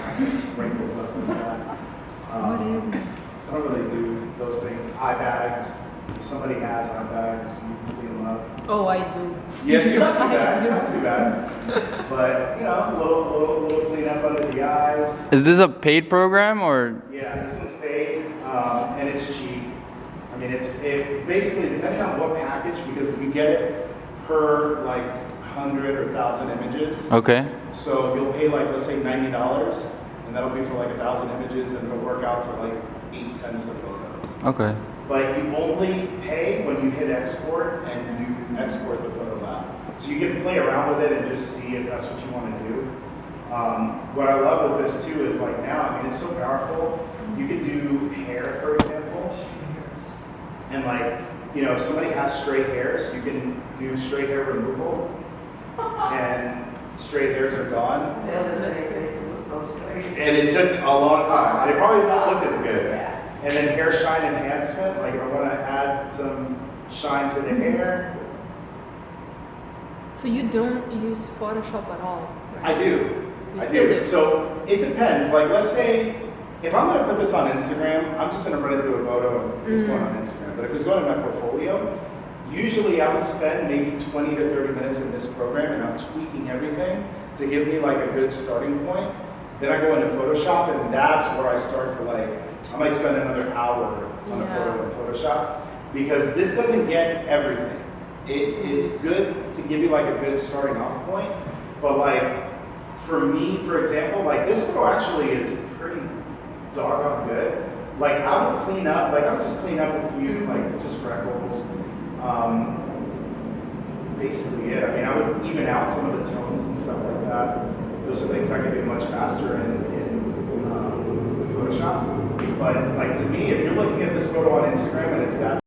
[SPEAKER 1] wrinkles up in the back. I don't really do those things. Eye bags. If somebody has eye bags, you can clean them up.
[SPEAKER 5] Oh, I do.
[SPEAKER 1] Yeah, you're not too bad. You're not too bad. But a little cleanup under the eyes.
[SPEAKER 9] Is this a paid program or?
[SPEAKER 1] Yeah, this one's paid, and it's cheap. I mean, it basically depending on what package, because we get it per like 100 or 1,000 images.
[SPEAKER 9] Okay.
[SPEAKER 1] So you'll pay like, let's say $90, and that'll be for like 1,000 images, and it'll work out to like 8 cents a photo.
[SPEAKER 9] Okay.
[SPEAKER 1] But you only pay when you hit export and you export the photo out. So you can play around with it and just see if that's what you want to do. What I love with this too is like now, I mean, it's so powerful. You could do hair, for example. And like, if somebody has straight hairs, you can do straight hair removal. And straight hairs are gone. And it took a long time, and it probably won't look as good.
[SPEAKER 7] Yeah.
[SPEAKER 1] And then hair shine enhancement, like I want to add some shine to the hair.
[SPEAKER 11] So you don't use Photoshop at all?
[SPEAKER 1] I
[SPEAKER 11] Right?
[SPEAKER 1] do.
[SPEAKER 11] You
[SPEAKER 1] I
[SPEAKER 11] still
[SPEAKER 1] do.
[SPEAKER 11] do.
[SPEAKER 1] So it depends. Like, let's say if I'm going to put this on Instagram, I'm just going to run it through a photo and it's going on Instagram. But if it's going to my portfolio, usually I would spend maybe 20 to 30 minutes in this program and I'm tweaking everything to give me like a good starting point. Then I go into Photoshop and that's where I start to like, I might spend another hour on a photo in Photoshop because this doesn't get everything. It's good to give you like a good starting off point, but like for me, for example, like this photo actually is pretty doggone good. Like I would clean up, like I would just clean up a few like just freckles. Basically it. I mean, I would even out some of the tones and stuff like that. Those are things I can do much faster in Photoshop. But like to me, if you're looking at this photo on Instagram and it's that